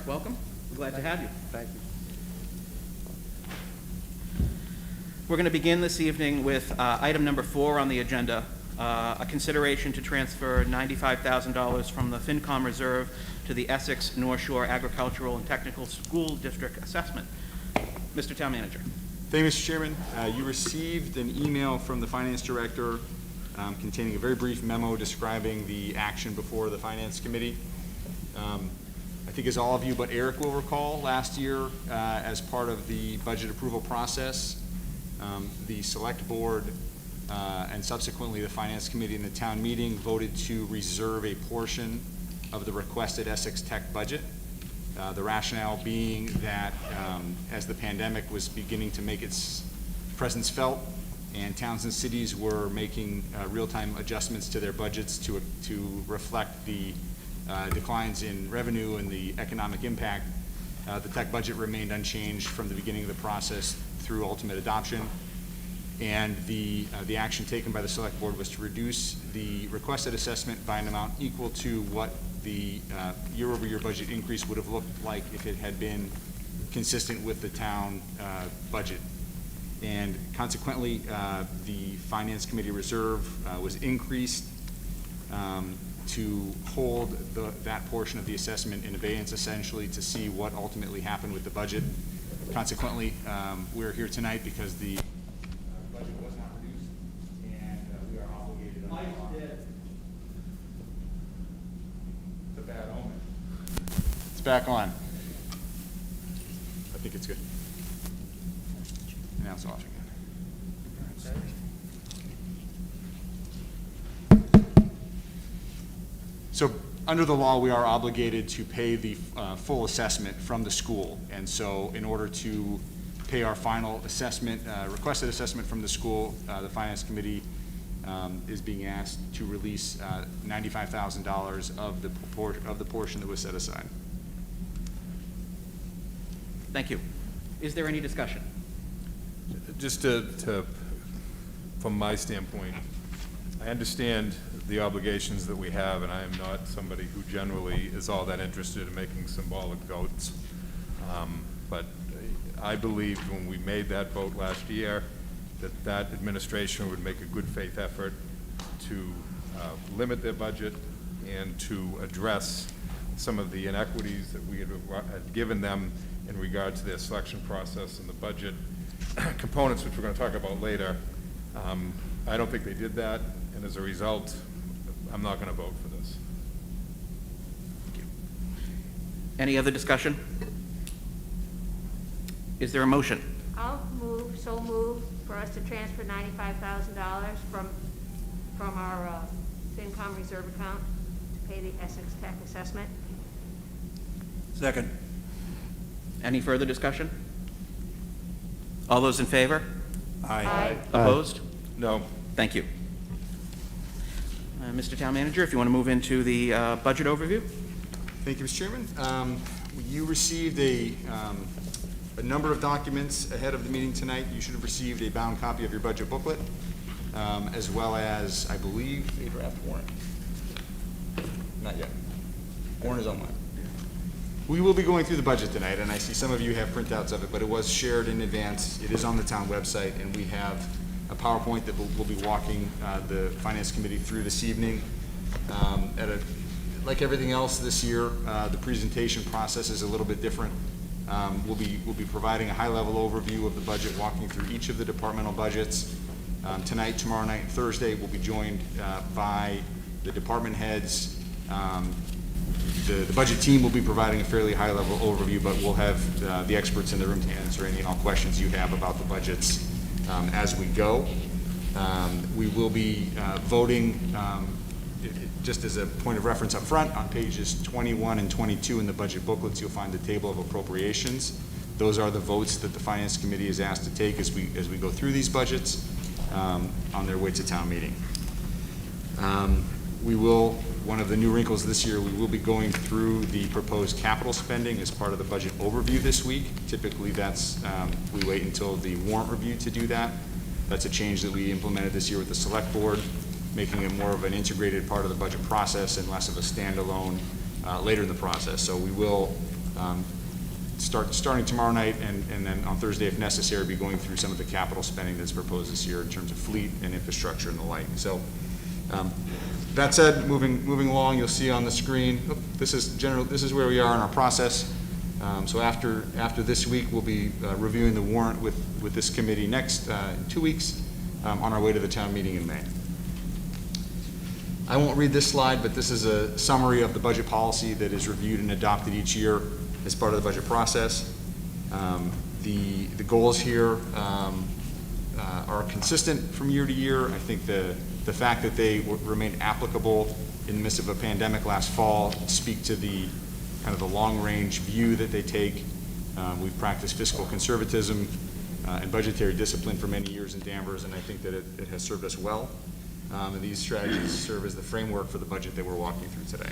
welcome. We're glad to have you. Thank you. We're going to begin this evening with item number 4 on the agenda, a consideration to transfer $95,000 from the FinCom Reserve to the Essex North Shore Agricultural and Technical School District Assessment. Mr. Town Manager. Thank you, Mr. Chairman. You received an email from the Finance Director containing a very brief memo describing the action before the Finance Committee. I think as all of you but Eric will recall, last year as part of the budget approval process, the Select Board and subsequently the Finance Committee and the Town Meeting voted to reserve a portion of the requested Essex Tech budget. The rationale being that as the pandemic was beginning to make its presence felt and towns and cities were making real-time adjustments to their budgets to reflect the declines in revenue and the economic impact, the tech budget remained unchanged from the beginning of the process through ultimate adoption. And the action taken by the Select Board was to reduce the requested assessment by an amount equal to what the year-over-year budget increase would have looked like if it had been consistent with the town budget. And consequently, the Finance Committee reserve was increased to hold that portion of the assessment in abeyance, essentially, to see what ultimately happened with the budget. Consequently, we're here tonight because the budget was not reduced, and we are obligated under the law. It's a bad omen. It's back on. I think it's good. And now it's off again. So under the law, we are obligated to pay the full assessment from the school. And so in order to pay our final assessment, requested assessment from the school, the Finance Committee is being asked to release $95,000 of the portion that was set aside. Thank you. Is there any discussion? Just from my standpoint, I understand the obligations that we have, and I am not somebody who generally is all that interested in making symbolic votes. But I believed when we made that vote last year that administration would make a good faith effort to limit their budget and to address some of the inequities that we had given them in regard to their selection process and the budget components, which we're going to talk about later. I don't think they did that, and as a result, I'm not going to vote for this. Thank you. Any other discussion? Is there a motion? I'll move for us to transfer $95,000 from our FinCom reserve account to pay the Essex Tech assessment. Second. Any further discussion? All those in favor? Aye. Opposed? No. Thank you. Mr. Town Manager, if you want to move into the budget overview. Thank you, Mr. Chairman. You received a number of documents ahead of the meeting tonight. You should have received a bound copy of your budget booklet, as well as, I believe, a draft warrant. Not yet. Warrant is online. We will be going through the budget tonight, and I see some of you have printouts of it, but it was shared in advance. It is on the town website, and we have a PowerPoint that we'll be walking the Finance Committee through this evening. Like everything else this year, the presentation process is a little bit different. We'll be providing a high-level overview of the budget, walking through each of the departmental budgets. Tonight, tomorrow night, and Thursday, we'll be joined by the department heads. The budget team will be providing a fairly high-level overview, but we'll have the experts in the room to answer any and all questions you have about the budgets as we go. We will be voting, just as a point of reference up front, on pages 21 and 22 in the budget booklets, you'll find the table of appropriations. Those are the votes that the Finance Committee is asked to take as we go through these budgets on their way to town meeting. One of the new wrinkles this year, we will be going through the proposed capital spending as part of the budget overview this week. Typically, we wait until the warrant review to do that. That's a change that we implemented this year with the Select Board, making it more of an integrated part of the budget process and less of a standalone later in the process. So we will starting tomorrow night, and then on Thursday, if necessary, be going through some of the capital spending that's proposed this year in terms of fleet and infrastructure and the like. So that said, moving along, you'll see on the screen, this is where we are in our process. So after this week, we'll be reviewing the warrant with this committee next 2 weeks on our way to the town meeting in May. I won't read this slide, but this is a summary of the budget policy that is reviewed and adopted each year as part of the budget process. The goals here are consistent from year to year. I think the fact that they remain applicable in the midst of a pandemic last fall speak to the kind of the long-range view that they take. We've practiced fiscal conservatism and budgetary discipline for many years in Danvers, and I think that it has served us well. And these strategies serve as the framework for the budget that we're walking through today.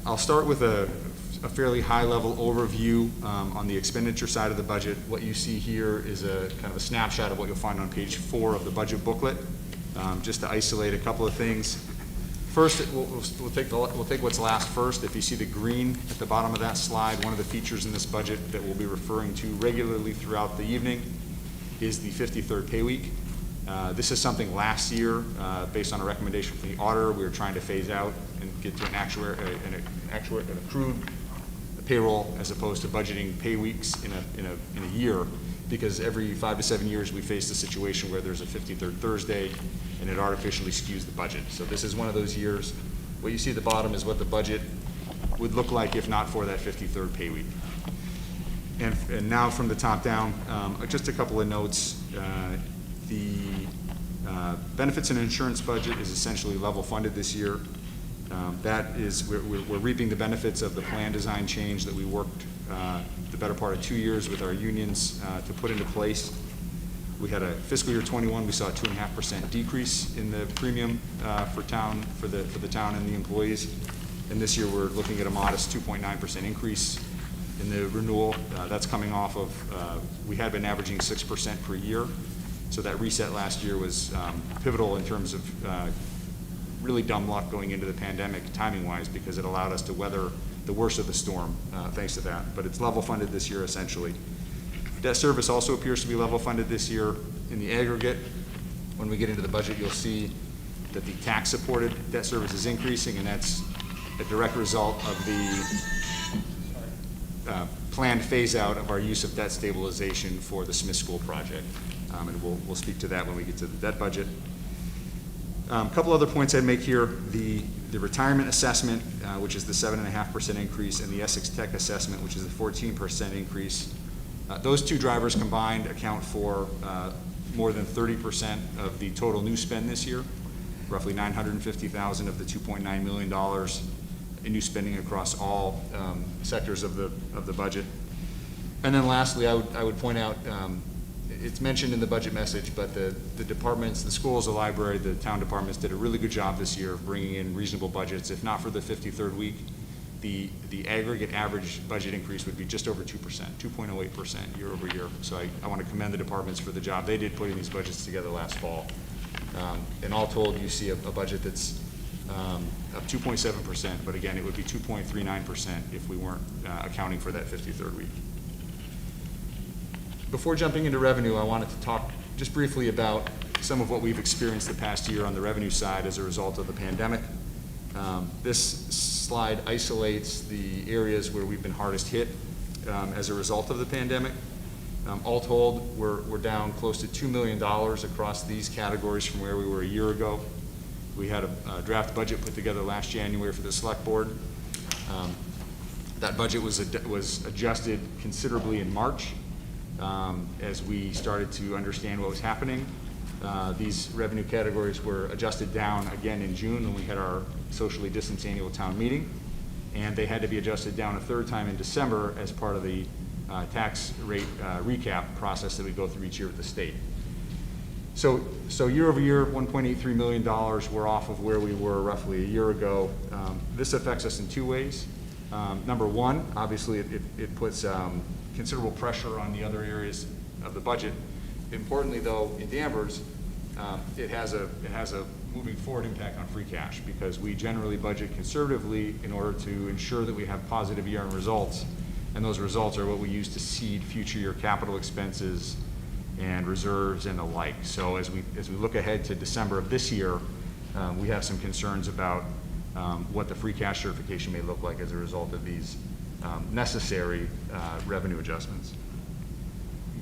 I'll start with a fairly high-level overview on the expenditure side of the budget. What you see here is a kind of a snapshot of what you'll find on page 4 of the budget booklet, just to isolate a couple of things. First, we'll take what's last first. If you see the green at the bottom of that slide, one of the features in this budget that we'll be referring to regularly throughout the evening is the 53rd pay week. This is something last year, based on a recommendation from the auditor, we were trying to phase out and get to an accrued payroll as opposed to budgeting pay weeks in a year, because every 5 to 7 years we face a situation where there's a 53rd Thursday and it artificially skews the budget. So this is one of those years. What you see at the bottom is what the budget would look like if not for that 53rd pay week. And now from the top down, just a couple of notes. The benefits and insurance budget is essentially level funded this year. That is, we're reaping the benefits of the plan design change that we worked the better part of 2 years with our unions to put into place. We had a fiscal year 21, we saw a 2.5% decrease in the premium for the town and the employees. And this year we're looking at a modest 2.9% increase in the renewal. That's coming off of, we had been averaging 6% per year. So that reset last year was pivotal in terms of really dumb luck going into the pandemic timing-wise, because it allowed us to weather the worst of the storm thanks to that. But it's level funded this year essentially. Debt service also appears to be level funded this year in the aggregate. When we get into the budget, you'll see that the tax-supported debt service is increasing, and that's a direct result of the planned phase-out of our use of debt stabilization for the Smith School project. And we'll speak to that when we get to the debt budget. A couple other points I'd make here. The retirement assessment, which is the 7.5% increase, and the Essex Tech assessment, which is a 14% increase. Those two drivers combined account for more than 30% of the total new spend this year, roughly $950,000 of the $2.9 million in new spending across all sectors of the budget. And then lastly, I would point out, it's mentioned in the budget message, but the departments, the schools, the library, the town departments did a really good job this year of bringing in reasonable budgets. If not for the 53rd week, the aggregate average budget increase would be just over 2%, 2.08% year over year. So I want to commend the departments for the job they did putting these budgets together last fall. And all told, you see a budget that's up 2.7%, but again, it would be 2.39% if we weren't accounting for that 53rd week. Before jumping into revenue, I wanted to talk just briefly about some of what we've experienced the past year on the revenue side as a result of the pandemic. This slide isolates the areas where we've been hardest hit as a result of the pandemic. All told, we're down close to $2 million across these categories from where we were a year ago. We had a draft budget put together last January for the select board. That budget was adjusted considerably in March as we started to understand what was happening. These revenue categories were adjusted down again in June when we had our socially distanced annual town meeting, and they had to be adjusted down a third time in December as part of the tax rate recap process that we go through each year with the state. So year over year, $1.83 million, we're off of where we were roughly a year ago. This affects us in two ways. Number one, obviously it puts considerable pressure on the other areas of the budget. Importantly though, in Danvers, it has a moving forward impact on free cash, because we generally budget conservatively in order to ensure that we have positive year-end results, and those results are what we use to seed future year capital expenses and reserves and the like. So as we look ahead to December of this year, we have some concerns about what the free cash certification may look like as a result of these necessary revenue adjustments.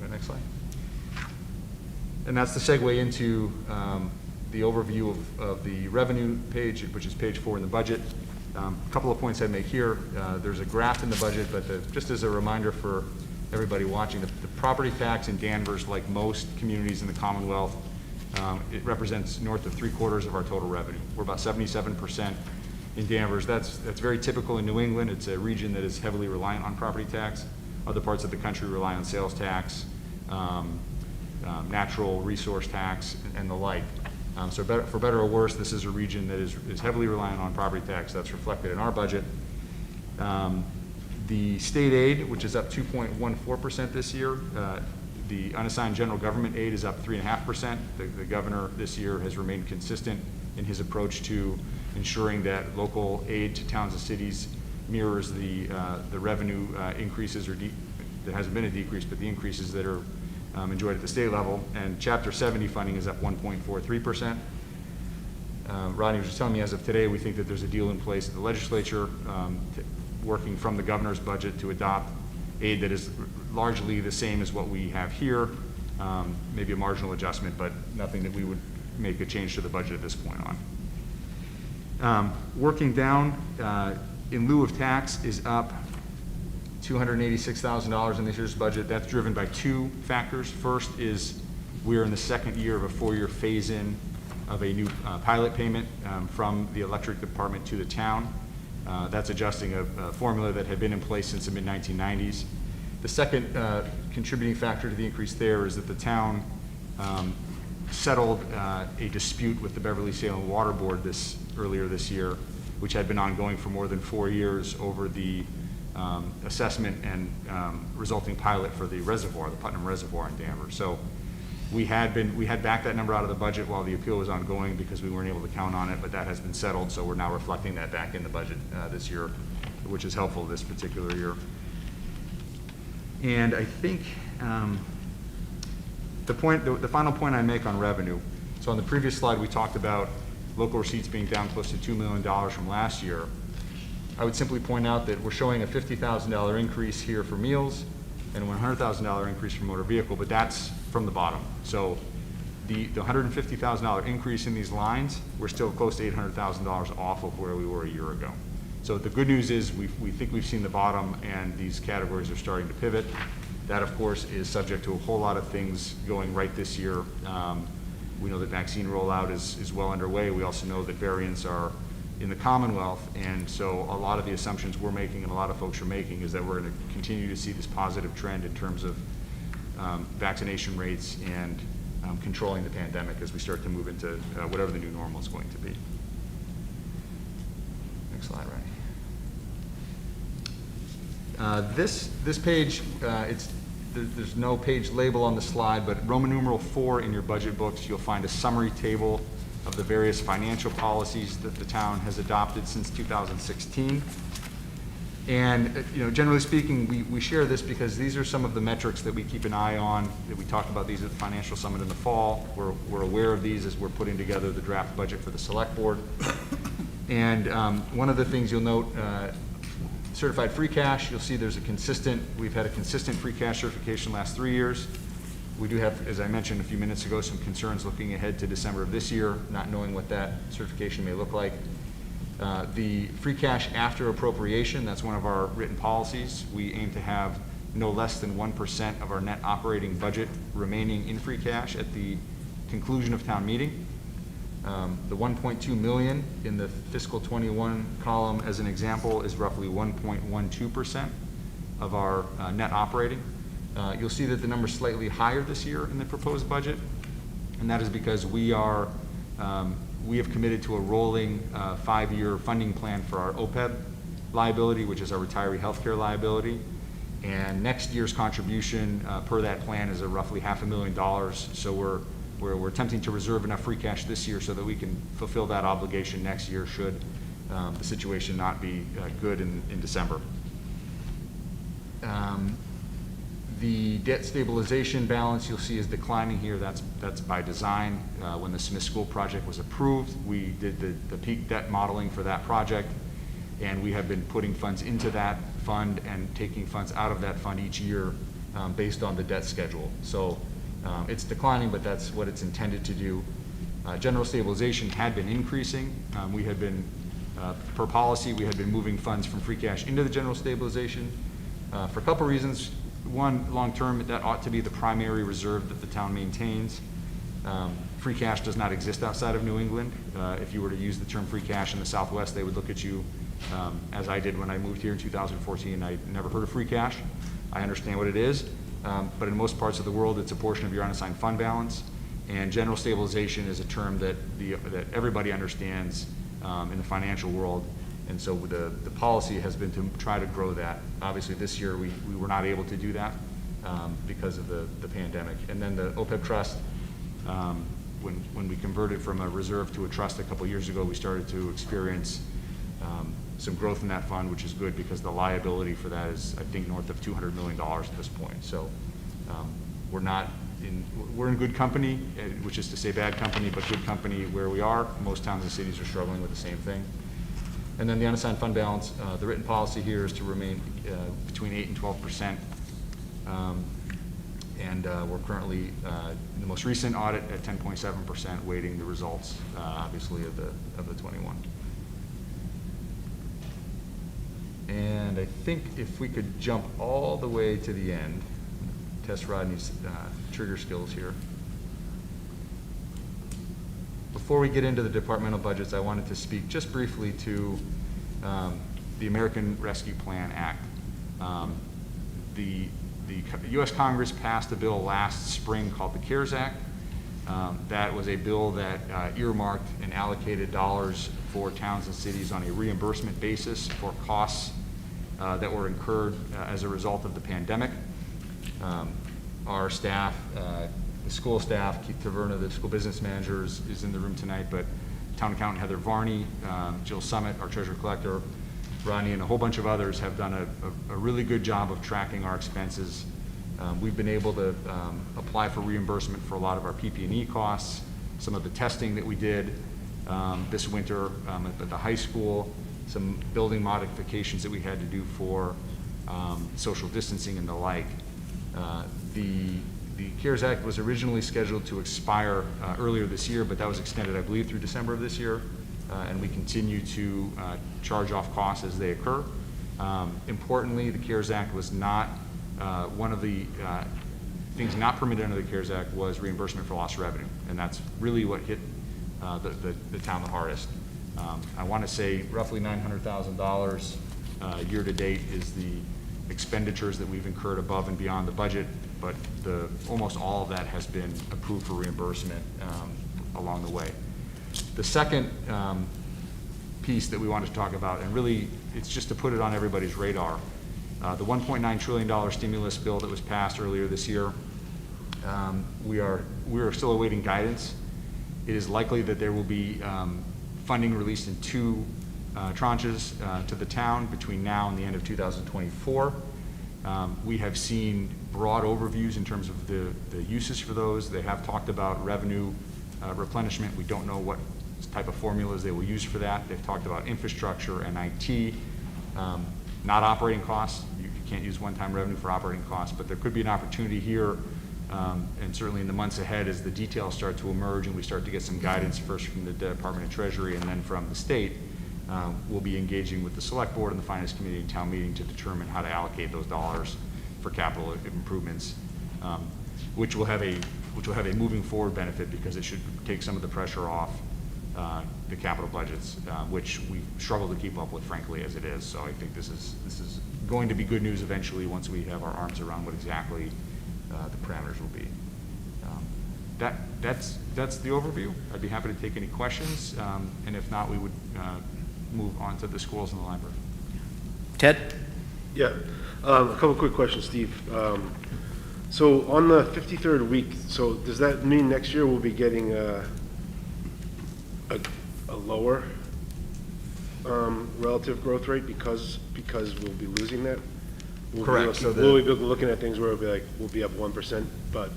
Go next slide. And that's the segue into the overview of the revenue page, which is page 4 in the budget. A couple of points I'd make here. There's a graph in the budget, but just as a reminder for everybody watching, the property tax in Danvers, like most communities in the Commonwealth, it represents north of 3/4 of our total revenue. We're about 77% in Danvers. That's very typical in New England. It's a region that is heavily reliant on property tax. Other parts of the country rely on sales tax, natural resource tax, and the like. So for better or worse, this is a region that is heavily reliant on property tax. That's reflected in our budget. The state aid, which is up 2.14% this year, the unassigned general government aid is up 3.5%. The governor this year has remained consistent in his approach to ensuring that local aid to towns and cities mirrors the revenue increases, or there hasn't been a decrease, but the increases that are enjoyed at the state level. And Chapter 70 funding is up 1.43%. Rodney was just telling me as of today, we think that there's a deal in place at the legislature working from the governor's budget to adopt aid that is largely the same as what we have here, maybe a marginal adjustment, but nothing that we would make a change to the budget at this point on. Working down, in lieu of tax is up $286,000 in this year's budget. That's driven by two factors. First is we're in the second year of a 4-year phase-in of a new pilot payment from the electric department to the town. That's adjusting a formula that had been in place since the mid-1990s. The second contributing factor to the increase there is that the town settled a dispute with the Beverly-Salem Water Board earlier this year, which had been ongoing for more than 4 years over the assessment and resulting pilot for the reservoir, the Putnam Reservoir in Danvers. So we had backed that number out of the budget while the appeal was ongoing because we weren't able to count on it, but that has been settled, so we're now reflecting that back in the budget this year, which is helpful this particular year. And I think the final point I make on revenue, so on the previous slide we talked about local receipts being down close to $2 million from last year. I would simply point out that we're showing a $50,000 increase here for meals and a $100,000 increase for motor vehicle, but that's from the bottom. So the $150,000 increase in these lines, we're still close to $800,000 off of where we were a year ago. So the good news is we think we've seen the bottom and these categories are starting to pivot. That, of course, is subject to a whole lot of things going right this year. We know that vaccine rollout is well underway. We also know that variants are in the Commonwealth, and so a lot of the assumptions we're making and a lot of folks are making is that we're going to continue to see this positive trend in terms of vaccination rates and controlling the pandemic as we start to move into whatever the new normal is going to be. Next slide, Ronnie. This page, there's no page label on the slide, but Roman numeral 4 in your budget books, you'll find a summary table of the various financial policies that the town has adopted since 2016. And generally speaking, we share this because these are some of the metrics that we keep an eye on, that we talk about these at the Financial Summit in the fall. We're aware of these as we're putting together the draft budget for the Select Board. And one of the things you'll note, certified free cash, you'll see we've had a consistent free cash certification the last 3 years. We do have, as I mentioned a few minutes ago, some concerns looking ahead to December of this year, not knowing what that certification may look like. The free cash after appropriation, that's one of our written policies. We aim to have no less than 1% of our net operating budget remaining in free cash at the conclusion of town meeting. The $1.2 million in the fiscal 21 column, as an example, is roughly 1.12% of our net operating. You'll see that the number is slightly higher this year in the proposed budget, and that is because we have committed to a rolling 5-year funding plan for our OPEB liability, which is our retiree health care liability. And next year's contribution per that plan is roughly $500,000. So we're we're attempting to reserve enough free cash this year so that we can fulfill that obligation next year should the situation not be good in December. The debt stabilization balance you'll see is declining here. That's by design. When the Smith School project was approved, we did the peak debt modeling for that project, and we have been putting funds into that fund and taking funds out of that fund each year based on the debt schedule. So it's declining, but that's what it's intended to do. General stabilization had been increasing. We had been, per policy, we had been moving funds from free cash into the general stabilization for a couple reasons. One, long-term, that ought to be the primary reserve that the town maintains. Free cash does not exist outside of New England. If you were to use the term free cash in the Southwest, they would look at you as I did when I moved here in 2014. I never heard of free cash. I understand what it is, but in most parts of the world, it's a portion of your unassigned fund balance. And general stabilization is a term that that everybody understands in the financial world. And so the policy has been to try to grow that. Obviously, this year we were not able to do that because of the pandemic. And then the OPEB trust, when we converted from a reserve to a trust a couple years ago, we started to experience some growth in that fund, which is good because the liability for that is, I think, north of $200 million at this point. So we're in good company, which is to say bad company, but good company where we are. Most towns and cities are struggling with the same thing. And then the unassigned fund balance, the written policy here is to remain between 8 and 12%. We're currently, in the most recent audit, at 10.7%, waiting the results, obviously, of the 21. And I think if we could jump all the way to the end, test Rodney's trigger skills here. Before we get into the departmental budgets, I wanted to speak just briefly to the American Rescue Plan Act. The U.S. Congress passed a bill last spring called the CARES Act. That was a bill that earmarked and allocated dollars for towns and cities on a reimbursement basis for costs that were incurred as a result of the pandemic. Our staff, the school staff, Keith Taverna, the school business manager, is in the room tonight, but town accountant Heather Varney, Jill Summit, our treasurer collector, Ronnie, and a whole bunch of others have done a really good job of tracking our expenses. We've been able to apply for reimbursement for a lot of our PP&E costs, some of the testing that we did this winter at the high school, some building modifications that we had to do for social distancing and the like. The CARES Act was originally scheduled to expire earlier this year, but that was extended, I believe, through December of this year, and we continue to charge off costs as they occur. Importantly, the CARES Act was not, one of the things not permitted under the CARES Act was reimbursement for lost revenue, and that's really what hit the town the hardest. I want to say roughly $900,000 year to date is the expenditures that we've incurred above and beyond the budget, but almost all of that has been approved for reimbursement along the way. The second piece that we wanted to talk about, and really it's just to put it on everybody's radar, the $1.9 trillion stimulus bill that was passed earlier this year, we are still awaiting guidance. It is likely that there will be funding released in two tranches to the town between now and the end of 2024. We have seen broad overviews in terms of the uses for those. They have talked about revenue replenishment. We don't know what type of formulas they will use for that. They've talked about infrastructure and IT, not operating costs. You can't use one-time revenue for operating costs, but there could be an opportunity here, and certainly in the months ahead as the details start to emerge and we start to get some guidance first from the Department of Treasury and then from the state. We'll be engaging with the Select Board and the Finance Committee and Town Meeting to determine how to allocate those dollars for capital improvements, which will have a moving forward benefit because it should take some of the pressure off the capital budgets, which we struggle to keep up with, frankly, as it is. So I think this is going to be good news eventually once we have our arms around what exactly the parameters will be. That's the overview. I'd be happy to take any questions, and if not, we would move on to the schools and the library. Ted? Yeah, a couple quick questions, Steve. So on the 53rd week, so does that mean next year we'll be getting a lower relative growth rate because we'll be losing that? Correct. So We'll be looking at things where it'll be like, we'll be up 1%, but,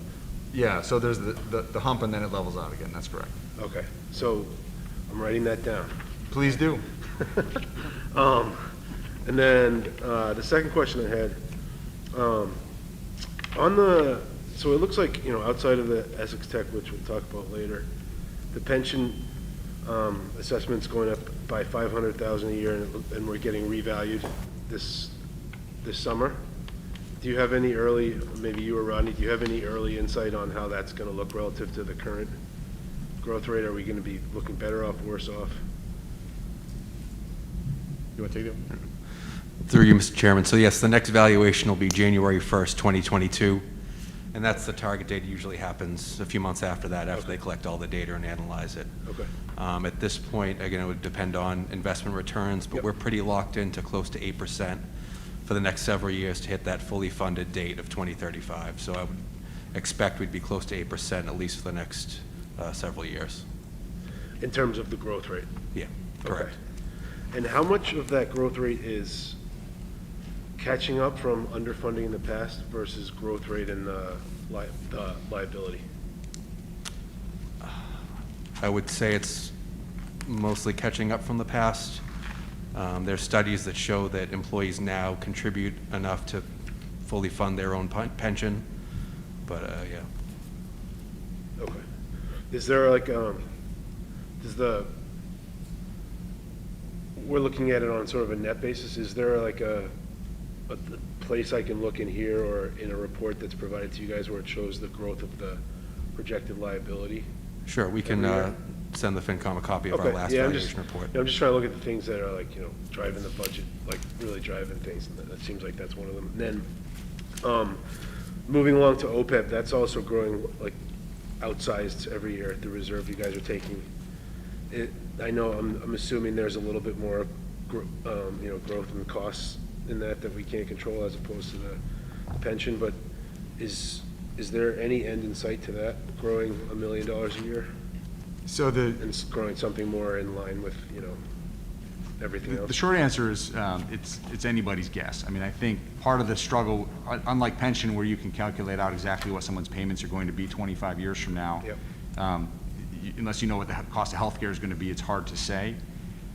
Yeah, so there's the hump and then it levels out again, that's correct. okay. So I'm writing that down. Please do. And then, the second question I had, on the, so it looks like, outside of the Essex Tech, which we'll talk about later, the pension, assessment's going up by $500,000 a year, and we're getting revalued this summer. Do you have any early, maybe you or Rodney, do you have any early insight on how that's gonna look relative to the current growth rate? Are we gonna be looking better off, worse off? You want to take it? Through you, Mr. Chairman. So yes, the next valuation will be January 1st, 2022, and that's the target date. It usually happens a few months after that, after they collect all the data and analyze it. Okay. At this point, again, it would depend on investment returns, but Yep. we're pretty locked into close to 8% for the next several years to hit that fully funded date of 2035. So I would expect we'd be close to 8% at least for the next several years. In terms of the growth rate? Yeah, correct. Okay. And how much of that growth rate is catching up from underfunding in the past versus growth rate in the liability? I would say it's mostly catching up from the past. There's studies that show that employees now contribute enough to fully fund their own pension, but yeah. Okay. Is there like, we're looking at it on sort of a net basis, is there like a place I can look in here or in a report that's provided to you guys where it shows the growth of the projected liability? Sure, we can Every year? send the FinCom a copy of our Okay, last yeah, valuation report. I'm just trying to look at the things that are like, driving the budget, like really driving things, and that seems like that's one of them. And then, moving along to OPEB, that's also growing like outsized every year, the reserve you guys are taking. I know, I'm assuming there's a little bit more, growth in costs in that we can't control as opposed to the pension, but is there any end in sight to that, growing $1 million a year? So And growing something more in line with, everything else? the short answer is, it's anybody's guess. I mean, I think part of the struggle, unlike pension where you can calculate out exactly what someone's payments are going to be 25 years from now, Yep. Unless you know what the cost of healthcare is going to be, it's hard to say.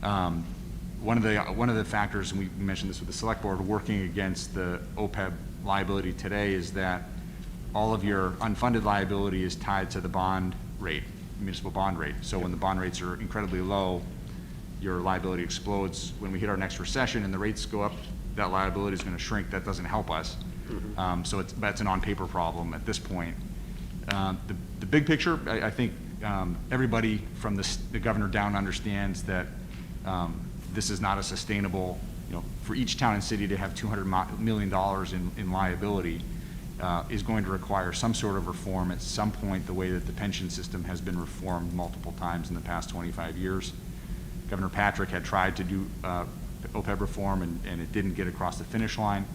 One of the factors, and we mentioned this with the select board, working against the OPEB liability today is that all of your unfunded liability is tied to the bond rate, municipal bond rate. So when the bond rates are incredibly low, your liability explodes. When we hit our next recession and the rates go up, that liability is going to shrink. That doesn't help us. So that's an on-paper problem at this point. The big picture, I think everybody from the governor down understands that this is not a sustainable, for each town and city to have $200 million in liability is going to require some sort of reform at some point, the way that the pension system has been reformed multiple times in the past 25 years. Governor Patrick had tried to do OPEB reform and it didn't get across the finish line.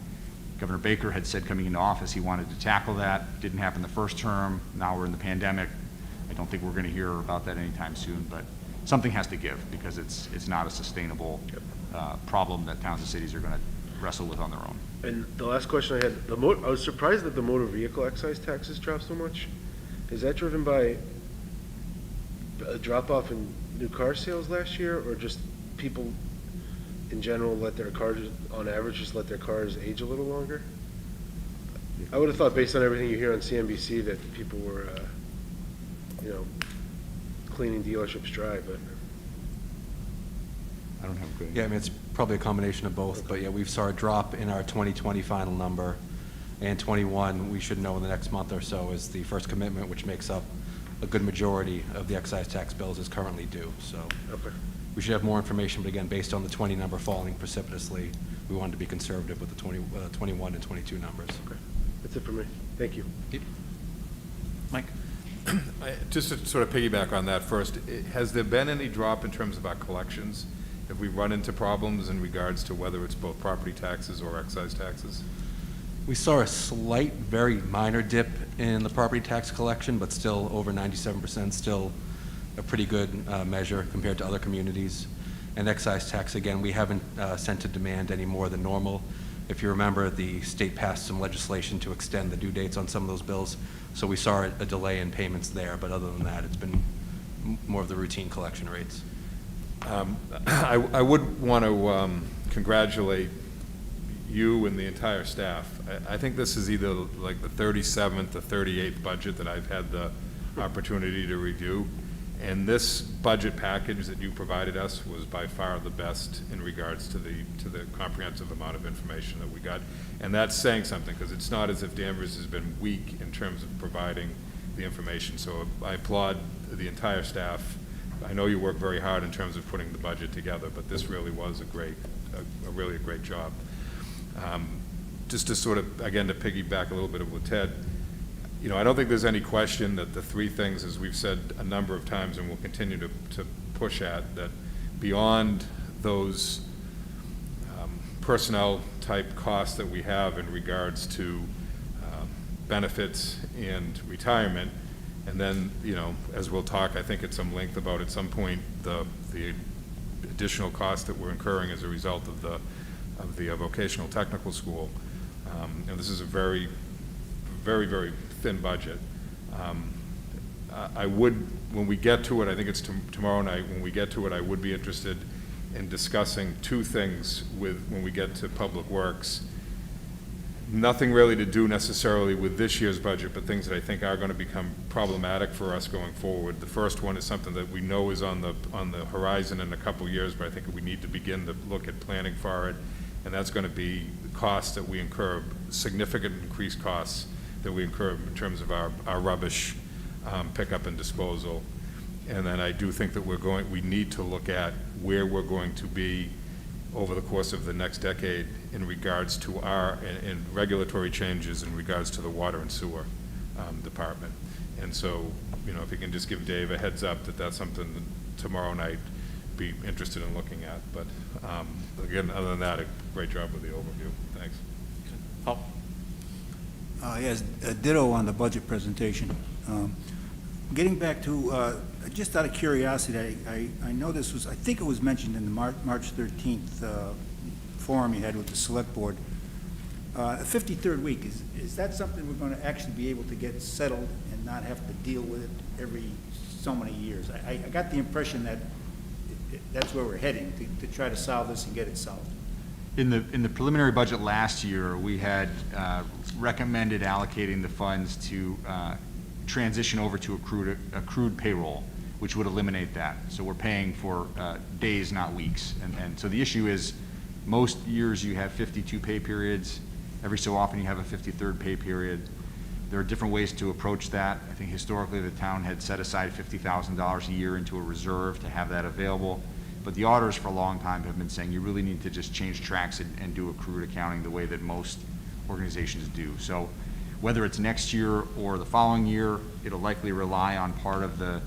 Governor Baker had said coming into office he wanted to tackle that. Didn't happen the first term. Now we're in the pandemic. I don't think we're going to hear about that anytime soon, but something has to give because it's not a sustainable problem that towns and cities are going to wrestle with on their own. And the last question I had, I was surprised that the motor vehicle excise taxes dropped so much. Is that driven by a drop-off in new car sales last year, or just people in general let their cars, on average, just let their cars age a little longer? I would have thought, based on everything you hear on CNBC, that people were, cleaning dealerships dry, but. I don't have a good. Yeah, I mean, it's probably a combination of both, but yeah, we've saw a drop in our 2020 final number, and 21, we should know in the next month or so, is the first commitment, which makes up a good majority of the excise tax bills is currently due, so. Okay. We should have more information, but again, based on the 20 number falling precipitously, we wanted to be conservative with the 21 and 22 numbers. Okay. That's it for me. Thank you. Mike? Just to sort of piggyback on that first, has there been any drop in terms of our collections? Have we run into problems in regards to whether it's both property taxes or excise taxes? We saw a slight, very minor dip in the property tax collection, but still over 97%, still a pretty good measure compared to other communities. And excise tax, again, we haven't sent a demand any more than normal. If you remember, the state passed some legislation to extend the due dates on some of those bills, so we saw a delay in payments there, but other than that, it's been more of the routine collection rates. I would want to congratulate you and the entire staff. I think this is either like the 37th or 38th budget that I've had the opportunity to review. And this budget package that you provided us was by far the best in regards to the comprehensive amount of information that we got. And that's saying something, because it's not as if Danvers has been weak in terms of providing the information. So I applaud the entire staff. I know you work very hard in terms of putting the budget together, but this really was really a great job. Just to sort of, again, to piggyback a little bit with Ted, you know, I don't think there's any question that the three things, as we've said a number of times and will continue to push at, that beyond those personnel type costs that we have in regards to benefits and retirement, and then, you know, as we'll talk, I think at some length about at some point, the additional costs that we're incurring as a result of the vocational technical school. And this is a very, very, very thin budget. I would, when we get to it, I think it's tomorrow night, when we get to it, I would be interested in discussing two things when we get to Public Works. Nothing really to do necessarily with this year's budget, but things that I think are going to become problematic for us going forward. The first one is something that we know is on the horizon in a couple of years, but I think we need to begin to look at planning for it, and that's going to be the costs that we incur, significant increased costs that we incur in terms of our rubbish pickup and disposal. And then I do think that we need to look at where we're going to be over the course of the next decade in regards to in regulatory changes in regards to the water and sewer department. And so, you know, if you can just give Dave a heads up that that's something that tomorrow night be interested in looking at. But again, other than that, a great job with the overview. Thanks. Paul? Yes, ditto on the budget presentation. Getting back to, just out of curiosity, I know this was, I think it was mentioned in the March 13th forum you had with the Select Board. The 53rd week, is that something we're going to actually be able to get settled and not have to deal with it every so many years? I got the impression that that's where we're heading, to try to solve this and get it solved. In the preliminary budget last year, we had recommended allocating the funds to transition over to accrued payroll, which would eliminate that. So we're paying for days, not weeks. And so the issue is, most years you have 52 pay periods. Every so often you have a 53rd pay period. There are different ways to approach that. I think historically the town had set aside $50,000 a year into a reserve to have that available. But the auditors for a long time have been saying you really need to just change tracks and do accrued accounting the way that most organizations do. So whether it's next year or the following year, it'll likely rely on part of the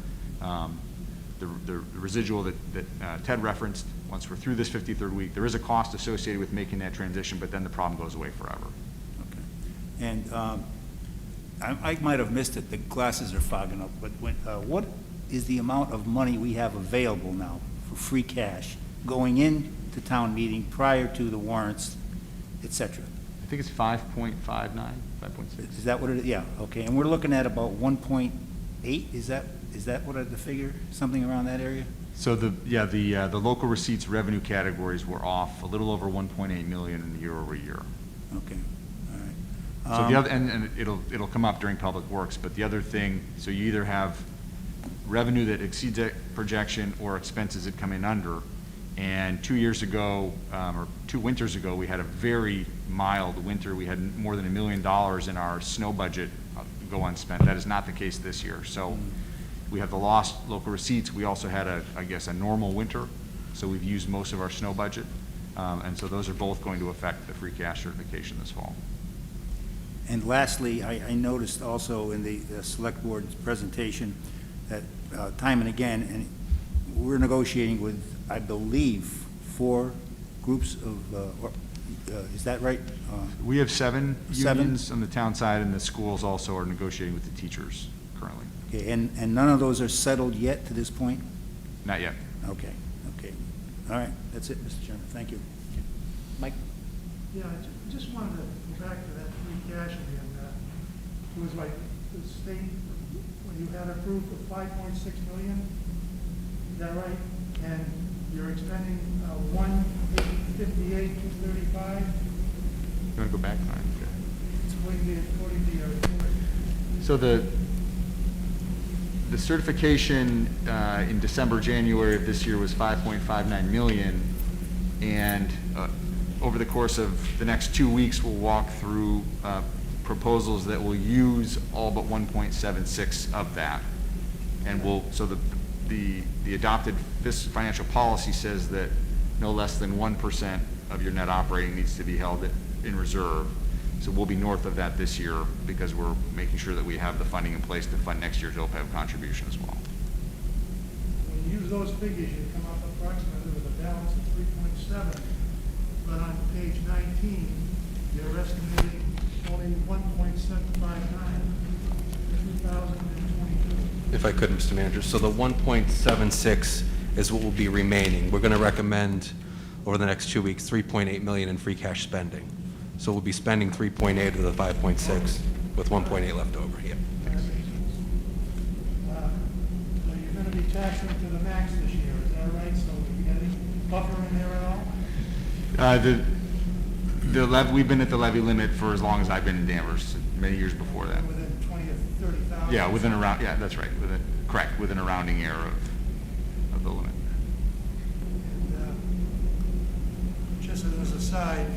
residual that Ted referenced. Once we're through this 53rd week, there is a cost associated with making that transition, but then the problem goes away forever. Okay. And I might have missed it, the glasses are fogging up, but what is the amount of money we have available now for free cash going into town meeting prior to the warrants, et cetera? I think it's 5.59, 5.6. Is that what it is? Yeah, okay. And we're looking at about 1.8, is that what the figure, something around that area? So the local receipts revenue categories were off a little over 1.8 million year over year. Okay, all right. So the other, and it'll come up during Public Works, but the other thing, so you either have revenue that exceeds that projection or expenses that come in under. And 2 years ago, or 2 winters ago, we had a very mild winter. We had more than $1 million in our snow budget go unspent. That is not the case this year. So we have the lost local receipts. We also had I guess a normal winter. So we've used most of our snow budget. And so those are both going to affect the free cash certification this fall. And lastly, I noticed also in the Select Board's presentation that time and again, and we're negotiating with, I believe, 4 groups of Is that right? We have 7 7? unions on the town side, and the schools also are negotiating with the teachers currently. Okay, and none of those are settled yet to this point? Not yet. Okay, okay. All right, that's it, Mr. Chairman. Thank you. Mike? Yeah, I just wanted to go back to that free cash again. It was like the state, when you had approved for 5.6 million, is that right? And you're expending 1,858,235. You want to go back? All right, okay. It's according to your report. So the certification in December, January of this year was 5.59 million, and over the course of the next 2 weeks, we'll walk through proposals that will use all but 1.76 of that. And so the adopted financial policy says that no less than 1% of your net operating needs to be held in reserve. So we'll be north of that this year because we're making sure that we have the funding in place to fund next year's OPEB contribution as well. When you use those figures, you come up approximately with a balance of 3.7. But on page 19, you're estimating only 1.759 in 2022. If I could, Mr. Manager, so the 1.76 is what will be remaining. We're going to recommend over the next 2 weeks, 3.8 million in free cash spending. So we'll be spending 3.8 of the 5.6 with 1.8 left over, yeah. So you're going to be taxing to the max this year, is that right? So you got any buffer in there at all? We've been at the levy limit for as long as I've been in Danvers, many years before that. Within 20 or 30,000? Yeah, yeah, that's right, correct, within a rounding error of the limit. And, just as an aside,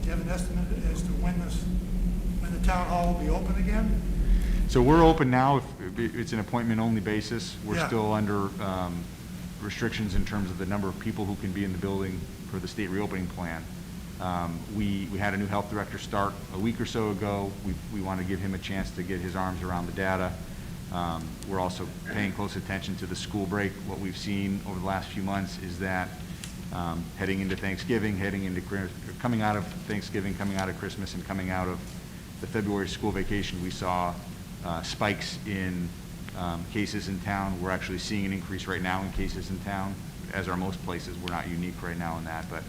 do you have an estimate as to when the town hall will be open again? So we're open now. It's an appointment-only basis. We're Yeah. still under restrictions in terms of the number of people who can be in the building for the state reopening plan. We had a new health director start a week or so ago. We want to give him a chance to get his arms around the data. We're also paying close attention to the school break. What we've seen over the last few months is that heading into Thanksgiving, coming out of Thanksgiving, coming out of Christmas, and coming out of the February school vacation, we saw spikes in cases in town. We're actually seeing an increase right now in cases in town, as are most places. We're not unique right now in that, but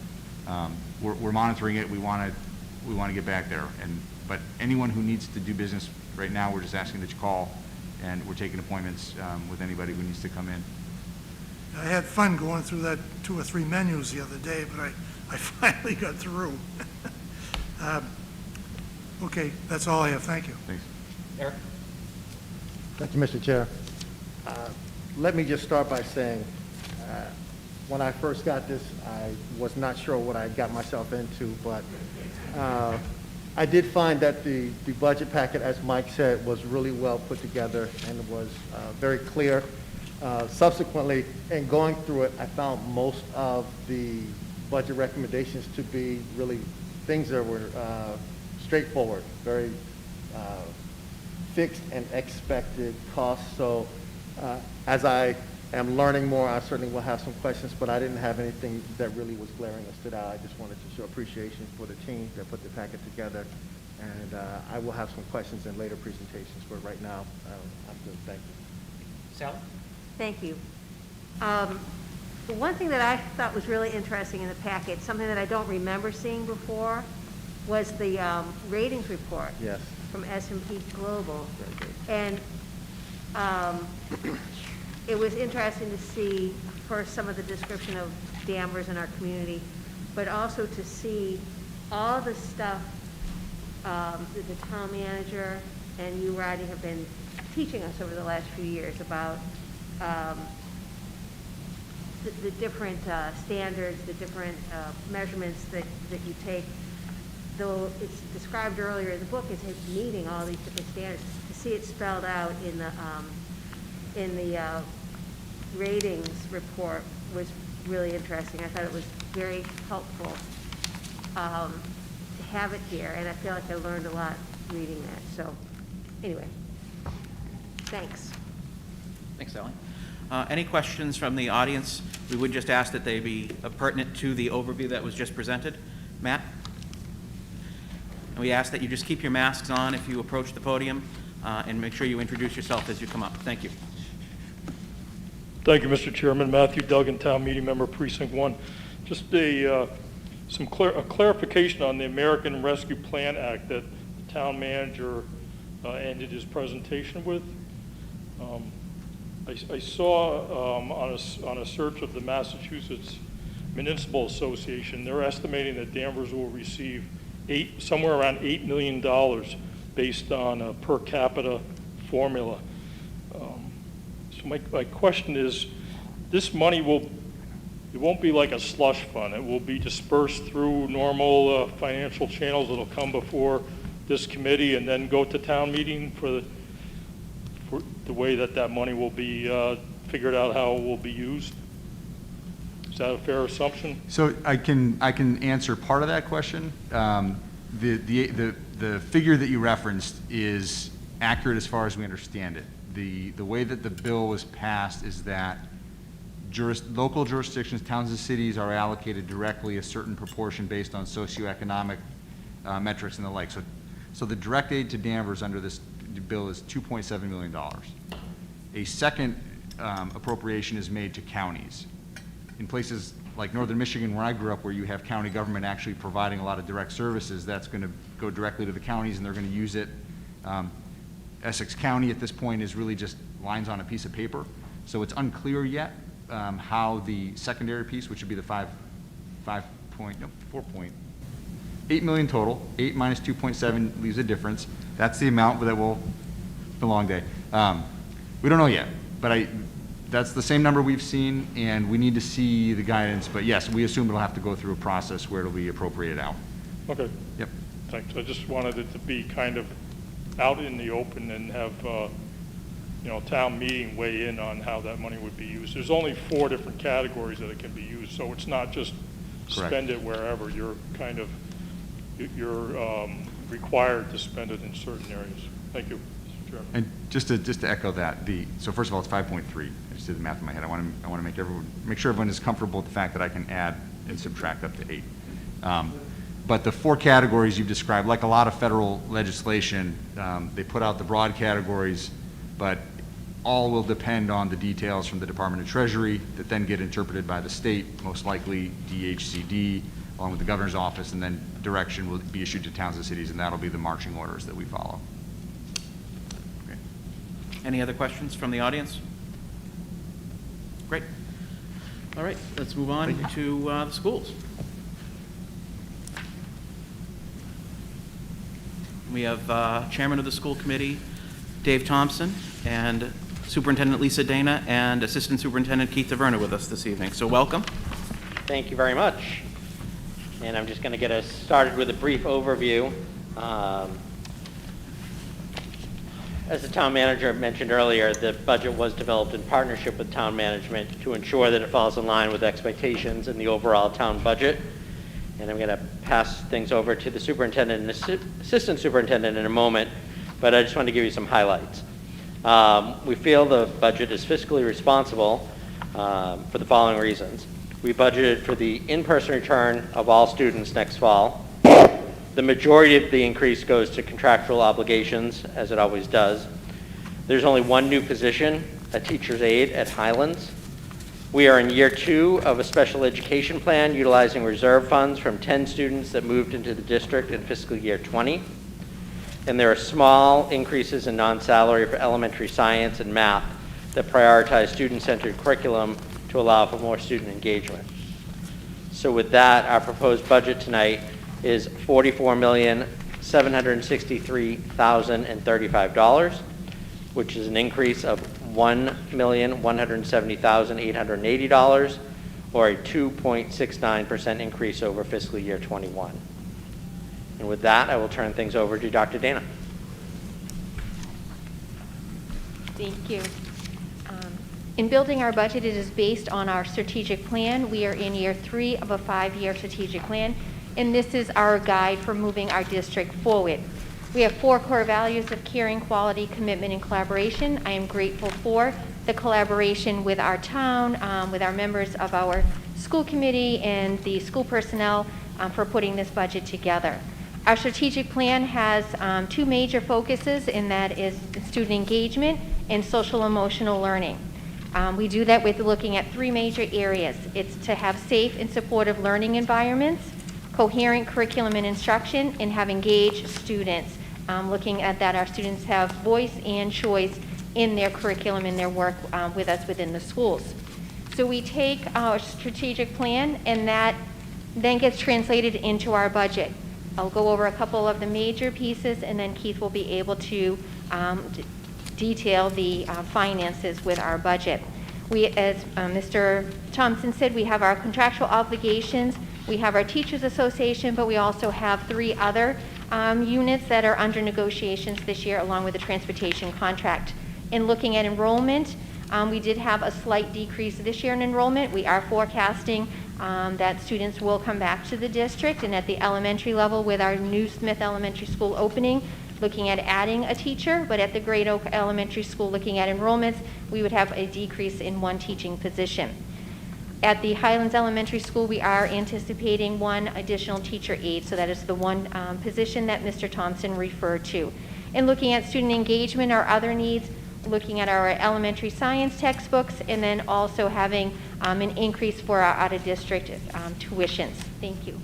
we're monitoring it. We want to get back there. But anyone who needs to do business right now, we're just asking that you call, and we're taking appointments with anybody who needs to come in. I had fun going through that 2 or 3 menus the other day, but I finally got through. Okay, that's all I have. Thank you. Thanks. Eric? Thank you, Mr. Chair. Let me just start by saying, when I first got this, I was not sure what I got myself into, but I did find that the budget packet, as Mike said, was really well put together and was very clear. Subsequently, in going through it, I found most of the budget recommendations to be really things that were straightforward, very fixed and expected costs. So as I am learning more, I certainly will have some questions, but I didn't have anything that really was glaring or stood out. I just wanted to show appreciation for the team that put the packet together. And I will have some questions in later presentations, but right now, I'm good. Thank you. Sally? Thank you. The one thing that I thought was really interesting in the packet, something that I don't remember seeing before, was the ratings report. Yes. From S&P Global. Very good. And it was interesting to see, first, some of the description of Danvers in our community, but also to see all the stuff that the town manager and you, Rodney, have been teaching us over the last few years about the different standards, the different measurements that you take. Though it's described earlier in the book as meeting all these different standards, to see it spelled out in the ratings report was really interesting. I thought it was very helpful to have it here, and I feel like I learned a lot reading that. So, anyway, thanks. Thanks, Sally. Any questions from the audience? We would just ask that they be pertinent to the overview that was just presented. Matt? And we ask that you just keep your masks on if you approach the podium, and make sure you introduce yourself as you come up. Thank you. Thank you, Mr. Chairman. Matthew Duggan, Town Meeting Member, Precinct 1. Just a clarification on the American Rescue Plan Act that the town manager ended his presentation with. I saw on a search of the Massachusetts Municipal Association, they're estimating that Danvers will receive somewhere around $8 million based on a per capita formula. So my question is, this money it won't be like a slush fund. It will be dispersed through normal financial channels. It'll come before this committee and then go to town meeting for the way that money will be figured out how it will be used. Is that a fair assumption? So I can answer part of that question. The figure that you referenced is accurate as far as we understand it. The way that the bill was passed is that local jurisdictions, towns and cities are allocated directly a certain proportion based on socioeconomic metrics and the like. So the direct aid to Danvers under this bill is $2.7 million. A second appropriation is made to counties. In places like northern Michigan, where I grew up, where you have county government actually providing a lot of direct services, that's going to go directly to the counties, and they're going to use it. Essex County at this point is really just lines on a piece of paper, so it's unclear yet how the secondary piece, which would be the 4.8 million total. 8 minus 2.7 leaves a difference. That's the amount that will. It's a long day. We don't know yet, but that's the same number we've seen, and we need to see the guidance. But yes, we assume it'll have to go through a process where it'll be appropriated out. Okay. Yep. Thanks. I just wanted it to be kind of out in the open and have, town meeting weigh in on how that money would be used. There's only 4 different categories that it can be used, so it's not just Correct. Spend it wherever. You're required to spend it in certain areas. Thank you, Mr. Chairman. And just to echo that, so first of all, it's 5.3. I just did the math in my head. I want to make sure everyone is comfortable with the fact that I can add and subtract up to 8. But the 4 categories you've described, like a lot of federal legislation, they put out the broad categories, but all will depend on the details from the Department of Treasury that then get interpreted by the state, most likely DHCD, along with the governor's office, and then direction will be issued to towns and cities, and that'll be the marching orders that we follow. Okay. Any other questions from the audience? Great. All right, let's move on to the schools. We have Chairman of the School Committee, Dave Thompson, and Superintendent Lisa Dana, and Assistant Superintendent Keith Taverna with us this evening. So welcome. Thank you very much. And I'm just going to get us started with a brief overview. As the town manager mentioned earlier, the budget was developed in partnership with town management to ensure that it falls in line with expectations in the overall town budget. And I'm going to pass things over to the superintendent and assistant superintendent in a moment, but I just want to give you some highlights. We feel the budget is fiscally responsible for the following reasons. We budgeted for the in-person return of all students next fall. The majority of the increase goes to contractual obligations, as it always does. There's only 1 new position, a teacher's aide at Highlands. We are in year 2 of a special education plan utilizing reserve funds from 10 students that moved into the district in fiscal year 20. And there are small increases in non-salary for elementary science and math that prioritize student-centered curriculum to allow for more student engagement. So with that, our proposed budget tonight is $44,763,035, which is an increase of $1,170,880, or a 2.69% increase over fiscal year 21. And with that, I will turn things over to Dr. Dana. Thank you. In building our budget, it is based on our strategic plan. We are in year 3 of a 5-year strategic plan, and this is our guide for moving our district forward. We have 4 core values of caring, quality, commitment, and collaboration. I am grateful for the collaboration with our town, with our members of our school committee and the school personnel for putting this budget together. Our strategic plan has two major focuses, and that is student engagement and social emotional learning. We do that with looking at three major areas. It's to have safe and supportive learning environments, coherent curriculum and instruction, and have engaged students, looking at that our students have voice and choice in their curriculum and their work with us within the schools. So we take our strategic plan, and that then gets translated into our budget. I'll go over a couple of the major pieces, and then Keith will be able to detail the finances with our budget. We, as Mr. Thompson said, we have our contractual obligations, we have our Teachers Association, but we also have three other units that are under negotiations this year, along with the transportation contract. In looking at enrollment, we did have a slight decrease this year in enrollment. We are forecasting that students will come back to the district, and at the elementary level with our new Smith Elementary School opening, looking at adding a teacher, but at the Great Oak Elementary School, looking at enrollments, we would have a decrease in one teaching position. At the Highlands Elementary School, we are anticipating one additional teacher aide, so that is the one position that Mr. Thompson referred to. And looking at student engagement, our other needs, looking at our elementary science textbooks, and then also having an increase for our out-of-district tuitions. Thank you.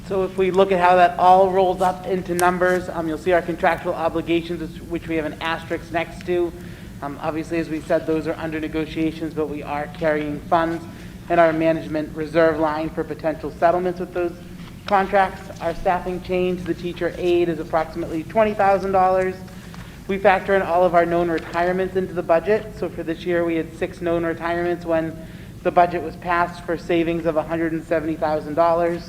So if we look at how that all rolls up into numbers, you'll see our contractual obligations, which we have an asterisk next to. Obviously, as we said, those are under negotiations, but we are carrying funds in our management reserve line for potential settlements with those contracts. Our staffing change, the teacher aide, is approximately $20,000. We factor in all of our known retirements into the budget. So for this year, we had 6 known retirements when the budget was passed, for savings of $170,000.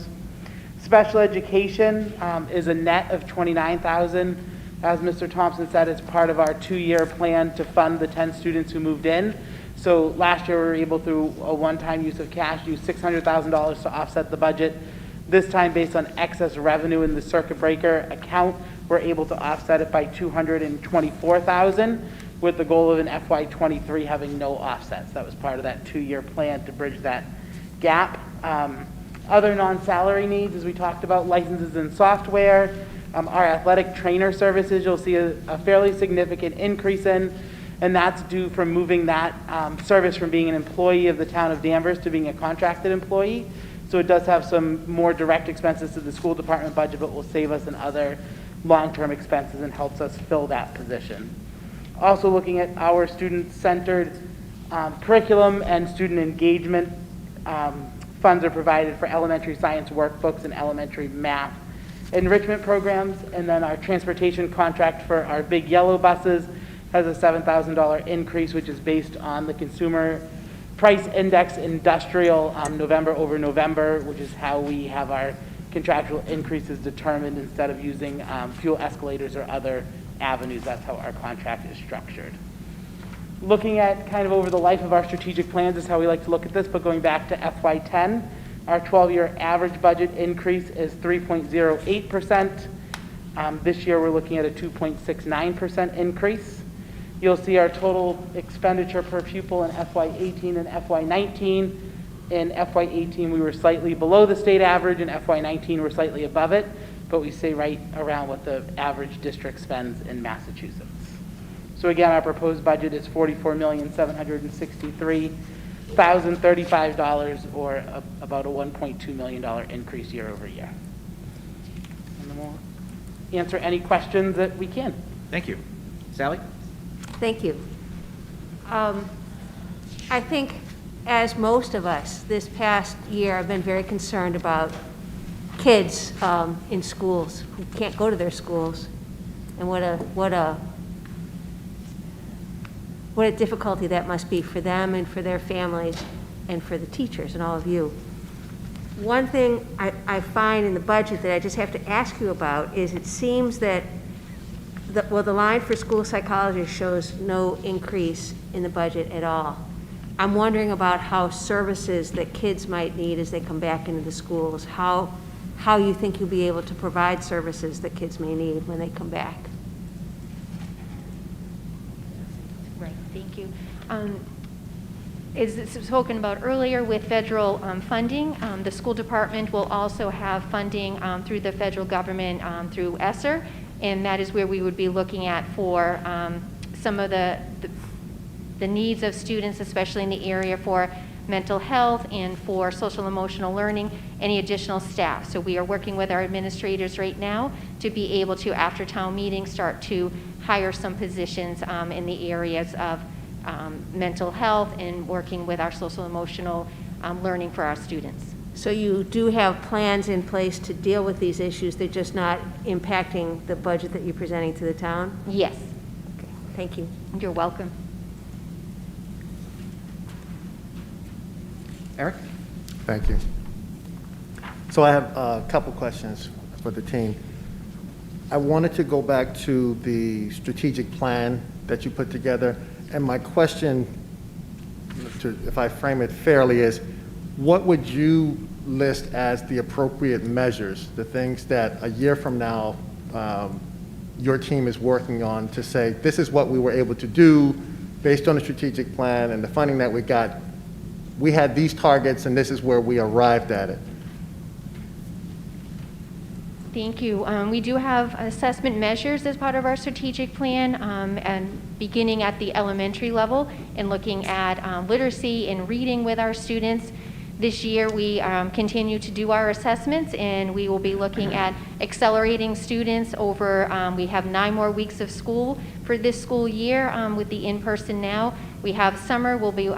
Special education is a net of $29,000. As Mr. Thompson said, it's part of our 2-year plan to fund the 10 students who moved in. So last year, we were able, through a one-time use of cash, use $600,000 to offset the budget. This time, based on excess revenue in the circuit breaker account, we're able to offset it by $224,000, with the goal of an FY23 having no offsets. That was part of that 2-year plan to bridge that gap. Other non-salary needs, as we talked about, licenses and software. Our athletic trainer services, you'll see a fairly significant increase in, and that's due from moving that service from being an employee of the town of Danvers to being a contracted employee. So it does have some more direct expenses to the school department budget, but will save us in other long-term expenses and helps us fill that position. Also looking at our student-centered curriculum and student engagement, funds are provided for elementary science workbooks and elementary math enrichment programs. And then our transportation contract for our big yellow buses has a $7,000 increase, which is based on the consumer price index industrial November over November, which is how we have our contractual increases determined instead of using fuel escalators or other avenues. That's how our contract is structured. Looking at kind of over the life of our strategic plans is how we like to look at this, but going back to FY10, our 12-year average budget increase is 3.08%. This year we're looking at a 2.69% increase. You'll see our total expenditure per pupil in FY18 and FY19. In FY18, we were slightly below the state average. In FY19, we're slightly above it, but we stay right around what the average district spends in Massachusetts. So again, our proposed budget is $44,763,035, or about a $1.2 million increase year over year. And then we'll answer any questions that we can. Thank you. Sally? Thank you. I think, as most of us, this past year, I've been very concerned about kids in schools who can't go to their schools, and what a difficulty that must be for them and for their families and for the teachers and all of you. One thing I find in the budget that I just have to ask you about is, it seems that the line for school psychologists shows no increase in the budget at all. I'm wondering about how services that kids might need as they come back into the schools, how you think you'll be able to provide services that kids may need when they come back. Right, thank you. As spoken about earlier with federal funding, the school department will also have funding through the federal government through ESSER, and that is where we would be looking at for some of the needs of students, especially in the area for mental health and for social emotional learning, any additional staff. So we are working with our administrators right now to be able to, after town meeting, start to hire some positions in the areas of mental health and working with our social emotional learning for our students. So you do have plans in place to deal with these issues, they're just not impacting the budget that you're presenting to the town? Yes, Okay, thank you. you're welcome. Eric? Thank you. So I have a couple questions for the team. I wanted to go back to the strategic plan that you put together, and my question, if I frame it fairly, is what would you list as the appropriate measures, the things that a year from now your team is working on to say, this is what we were able to do based on the strategic plan and the funding that we got. We had these targets, and this is where we arrived at it. Thank you. We do have assessment measures as part of our strategic plan, and beginning at the elementary level and looking at literacy and reading with our students. This year, we continue to do our assessments, and we will be looking at accelerating students over, we have 9 more weeks of school for this school year with the in-person now. We have summer, we'll be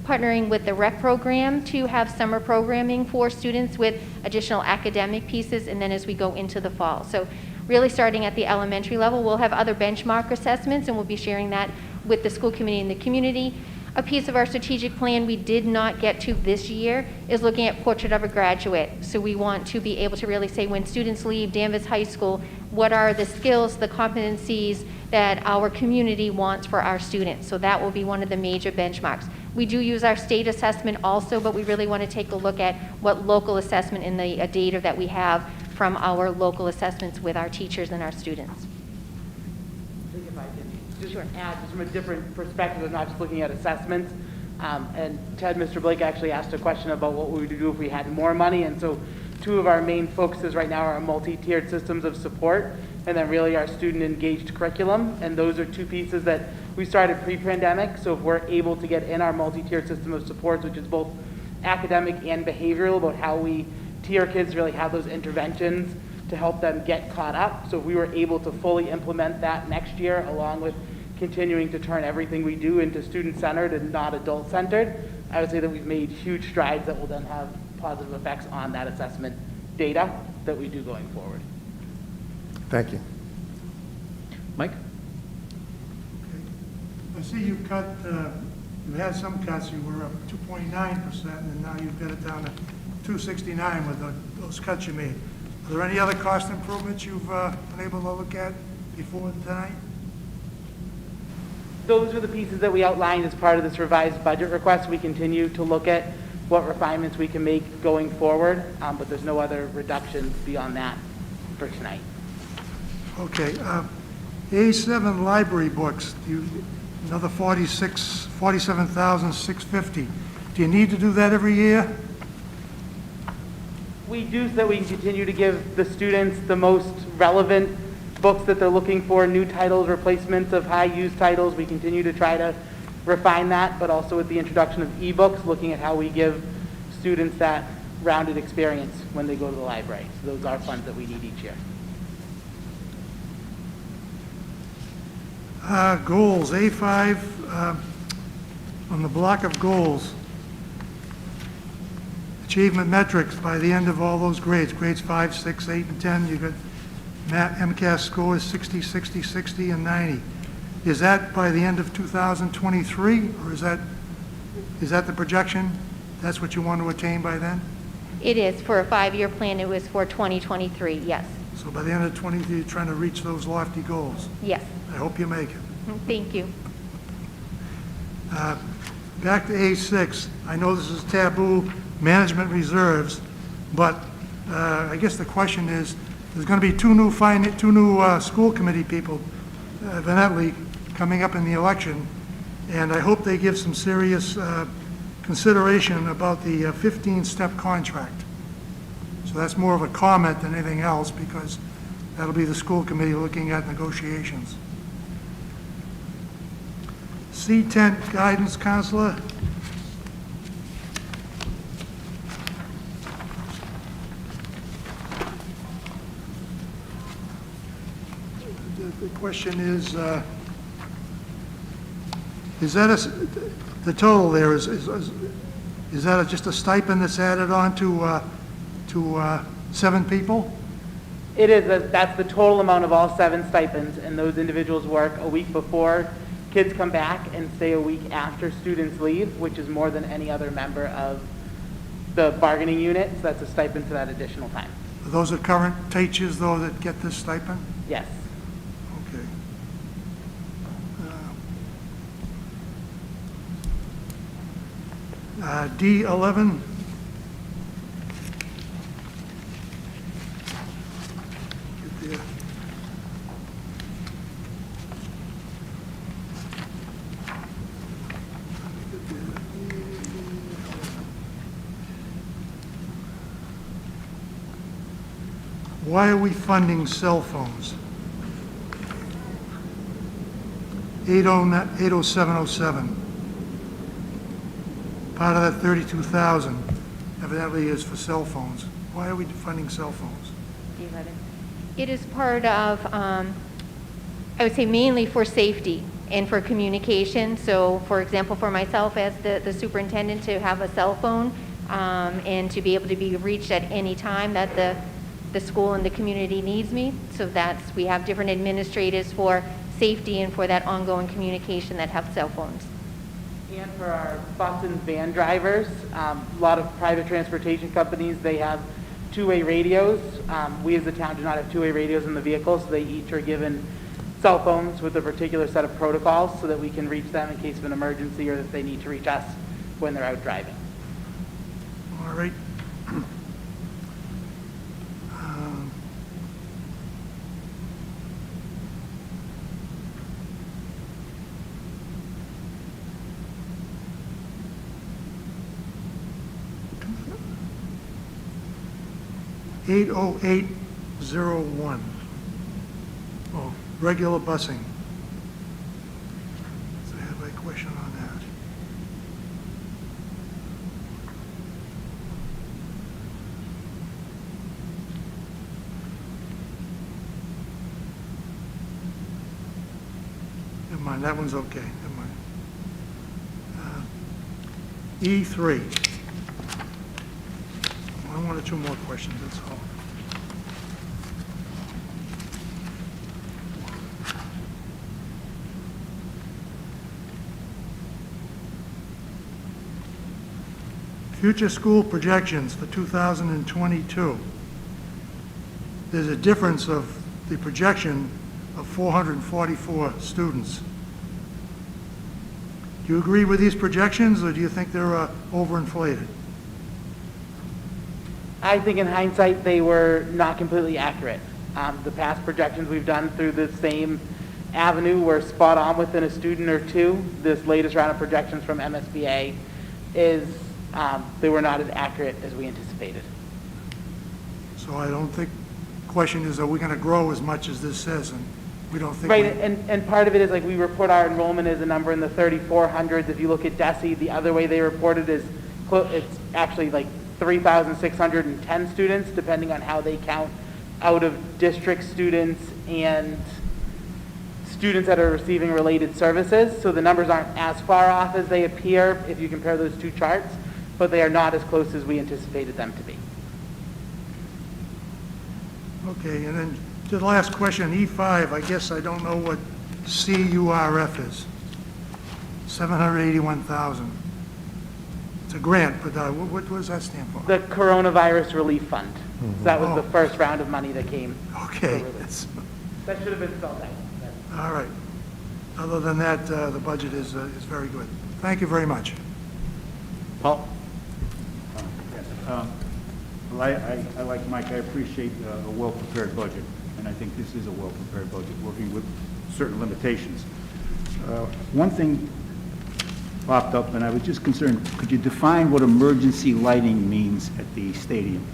partnering with the rec program to have summer programming for students with additional academic pieces, and then as we go into the fall. So really starting at the elementary level, we'll have other benchmark assessments, and we'll be sharing that with the school committee and the community. A piece of our strategic plan we did not get to this year is looking at portrait of a graduate. So we want to be able to really say when students leave Danvers High School, what are the skills, the competencies that our community wants for our students. So that will be one of the major benchmarks. We do use our state assessment also, but we really want to take a look at what local assessment and the data that we have from our local assessments with our teachers and our students. I think if I can just add just from a different perspective of not just looking at assessments. And Ted, Mr. Blake actually asked a question about what we would do if we had more money. And so 2 of our main focuses right now are our multi-tiered systems of support and then really our student engaged curriculum. And those are 2 pieces that we started pre-pandemic. So if we're able to get in our multi-tiered system of supports, which is both academic and behavioral, about how we tier kids, really have those interventions to help them get caught up. So if we were able to fully implement that next year, along with continuing to turn everything we do into student-centered and not adult-centered, I would say that we've made huge strides that will then have positive effects on that assessment data that we do going forward. Thank you. Mike? I see you cut, you had some cuts, you were up 2.9%, and now you've got it down to 269 with those cuts you made. Are there any other cost improvements you've been able to look at before tonight? Those are the pieces that we outlined as part of this revised budget request. We continue to look at what refinements we can make going forward, but there's no other reductions beyond that for tonight. Okay, A7 library books, another 47,650. Do you need to do that every year? We do so that we can continue to give the students the most relevant books that they're looking for, new titles, replacements of high-used titles. We continue to try to refine that, but also with the introduction of ebooks, looking at how we give students that rounded experience when they go to the library. So those are funds that we need each year. Goals, A5, on the block of goals, achievement metrics by the end of all those grades, grades 5, 6, 8, and 10, you got MCAS scores 60, 60, 60, and 90. Is that by the end of 2023, or is that the projection? That's what you want to attain by then? It is for a 5-year plan. It was for 2023, yes. So by the end of 23, you're trying to reach those lofty goals. Yes. I hope you make it. Thank you. Back to A6, I know this is taboo, management reserves, but I guess the question is, there's going to be two new school committee people, evidently, coming up in the election, and I hope they give some serious consideration about the 15-step contract. So that's more of a comment than anything else, because that'll be the school committee looking at negotiations. C-10 guidance counselor. The question is that the total there is that just a stipend that's added on to 7 people? It is, that's the total amount of all 7 stipends, and those individuals work a week before kids come back and stay a week after students leave, which is more than any other member of the bargaining unit, so that's a stipend for that additional time. Those are current teachers, though, that get this stipend? Yes. Okay. D11. Get there. Why are we funding cell phones? 80707. Part of that 32,000 evidently is for cell phones. Why are we funding cell phones? It is part of, I would say mainly for safety and for communication. So, for example, for myself as the superintendent, to have a cell phone and to be able to be reached at any time that the school and the community needs me. So we have different administrators for safety and for that ongoing communication that have cell phones. And for our bus and van drivers, a lot of private transportation companies, they have two-way radios. We as a town do not have two-way radios in the vehicle, so they each are given cell phones with a particular set of protocols so that we can reach them in case of an emergency or if they need to reach us when they're out driving. All right. 80801. Oh, regular busing. So I have a question on that. Never mind, that one's okay. Never mind. E3. One or two more questions, that's all. Future school projections for 2022. There's a difference of the projection of 444 students. Do you agree with these projections, or do you think they're overinflated? I think in hindsight, they were not completely accurate. The past projections we've done through the same avenue were spot on within a student or two. This latest round of projections from MSBA is, they were not as accurate as we anticipated. So I don't think, the question is, are we going to grow as much as this says? And we don't think. Right, and part of it is like we report our enrollment as a number in the 3,400s. If you look at DESE, the other way they report it is, it's actually like 3,610 students, depending on how they count out of district students and students that are receiving related services. So the numbers aren't as far off as they appear if you compare those two charts, but they are not as close as we anticipated them to be. Okay, and then the last question, E5, I guess I don't know what CURF is. 781,000. It's a grant, but what does that stand for? The Coronavirus Relief Fund. So that was the first round of money that came. Okay. for relief. That should have been spelled out. All right. Other than that, the budget is very good. Thank you very much. Paul? Well, I like Mike, I appreciate a well-prepared budget, and I think this is a well-prepared budget, working with certain limitations. One thing popped up, and I was just concerned, could you define what emergency lighting means at the stadium?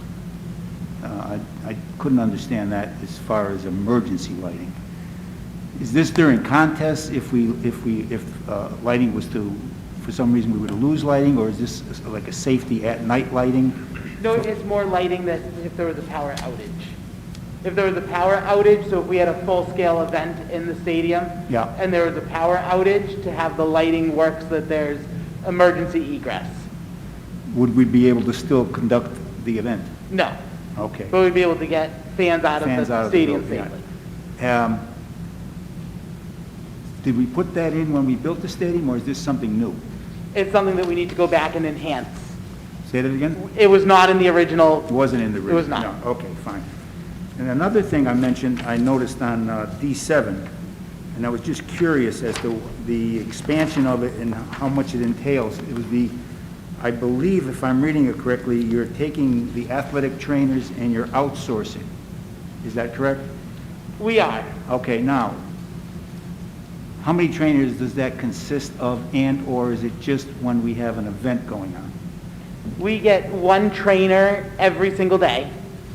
I couldn't understand that as far as emergency lighting. Is this during contests if lighting was to, for some reason we were to lose lighting, or is this like a safety at night lighting? No, it's more lighting that if there was a power outage. If there was a power outage, so if we had a full-scale event in the stadium, Yeah. and there was a power outage, to have the lighting work so that there's emergency egress. Would we be able to still conduct the event? No, Okay. but we'd be able to get fans out of Fans out the of the stadium building, safely. yeah. Did we put that in when we built the stadium, or is this something new? It's something that we need to go back and enhance. Say that again? It was not in the original. It wasn't in the original? It was not. No, okay, fine. And another thing I mentioned, I noticed on D7, and I was just curious as to the expansion of it and how much it entails. It was I believe, if I'm reading it correctly, you're taking the athletic trainers and you're outsourcing. Is that correct? We are. Okay, now, how many trainers does that consist of, and/or is it just when we have an event going on? We get one trainer every single day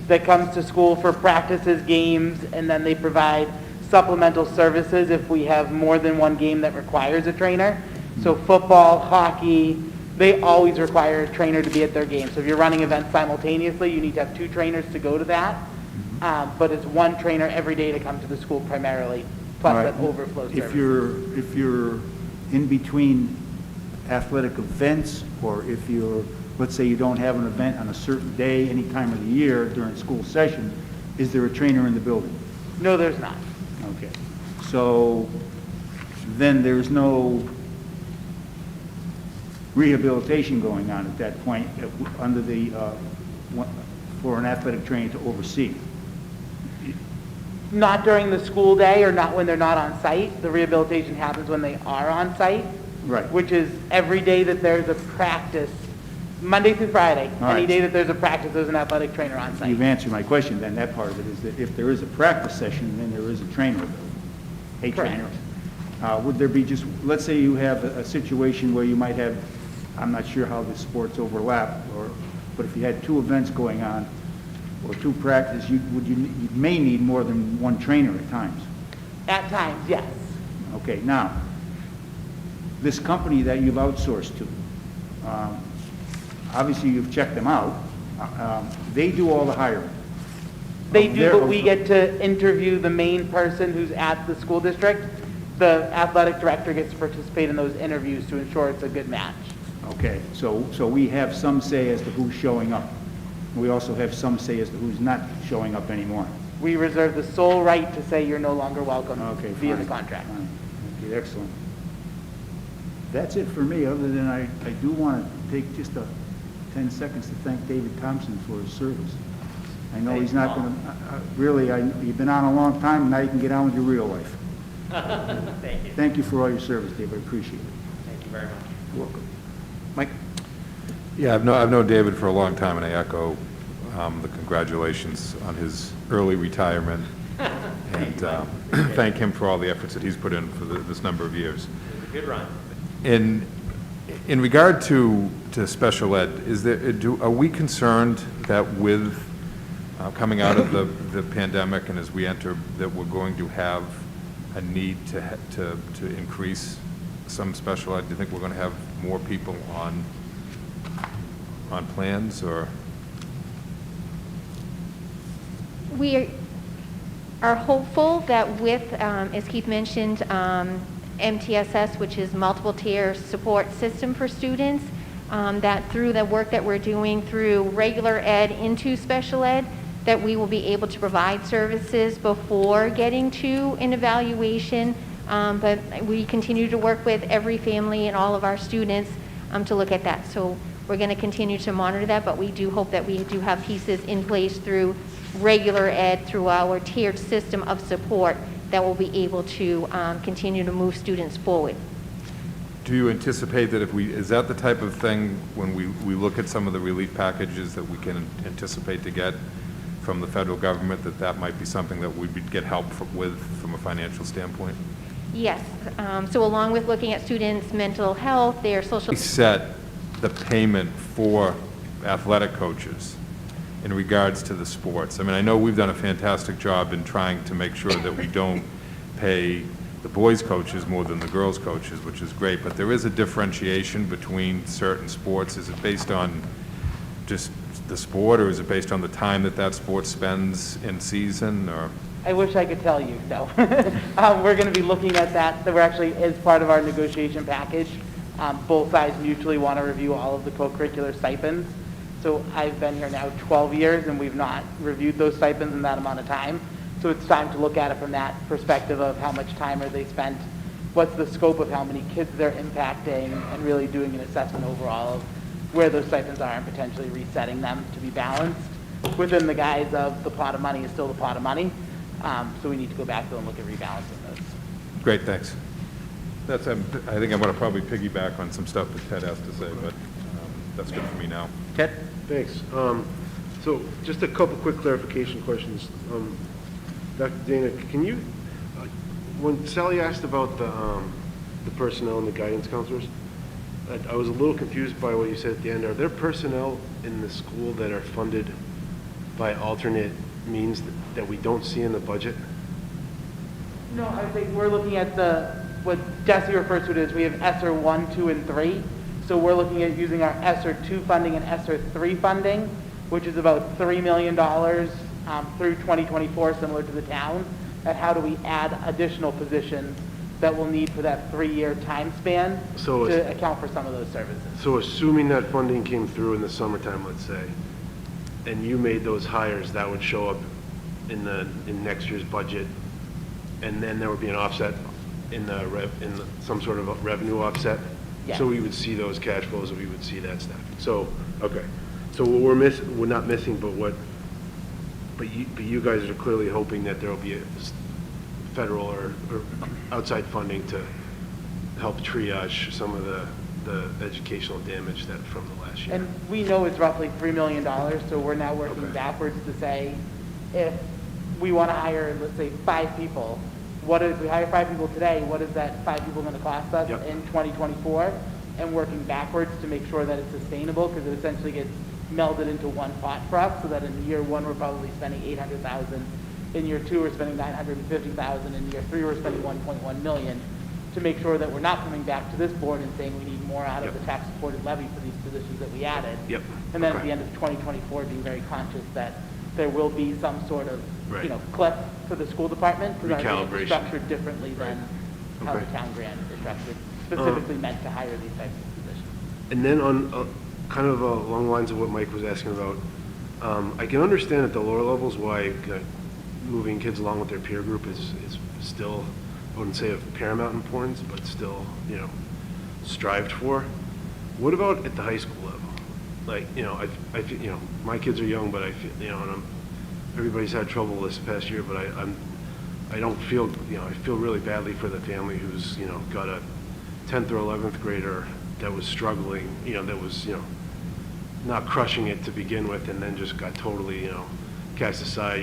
that comes to school for practices, games, and then they provide supplemental services if we have more than one game that requires a trainer. So football, hockey, they always require a trainer to be at their game. So if you're running events simultaneously, you need to have two trainers to go to that. But it's one trainer every day to come to the school primarily, plus All that right. overflow service. If you're in between athletic events, or if you're, let's say you don't have an event on a certain day, any time of the year during school session, is there a trainer in the building? No, there's not. Okay. So then there's no rehabilitation going on at that point under the, for an athletic trainer to oversee? Not during the school day or not when they're not on site. The rehabilitation happens when they are on site. Right. Which is every day that there's a practice, Monday through Friday. All Any right. day that there's a practice, there's an athletic trainer on site. You've answered my question then. That part of it is that if there is a practice session, then there is a trainer, a Correct. trainer. Would there be just, let's say you have a situation where you might have, I'm not sure how the sports overlap, but if you had two events going on, or two practices, you may need more than one trainer at times. At times, yes. Okay, now, this company that you've outsourced to, obviously you've checked them out. They do all the hiring. They Of do, their- but we get to interview the main person who's at the school district. The athletic director gets to participate in those interviews to ensure it's a good match. Okay, so we have some say as to who's showing up. We also have some say as to who's not showing up anymore. We reserve the sole right to say you're no longer welcome Okay, via the fine, contract. fine. Okay, excellent. That's it for me, other than I do want to take just 10 seconds to thank David Thompson for his service. I know he's not going to, really, you've been on a long time, and now you can get on with your real life. Thank you. Thank you for all your service, David, I appreciate it. Thank you very much. You're welcome. Mike? Yeah, I've known David for a long time, and I echo the congratulations on his early retirement, and thank him for all the efforts that he's put in for this number of years. Good run. In regard to special ed, are we concerned that with coming out of the pandemic and as we enter, that we're going to have a need to increase some special ed? Do you think we're going to have more people on plans, or? We are hopeful that with, as Keith mentioned, MTSS, which is multiple tier support system for students, that through the work that we're doing through regular ed into special ed, that we will be able to provide services before getting to an evaluation. But we continue to work with every family and all of our students to look at that. So we're going to continue to monitor that, but we do hope that we do have pieces in place through regular ed, through our tiered system of support, that will be able to continue to move students forward. Do you anticipate that is that the type of thing, when we look at some of the relief packages that we can anticipate to get from the federal government, that might be something that we would get help with from a financial standpoint? Yes. So along with looking at students' mental health, their social... We set the payment for athletic coaches in regards to the sports. I mean, I know we've done a fantastic job in trying to make sure that we don't pay the boys' coaches more than the girls' coaches, which is great, but there is a differentiation between certain sports. Is it based on just the sport, or is it based on the time that that sport spends in season, or? I wish I could tell you, no. We're going to be looking at that. We're actually, as part of our negotiation package, both sides mutually want to review all of the co-curricular stipends. So I've been here now 12 years, and we've not reviewed those stipends in that amount of time. So it's time to look at it from that perspective of how much time are they spent, what's the scope of how many kids they're impacting, and really doing an assessment overall of where those stipends are and potentially resetting them to be balanced. Within the guise of the pot of money is still the pot of money. So we need to go back to and look at rebalancing those. Great, thanks. That's, I think I want to probably piggyback on some stuff that Ted has to say, but that's good for me now. Ted? Thanks. So just a couple quick clarification questions. Dr. Dana, can you, when Sally asked about the personnel and the guidance counselors, I was a little confused by what you said at the end. Are there personnel in the school that are funded by alternate means that we don't see in the budget? No, I think we're looking at what Jesse refers to as we have ESSER 1, 2, and 3. So we're looking at using our ESSER 2 funding and ESSER 3 funding, which is about $3 million through 2024, similar to the town, at how do we add additional positions that we'll need for that 3-year time span to account for some of those services. So assuming that funding came through in the summertime, let's say, and you made those hires, that would show up in next year's budget, and then there would be an offset in some sort of a revenue offset. Yes. So we would see those cash flows, and we would see that stuff. So okay. So what we're not missing, but you guys are clearly hoping that there will be a federal or outside funding to help triage some of the educational damage that from the last year. And we know it's roughly $3 million, so we're now working backwards to say, if we want to hire, let's say, 5 people, if we hire 5 people today, what is that 5 people going to cost us in 2024? And working backwards to make sure that it's sustainable, because it essentially gets melded into one pot for us, so that in year 1 we're probably spending $800,000. In year 2 we're spending $950,000. In year 3 we're spending $1.1 million, to make sure that we're not coming back to this board and saying we need more out of the tax-supported levy for these positions that we added. And then at the end of 2024, being very conscious that there will be some sort of cliff for the school department, because it's structured differently than how the town grant is structured, specifically meant to hire these types of positions. And then on kind of along the lines of what Mike was asking about, I can understand at the lower levels why moving kids along with their peer group is still, I wouldn't say of paramount importance, but still, strived for. What about at the high school level? Like, I feel, my kids are young, but I feel, and everybody's had trouble this past year, but I don't feel, I feel really badly for the family who's, got a 10th or 11th grader that was struggling, that was, not crushing it to begin with, and then just got totally, cast aside,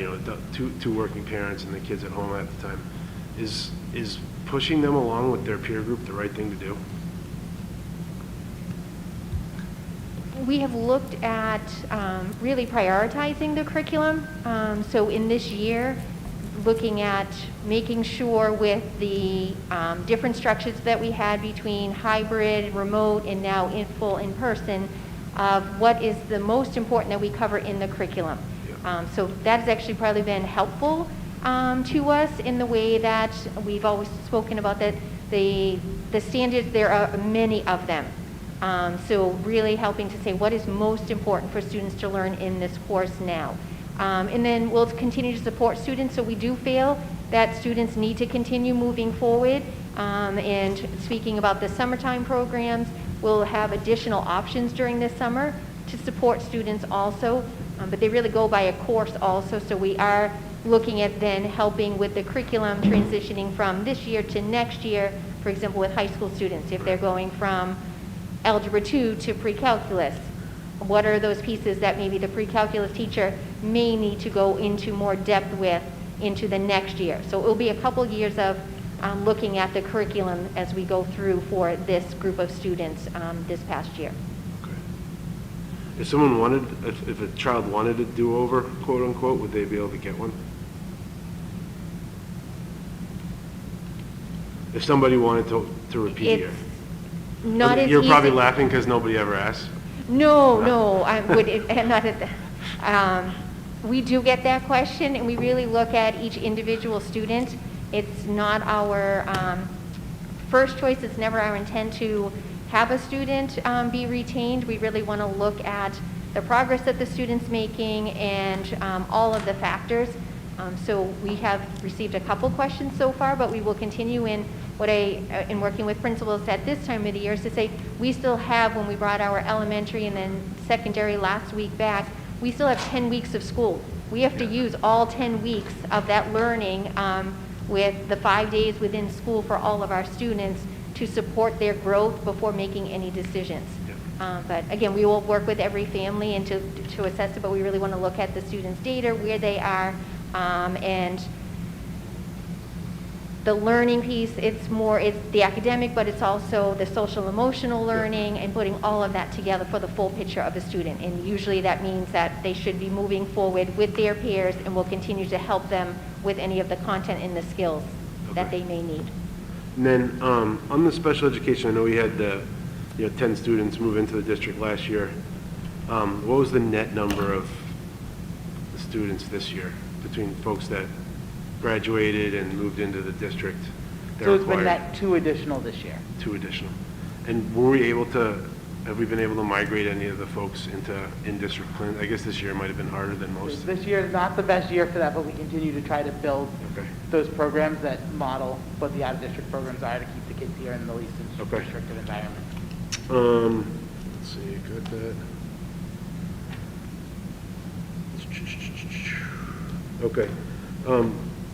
two working parents and the kids at home at the time. Is pushing them along with their peer group the right thing to do? We have looked at really prioritizing the curriculum. So in this year, looking at making sure with the different structures that we had between hybrid, remote, and now in full in-person, of what is the most important that we cover in the curriculum. So that has actually probably been helpful to us in the way that we've always spoken about that the standards, there are many of them. So really helping to say what is most important for students to learn in this course now. And then we'll continue to support students, so we do feel that students need to continue moving forward. And speaking about the summertime programs, we'll have additional options during this summer to support students also, but they really go by a course also, so we are looking at then helping with the curriculum transitioning from this year to next year, for example, with high school students, if they're going from Algebra 2 to pre-calculus. What are those pieces that maybe the pre-calculus teacher may need to go into more depth with into the next year? So it will be a couple years of looking at the curriculum as we go through for this group of students this past year. Okay. If someone wanted, if a child wanted a do-over, quote unquote, would they be able to get one? If somebody wanted to repeat a year? It's not as easy. You're probably laughing because nobody ever asked. No, I would, not at the, we do get that question, and we really look at each individual student. It's not our first choice, it's never our intent to have a student be retained. We really want to look at the progress that the student's making and all of the factors. So we have received a couple questions so far, but we will continue in in working with principals at this time of the year is to say, we still have, when we brought our elementary and then secondary last week back, we still have 10 weeks of school. We have to use all 10 weeks of that learning with the 5 days within school for all of our students to support their growth before making any decisions. But again, we will work with every family and to assess it, but we really want to look at the students' data, where they are, and the learning piece, it's the academic, but it's also the social emotional learning and putting all of that together for the full picture of the student. And usually that means that they should be moving forward with their peers, and we'll continue to help them with any of the content and the skills that they may need. And then on the special education, I know we had 10 students move into the district last year. What was the net number of students this year between folks that graduated and moved into the district? So it's been net 2 additional this year. 2 additional. And have we been able to migrate any of the folks into in-district plans? I guess this year might have been harder than most. This year is not the best year for that, but we continue to try to build those programs that model what the out-of-district programs are to keep the kids here in the least restrictive environment. Let's see, got that. Okay.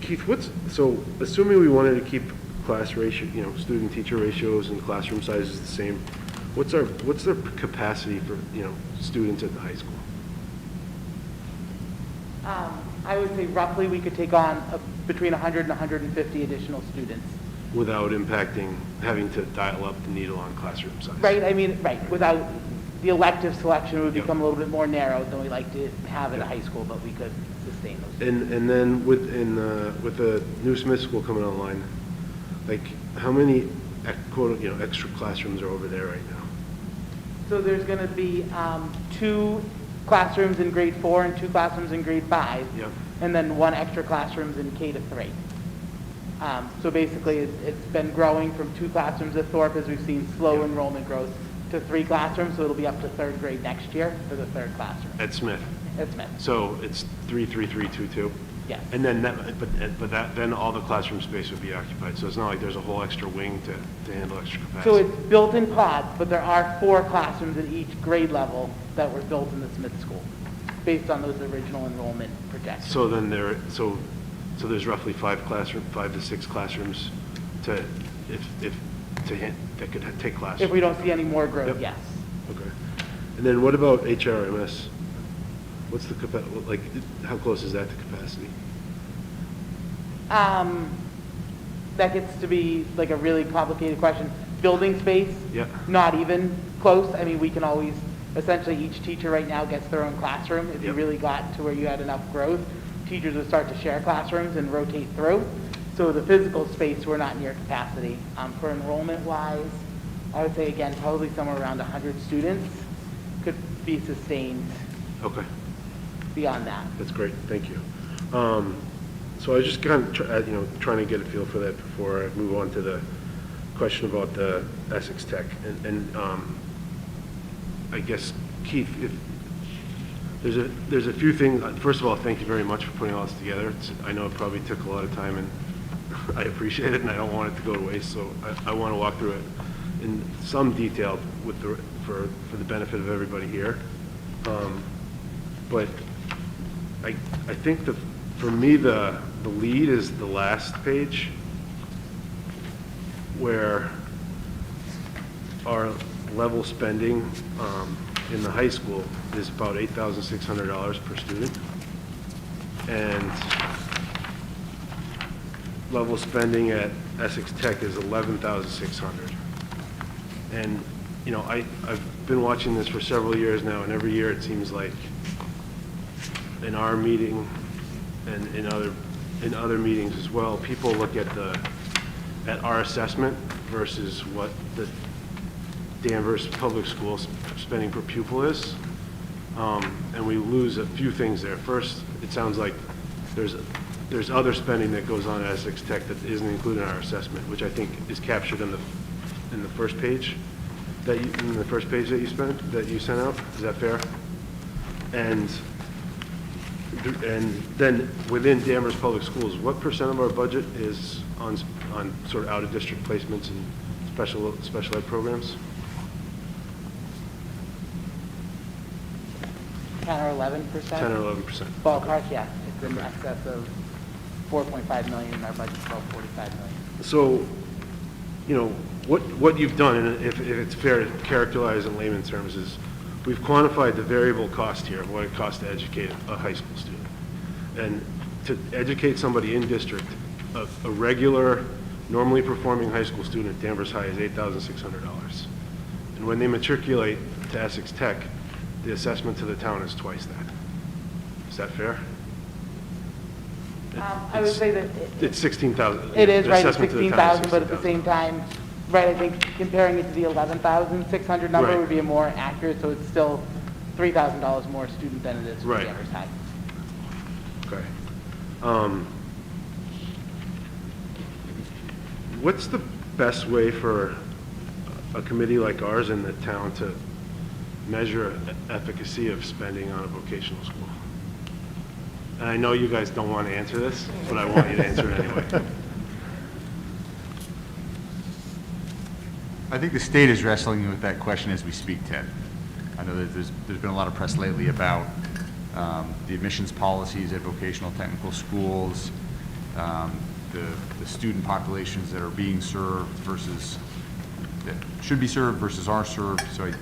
Keith, so assuming we wanted to keep class ratio, student-teacher ratios and classroom sizes the same, what's the capacity for, students at the high school? I would say roughly we could take on between 100 and 150 additional students. Without impacting having to dial up the needle on classroom size? Right, without the elective selection would become a little bit more narrow than we like to have at a high school, but we could sustain those. And then with the new Smith School coming online, like how many extra classrooms are over there right now? So there's going to be 2 classrooms in grade 4 and 2 classrooms in grade 5, and then 1 extra classrooms in K to 3. So basically, it's been growing from 2 classrooms at Thorpe as we've seen slow enrollment growth to 3 classrooms. So it'll be up to 3rd grade next year for the 3rd classroom. At Smith? At Smith. So it's 3, 3, 3, 2, 2? Yes. And then then all the classroom space would be occupied. So it's not like there's a whole extra wing to handle extra capacity. So it's built in pods, but there are 4 classrooms at each grade level that were built in the Smith School based on those original enrollment projections. So then so there's roughly 5 to 6 classrooms that could take classes. If we don't see any more growth, yes. Okay. And then what about HRMS? What's the how close is that to capacity? That gets to be like a really complicated question. Building space, not even close. I mean, we can always, essentially each teacher right now gets their own classroom. If you really got to where you had enough growth, teachers would start to share classrooms and rotate through. So the physical space, we're not near capacity. For enrollment-wise, I would say, again, probably somewhere around 100 students could be sustained. Okay. Beyond that. That's great, thank you. So I was just kind of trying to get a feel for that before I move on to the question about the Essex Tech. And I guess, Keith, if there's a few things. First of all, thank you very much for putting all this together. I know it probably took a lot of time, and I appreciate it, and I don't want it to go to waste. So I want to walk through it in some detail for the benefit of everybody here. But I think for me the lead is the last page, where our level spending in the high school is about $8,600 per student. And level spending at Essex Tech is 11,600. And, you know, I've been watching this for several years now, and every year it seems like in our meeting and in other meetings as well, people look at our assessment versus what the Danvers Public Schools spending per pupil is. And we lose a few things there. First, it sounds like there's other spending that goes on at Essex Tech that isn't included in our assessment, which I think is captured in the first page that you sent out. Is that fair? And then within Danvers Public Schools, what % of our budget is on sort of out-of-district placements and special ed programs? 10 or 11%? 10 or 11%. Ballpark, yeah. It's in excess of 4.5 million, and our budget's about 45 million. So, you know, what you've done, and if it's fair to characterize in layman's terms, is we've quantified the variable cost here of what it costs to educate a high school student. And to educate somebody in district, a regular, normally performing high school student at Danvers High is $8,600. And when they matriculate to Essex Tech, the assessment to the town is twice that. Is that fair? I would say that It's 16,000. it is, The right, it's assessment to the town is 16,000, but at the same time, right, I think comparing it to the 11,600 number Right. would be more accurate, so it's still $3,000 more student than it is for Right. Danvers High. Okay. What's the best way for a committee like ours in the town to measure efficacy of spending on a vocational school? And I know you guys don't want to answer this, but I want you to answer it anyway. I think the state is wrestling with that question as we speak, Ted. I know that there's been a lot of press lately about the admissions policies at vocational technical schools, the student populations that are being served versus, that should be served versus are served, so I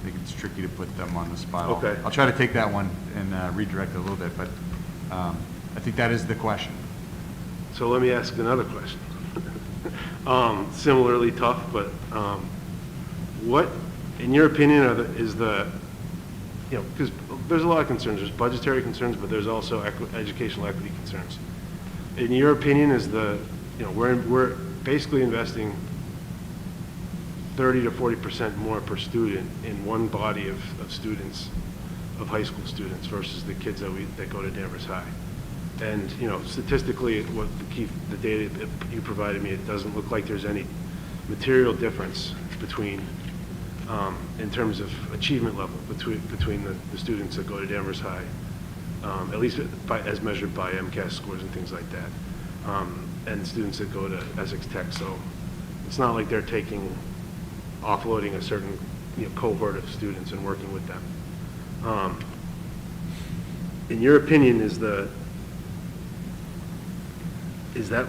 think it's tricky to put them on the spot. Okay. I'll try to take that one and redirect it a little bit, but I think that is the question. So let me ask another question. Similarly tough, but what, in your opinion, is the, you know, because there's a lot of concerns. There's budgetary concerns, but there's also educational equity concerns. In your opinion, is the, you know, we're basically investing 30 to 40% more per student in one body of students, of high school students, versus the kids that go to Danvers High. And, you know, statistically, the data that you provided me, it doesn't look like there's any material difference between, in terms of achievement level, between the students that go to Danvers High, at least as measured by MCAS scores and things like that, and students that go to Essex Tech. So it's not like they're offloading a certain, you know, cohort of students and working with them. In your opinion, is that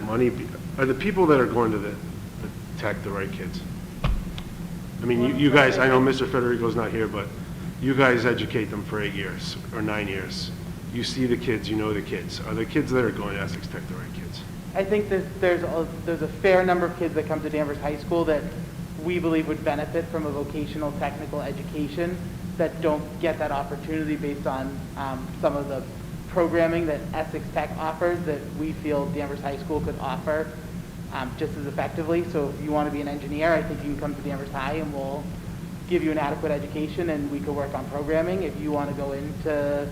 money, are the people that are going to the Tech the right kids? I mean, you guys, I know Mr. Federico's not here, but you guys educate them for 8 years or 9 years. You see the kids, you know the kids. Are the kids that are going to Essex Tech the right kids? I think that there's a fair number of kids that come to Danvers High School that we believe would benefit from a vocational technical education that don't get that opportunity based on some of the programming that Essex Tech offers that we feel Danvers High School could offer just as effectively. So if you want to be an engineer, I think you can come to Danvers High and we'll give you an adequate education and we could work on programming. If you want to go into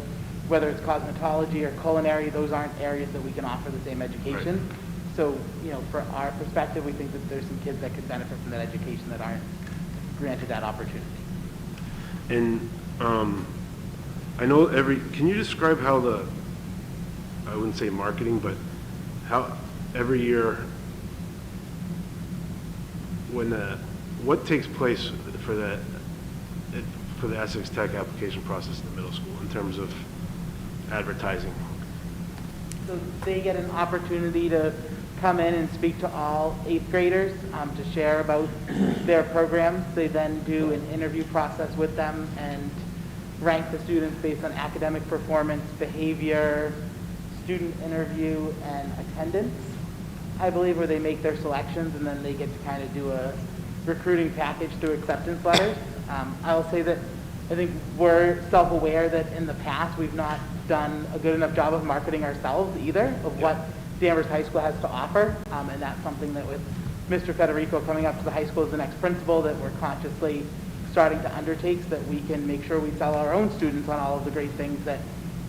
whether it's cosmetology or culinary, those aren't areas that we can offer the same education. Right. So, you know, for our perspective, we think that there's some kids that could benefit from that education that aren't granted that opportunity. And I know can you describe how I wouldn't say marketing, but how every year what takes place for the Essex Tech application process in the middle school in terms of advertising? So they get an opportunity to come in and speak to all 8th graders to share about their programs. They then do an interview process with them and rank the students based on academic performance, behavior, student interview, and attendance. I believe, where they make their selections, and then they get to kind of do a recruiting package through acceptance letters. I will say that I think we're self-aware that in the past, we've not done a good enough job of marketing ourselves either, of what Danvers High School has to offer, and that's something that with Mr. Federico coming up to the high school as the next principal, that we're consciously starting to undertake, so that we can make sure we sell our own students on all of the great things that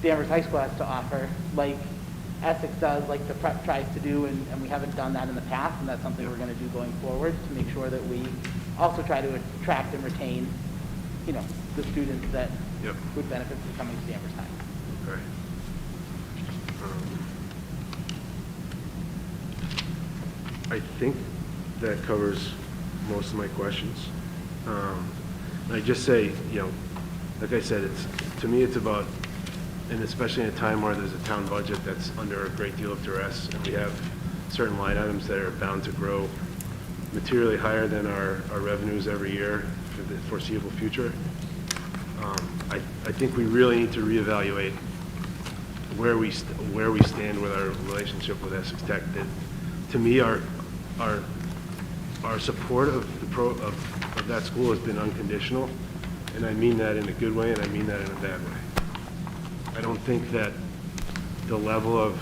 Danvers High School has to offer, like Essex does, like the prep tries to do, and we haven't done that in the past, and that's something we're going to do going forward to make sure that we also try to attract and retain, you know, the students that would benefit from coming to Danvers High. All right. I think that covers most of my questions. I just say, you know, like I said, to me it's about, and especially in a time where there's a town budget that's under a great deal of duress, and we have certain line items that are bound to grow materially higher than our revenues every year for the foreseeable future. I think we really need to reevaluate where we stand with our relationship with Essex Tech. That, to me, our support of that school has been unconditional, and I mean that in a good way, and I mean that in a bad way. I don't think that the level of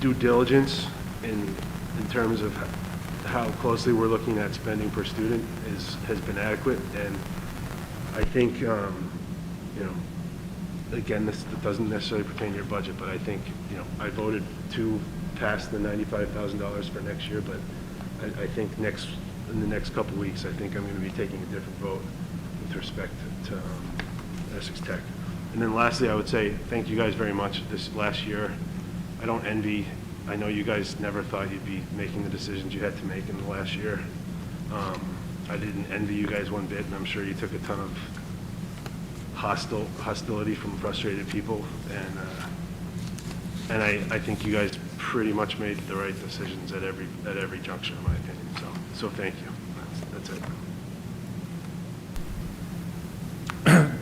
due diligence in terms of how closely we're looking at spending per student has been adequate, and I think, you know, again, this doesn't necessarily pertain to your budget, but I think, you know, I voted to pass the $95,000 for next year, but I think in the next couple of weeks, I think I'm going to be taking a different vote with respect to Essex Tech. And then lastly, I would say thank you guys very much this last year. I don't envy, I know you guys never thought you'd be making the decisions you had to make in the last year. I didn't envy you guys one bit, and I'm sure you took a ton of hostility from frustrated people, and I think you guys pretty much made the right decisions at every juncture, in my opinion. So thank you. That's it.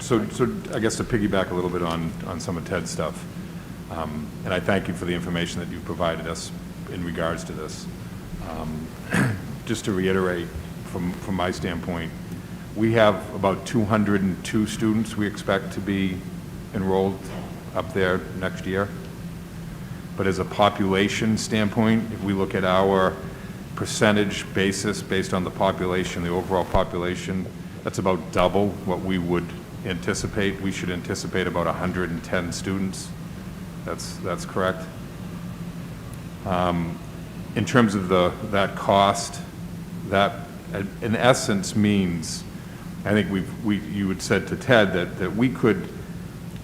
So I guess to piggyback a little bit on some of Ted's stuff, and I thank you for the information that you provided us in regards to this. Just to reiterate, from my standpoint, we have about 202 students we expect to be enrolled up there next year. But as a population standpoint, if we look at our percentage basis based on the population, the overall population, that's about double what we would anticipate. We should anticipate about 110 students. That's correct. In terms of that cost, that in essence means, I think you had said to Ted that we could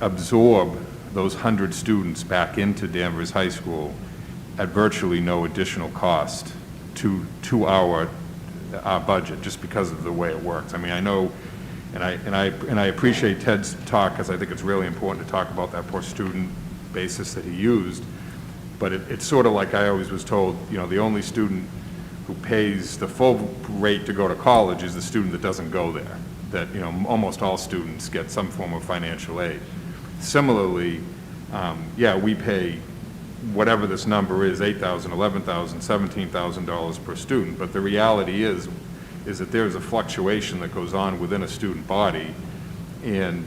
absorb those 100 students back into Danvers High School at virtually no additional cost to our budget, just because of the way it works. I mean, I know, and I appreciate Ted's talk, because I think it's really important to talk about that per student basis that he used. But it's sort of like I always was told, you know, the only student who pays the full rate to go to college is the student that doesn't go there. That, you know, almost all students get some form of financial aid. Similarly, yeah, we pay whatever this number is, $8,000, $11,000, $17,000 per student, but the reality is that there's a fluctuation that goes on within a student body, and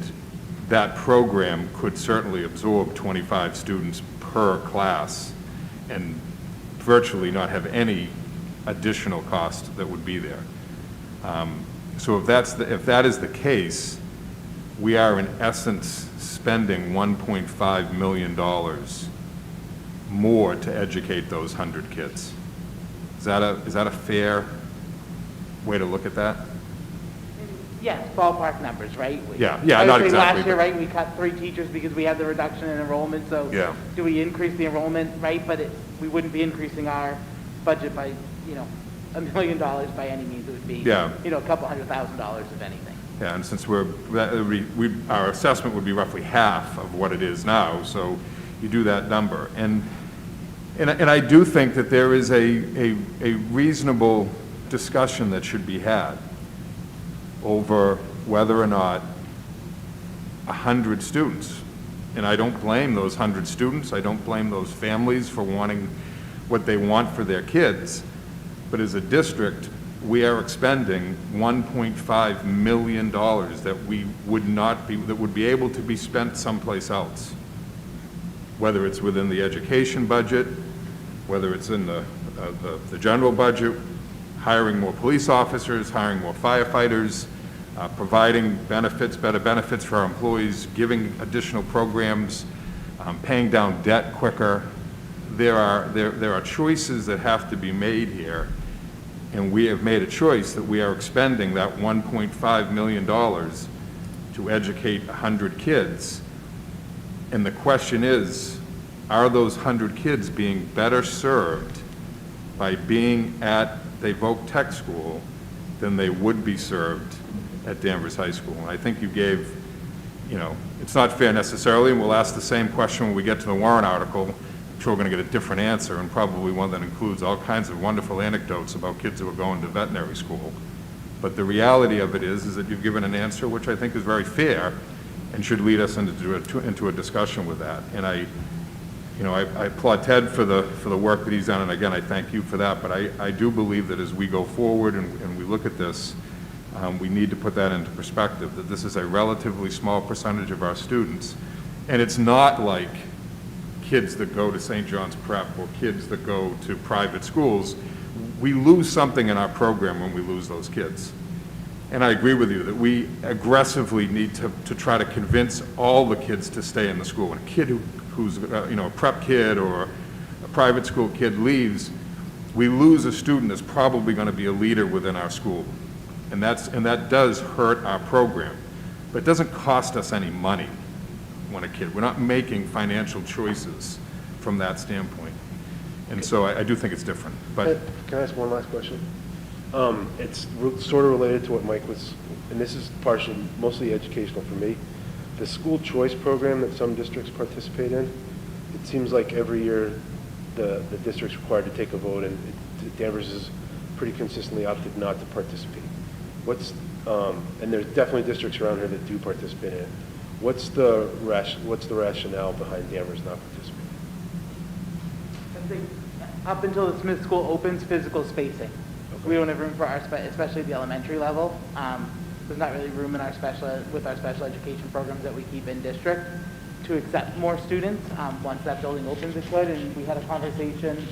that program could certainly absorb 25 students per class and virtually not have any additional cost that would be there. So if that is the case, we are in essence spending $1.5 million more to educate those 100 kids. Is that a fair way to look at that? Yes, ballpark numbers, right? Yeah, I would not say exactly. Last year, right, we cut 3 teachers because we had the reduction in enrollment, so Yeah. do we increase the enrollment, right? But we wouldn't be increasing our budget by, you know, $1 million by any means. It would be, Yeah. you know, a couple $100,000 if anything. Yeah, and since our assessment would be roughly half of what it is now, so you do that number. And I do think that there is a reasonable discussion that should be had over whether or not 100 students And I don't blame those 100 students, I don't blame those families for wanting what they want for their kids. But as a district, we are expending $1.5 million that we would not be, that would be able to be spent someplace else. Whether it's within the education budget, whether it's in the general budget, hiring more police officers, hiring more firefighters, providing benefits, better benefits for our employees, giving additional programs, paying down debt quicker. There are choices that have to be made here, and we have made a choice that we are expending that $1.5 million to educate 100 kids. And the question is, are those 100 kids being better served by being at the Voc Tech School than they would be served at Danvers High School? And I think you gave, you know, it's not fair necessarily, and we'll ask the same question when we get to the warrant article. I'm sure we're going to get a different answer, and probably one that includes all kinds of wonderful anecdotes about kids who are going to veterinary school. But the reality of it is that you've given an answer which I think is very fair and should lead us into a discussion with that. And I applaud Ted for the work that he's done, and again, I thank you for that. But I do believe that as we go forward and we look at this, we need to put that into perspective, that this is a relatively small percentage of our students. And it's not like kids that go to St. John's Prep or kids that go to private schools. We lose something in our program when we lose those kids. And I agree with you that we aggressively need to try to convince all the kids to stay in the school. When a kid who's a prep kid or a private school kid leaves, we lose a student that's probably going to be a leader within our school. And that does hurt our program. But it doesn't cost us any money when a kid, we're not making financial choices from that standpoint. And so I do think it's different. But Can I ask one last question? It's sort of related to what Mike was, and this is mostly educational for me. The school choice program that some districts participate in, it seems like every year the district's required to take a vote, and Danvers has pretty consistently opted not to participate. And there's definitely districts around here that do participate in it. What's the rationale behind Danvers not participating? I think up until the Smith School opens, physical spacing. We don't have room for especially the elementary level. There's not really room in with our special education programs that we keep in district to accept more students. Once that building opens, it could. And we had a conversation,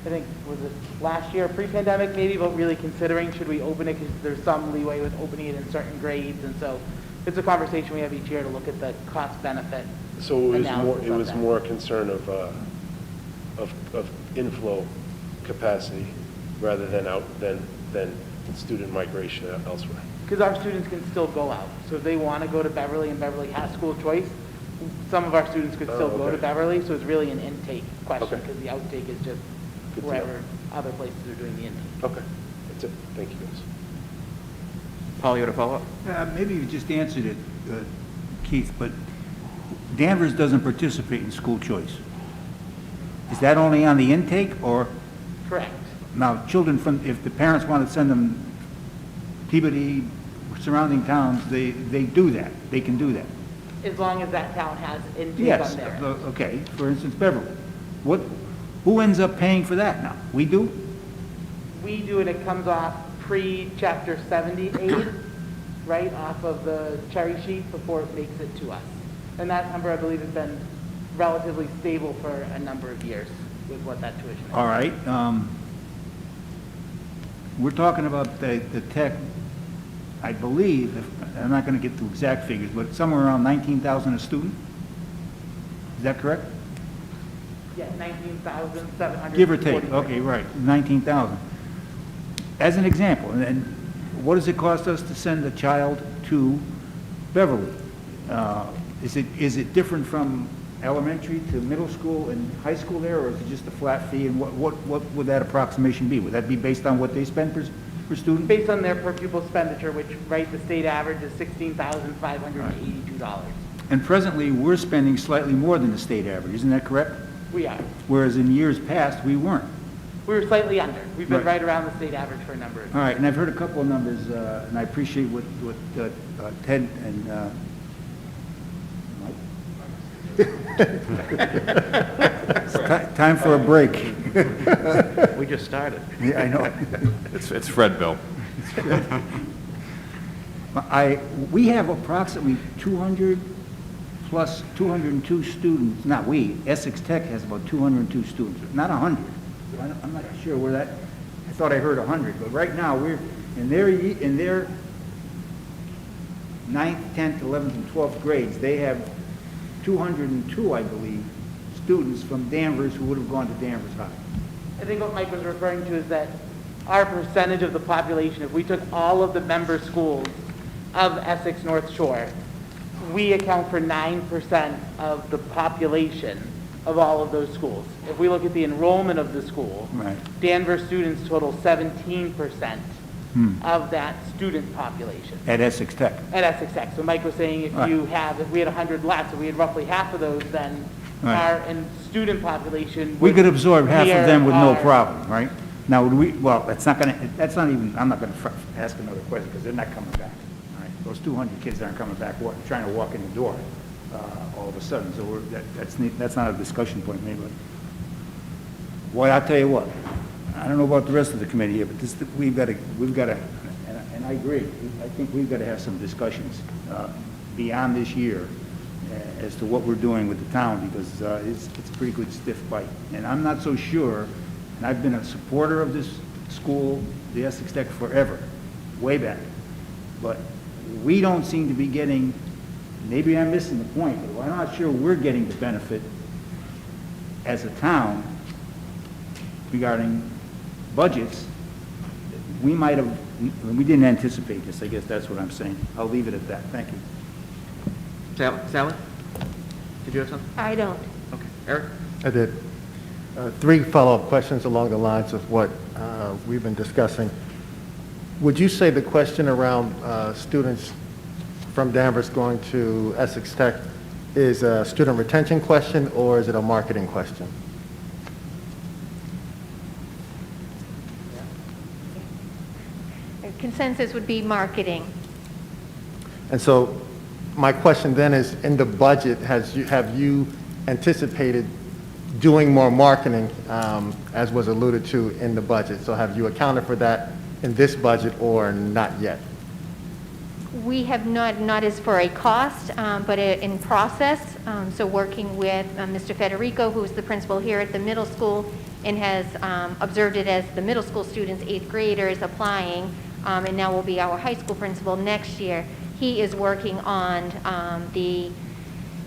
I think, was it last year, pre-pandemic maybe, but really considering should we open it because there's some leeway with opening it in certain grades. And so it's a conversation we have each year to look at the cost benefit. So it was more a concern of inflow capacity rather than student migration elsewhere. Because our students can still go out. So if they want to go to Beverly and Beverly has school choice, some of our students could still go to Beverly. So it's really an intake question because the outtake is just wherever other places are doing the intake. Okay, that's it. Thank you, guys. Paul, you had a follow-up? Maybe you just answered it, Keith, but Danvers doesn't participate in school choice. Is that only on the intake, or? Correct. Now, children if the parents want to send them Peabody, surrounding towns, they do that. They can do that. As long as that town has intake Yes, on there. okay. For instance, Beverly. Who ends up paying for that now? We do? We do, and it comes off pre-Chapter 78, right, off of the cherry sheet before it makes it to us. And that number, I believe, has been relatively stable for a number of years with what that tuition is. All right. We're talking about the tech, I believe, I'm not going to get to exact figures, but somewhere around 19,000 a student? Is that correct? Yeah, 19,700. Give or take, okay, right, 19,000. As an example, and what does it cost us to send a child to Beverly? Is it different from elementary to middle school and high school there, or is it just a flat fee, and what would that approximation be? Would that be based on what they spend per student? Based on their per pupil expenditure, which, right, the state average is $16,582. And presently, we're spending slightly more than the state average, isn't that correct? We are. Whereas in years past, we weren't. We were slightly under. We've been Right. right around the state average for a number of years. All right, and I've heard a couple of numbers, and I appreciate what Ted and Time for a break. We just started. Yeah, I know. It's Fred, Bill. We have approximately 200 plus 202 students, not we, Essex Tech has about 202 students, not 100. I'm not sure where that, I thought I heard 100, but right now, we're, in their 9th, 10th, 11th, and 12th grades, they have 202, I believe, students from Danvers who would have gone to Danvers High. I think what Mike was referring to is that our percentage of the population, if we took all of the member schools of Essex North Shore, we account for 9% of the population of all of those schools. If we look at the enrollment of the school, Right. Danvers students total 17% of that student population At Essex Tech. at Essex Tech. So Mike was saying if Right. if we had 100 left, if we had roughly half of those, then Right. student population We would could absorb half of them with no mirror our- problem, right? Now, would we, well, that's not even, I'm not gonna ask another question, because they're not coming back. All right? Those 200 kids aren't coming back, trying to walk in the door, all of a sudden, so that's not a discussion point, maybe. Boy, I'll tell you what, I don't know about the rest of the committee here, but we've got to, and I agree, I think we've got to have some discussions beyond this year as to what we're doing with the town, because it's a pretty good stiff bite. And I'm not so sure, and I've been a supporter of this school, the Essex Tech, forever, way back. But we don't seem to be getting, maybe I'm missing the point, but I'm not sure we're getting the benefit as a town regarding budgets. We might have, we didn't anticipate this, I guess that's what I'm saying. I'll leave it at that. Thank you. Sally? Did you have something? I don't. Okay. Eric? I did. 3 follow-up questions along the lines of what we've been discussing. Would you say the question around students from Danvers going to Essex Tech is a student retention question, or is it a marketing question? Consensus would be marketing. And so my question then is, in the budget, have you anticipated doing more marketing, as was alluded to in the budget? So have you accounted for that in this budget or not yet? We have not as for a cost, but in process. So working with Mr. Federico, who is the principal here at the middle school and has observed it as the middle school students, 8th graders applying, and now will be our high school principal next year. He is working on the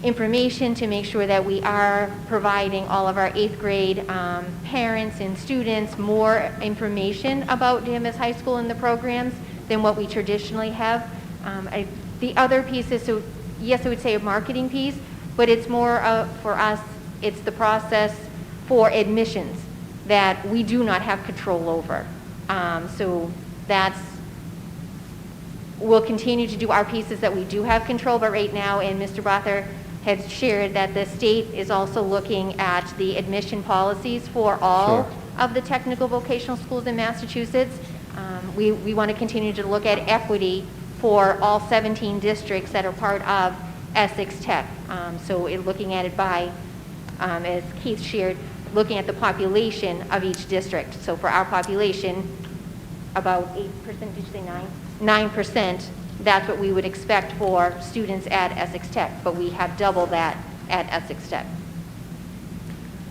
information to make sure that we are providing all of our 8th grade parents and students more information about Danvers High School and the programs than what we traditionally have. The other piece is, so yes, I would say a marketing piece, but it's more for us, it's the process for admissions that we do not have control over. So we'll continue to do our pieces that we do have control, but right now, and Mr. Rother has shared that the state is also looking at the admission policies for all of the technical vocational schools in Massachusetts. We want to continue to look at equity for all 17 districts that are part of Essex Tech. So looking at it by, as Keith shared, looking at the population of each district. So for our population, about 8%, did you say 9%, that's what we would expect for students at Essex Tech, but we have double that at Essex Tech.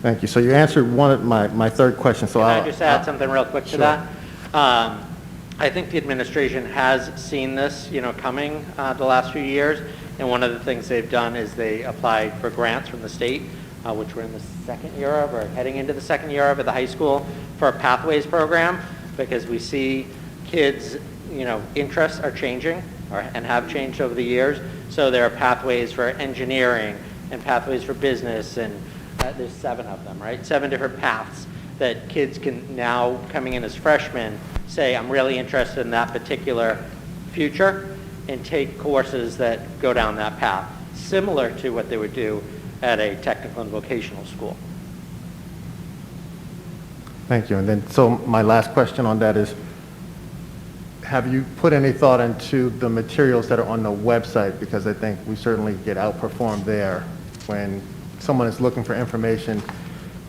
Thank you. So you answered one of my third question, so Can I just add something real quick to that? I think the administration has seen this, coming the last few years, and one of the things they've done is they applied for grants from the state, which we're in the second year of, or heading into the second year of at the high school, for a Pathways program, because we see kids, interests are changing, and have changed over the years, so there are pathways for engineering, and pathways for business, and there's 7 of them, right? 7 different paths that kids can now, coming in as freshmen, say, I'm really interested in that particular future, and take courses that go down that path, similar to what they would do at a technical and vocational school. Thank you. And then, so my last question on that is, have you put any thought into the materials that are on the website? Because I think we certainly get outperformed there when someone is looking for information.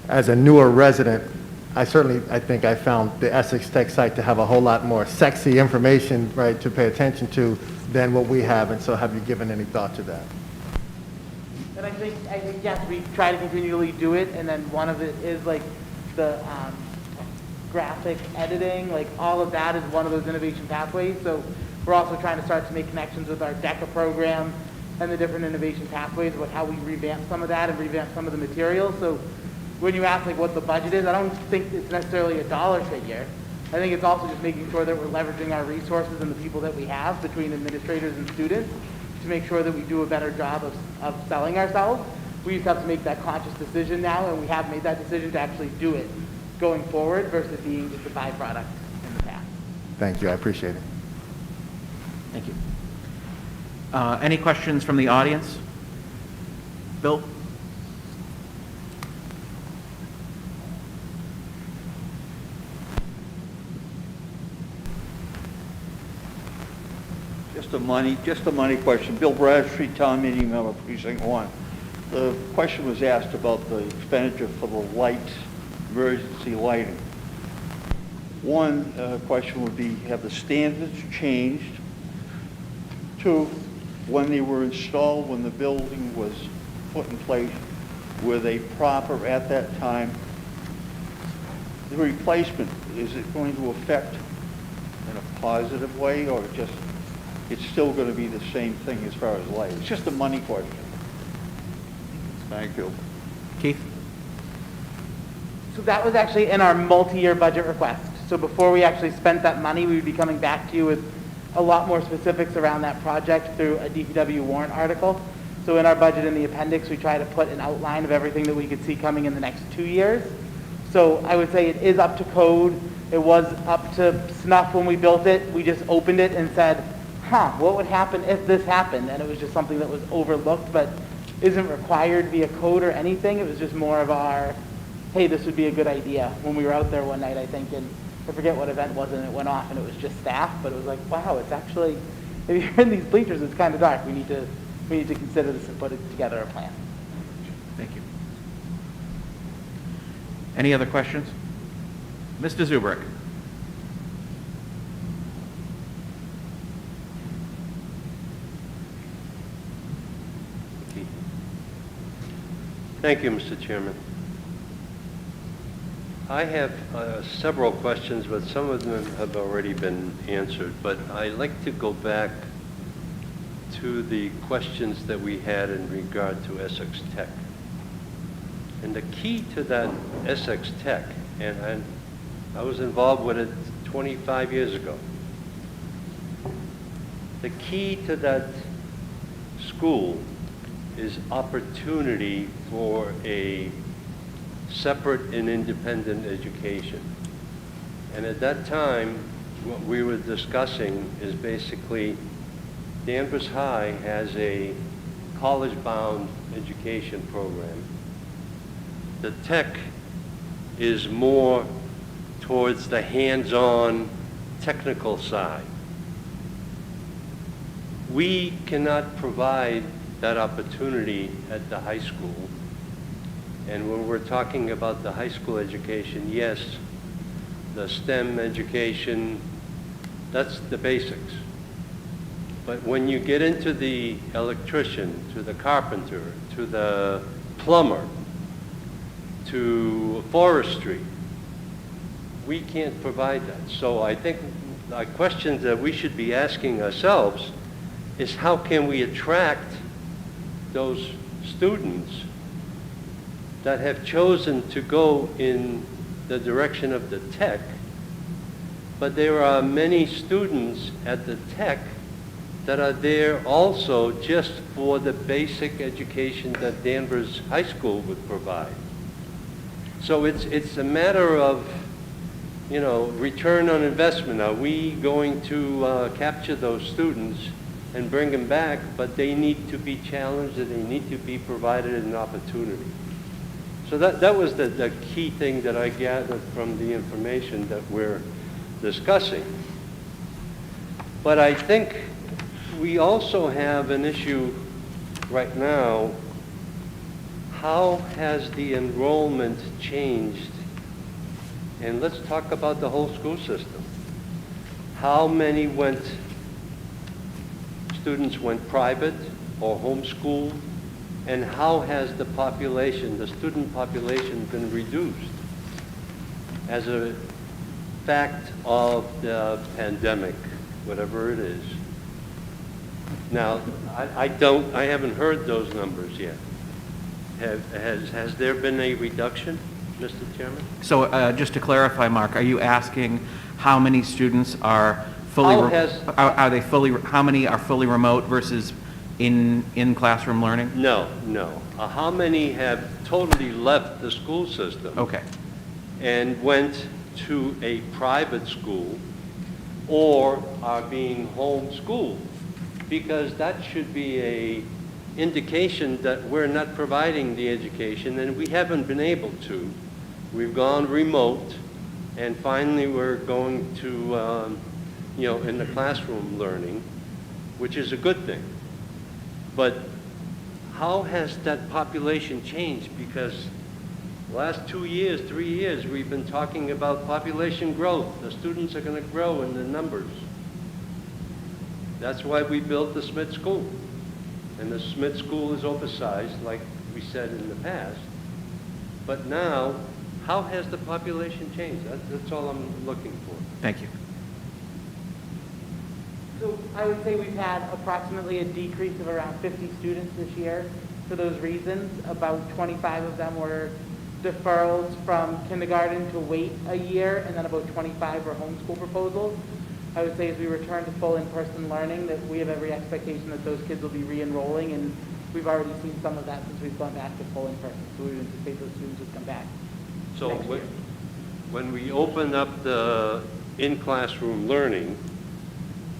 As a newer resident, I think I found the Essex Tech site to have a whole lot more sexy information, right, to pay attention to than what we have, and so have you given any thought to that? And I think, yes, we try to continually do it, and then one of it is like the graphic editing, like all of that is one of those innovation pathways. So we're also trying to start to make connections with our DECA program and the different innovation pathways about how we revamp some of that and revamp some of the materials. So when you ask like what the budget is, I don't think it's necessarily a dollar figure. I think it's also just making sure that we're leveraging our resources and the people that we have between administrators and students to make sure that we do a better job of selling ourselves. We just have to make that conscious decision now, and we have made that decision to actually do it going forward versus being just a byproduct in the past. Thank you, I appreciate it. Thank you. Any questions from the audience? Bill? Just a money question. Bill Bradstreet, Town Meeting Member, Precinct 1. The question was asked about the expenditure for the lights, emergency lighting. One question would be, have the standards changed? Two, when they were installed, when the building was put in place, were they proper at that time? The replacement, is it going to affect in a positive way, or just it's still going to be the same thing as far as lighting? It's just a money question. Thank you. Keith? So that was actually in our multi-year budget request. So before we actually spent that money, we would be coming back to you with a lot more specifics around that project through a DPW warrant article. So in our budget in the appendix, we try to put an outline of everything that we could see coming in the next 2 years. So I would say it is up to code. It was up to snuff when we built it. We just opened it and said, what would happen if this happened? And it was just something that was overlooked, but isn't required via code or anything. It was just more of our, hey, this would be a good idea. When we were out there one night, I think, and I forget what event was, and it went off, and it was just staff, but it was like, wow, it's actually, if you're in these bleachers, it's kind of dark. We need to consider this and put it together a plan. Thank you. Any other questions? Mr. Zubrick? Thank you, Mr. Chairman. I have several questions, but some of them have already been answered. But I'd like to go back to the questions that we had in regard to Essex Tech. And the key to that Essex Tech, and I was involved with it 25 years ago. The key to that school is opportunity for a separate and independent education. And at that time, what we were discussing is basically Danvers High has a college-bound education program. The Tech is more towards the hands-on technical side. We cannot provide that opportunity at the high school. And when we're talking about the high school education, yes, the STEM education, that's the basics. But when you get into the electrician, to the carpenter, to the plumber, to forestry, we can't provide that. So I think a question that we should be asking ourselves is how can we attract those students that have chosen to go in the direction of the Tech, but there are many students at the Tech that are there also just for the basic education that Danvers High School would provide. So it's a matter of, return on investment. Are we going to capture those students and bring them back, but they need to be challenged and they need to be provided an opportunity. So that was the key thing that I gathered from the information that we're discussing. But I think we also have an issue right now how has the enrollment changed? And let's talk about the whole school system. How many students went private or homeschooled? And how has the population, the student population, been reduced as a fact of the pandemic, whatever it is? Now, I haven't heard those numbers yet. Has there been a reduction, Mr. Chairman? So just to clarify, Mark, are you asking how many students are fully, How how many are fully remote versus in classroom learning? No. How many have totally left the school system? Okay. And went to a private school or are being homeschooled? Because that should be a indication that we're not providing the education, and we haven't been able to. We've gone remote, and finally we're going to, in the classroom learning, which is a good thing. But how has that population changed? Because the last 2 years, 3 years, we've been talking about population growth. The students are going to grow in the numbers. That's why we built the Smith School. And the Smith School is oversized, like we said in the past. But now, how has the population changed? That's all I'm looking for. Thank you. So I would say we've had approximately a decrease of around 50 students this year for those reasons. About 25 of them were deferrals from kindergarten to wait a year, and then about 25 were homeschool proposals. I would say as we return to full in-person learning, that we have every expectation that those kids will be re-enrolling, and we've already seen some of that since we've gone back to full in-person. So we would anticipate those students would come back. So next year. when we open up the in-classroom learning,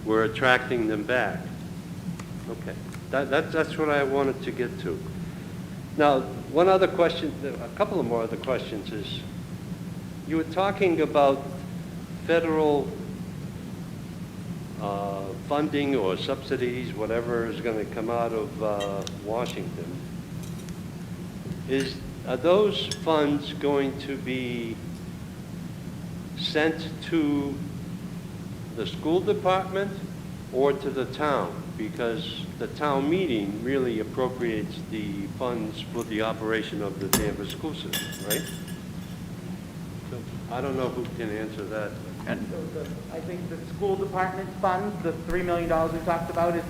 we're attracting them back. Okay, that's what I wanted to get to. Now, one other question, a couple of more other questions is, you were talking about federal funding or subsidies, whatever is going to come out of Washington. Are those funds going to be sent to the school department or to the town? Because the town meeting really appropriates the funds for the operation of the Danvers school system, right? So I don't know who can answer that. I think the school department funds, the $3 million we talked about, is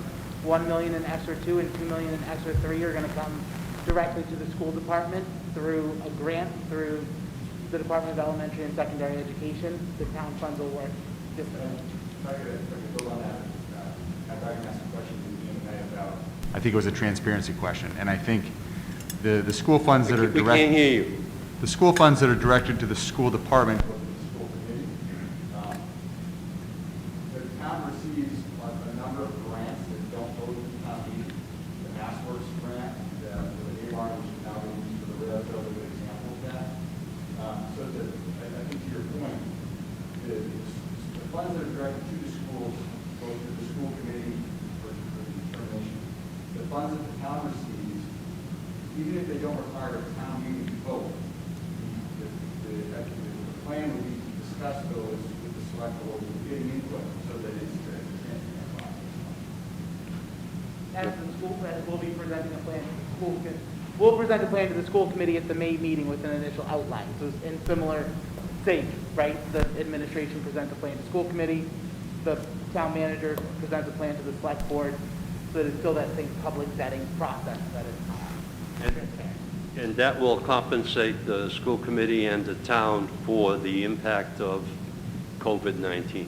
$1 million in ESSER 2 and $2 million in ESSER 3 are going to come directly to the school department through a grant through the Department of Elementary and Secondary Education. The town funds will work differently. If I could build on that, if I can ask a question to the EMA about, I think it was a transparency question, and I think the school funds that are We can't hear you. the school funds that are directed to the school department, the town receives a number of grants that don't go to the town meeting. The MassWorks grant, the AWAR, which is now being used for the rail, is a good example of that. I think to your point, the funds that are directed to the schools go to the school committee for determination. The funds that the town receives, even if they don't require a town meeting to vote, the plan would be to discuss those with the select board, getting input so that it's a transparent process. As the school, as we'll be presenting a plan to the school, we'll present a plan to the school committee at the May meeting with an initial outline. So it's in similar stage, right? The administration presents a plan to the school committee, the town manager presents a plan to the select board, so that it's still that same public vetting process that is transparent. And that will compensate the school committee and the town for the impact of COVID-19. In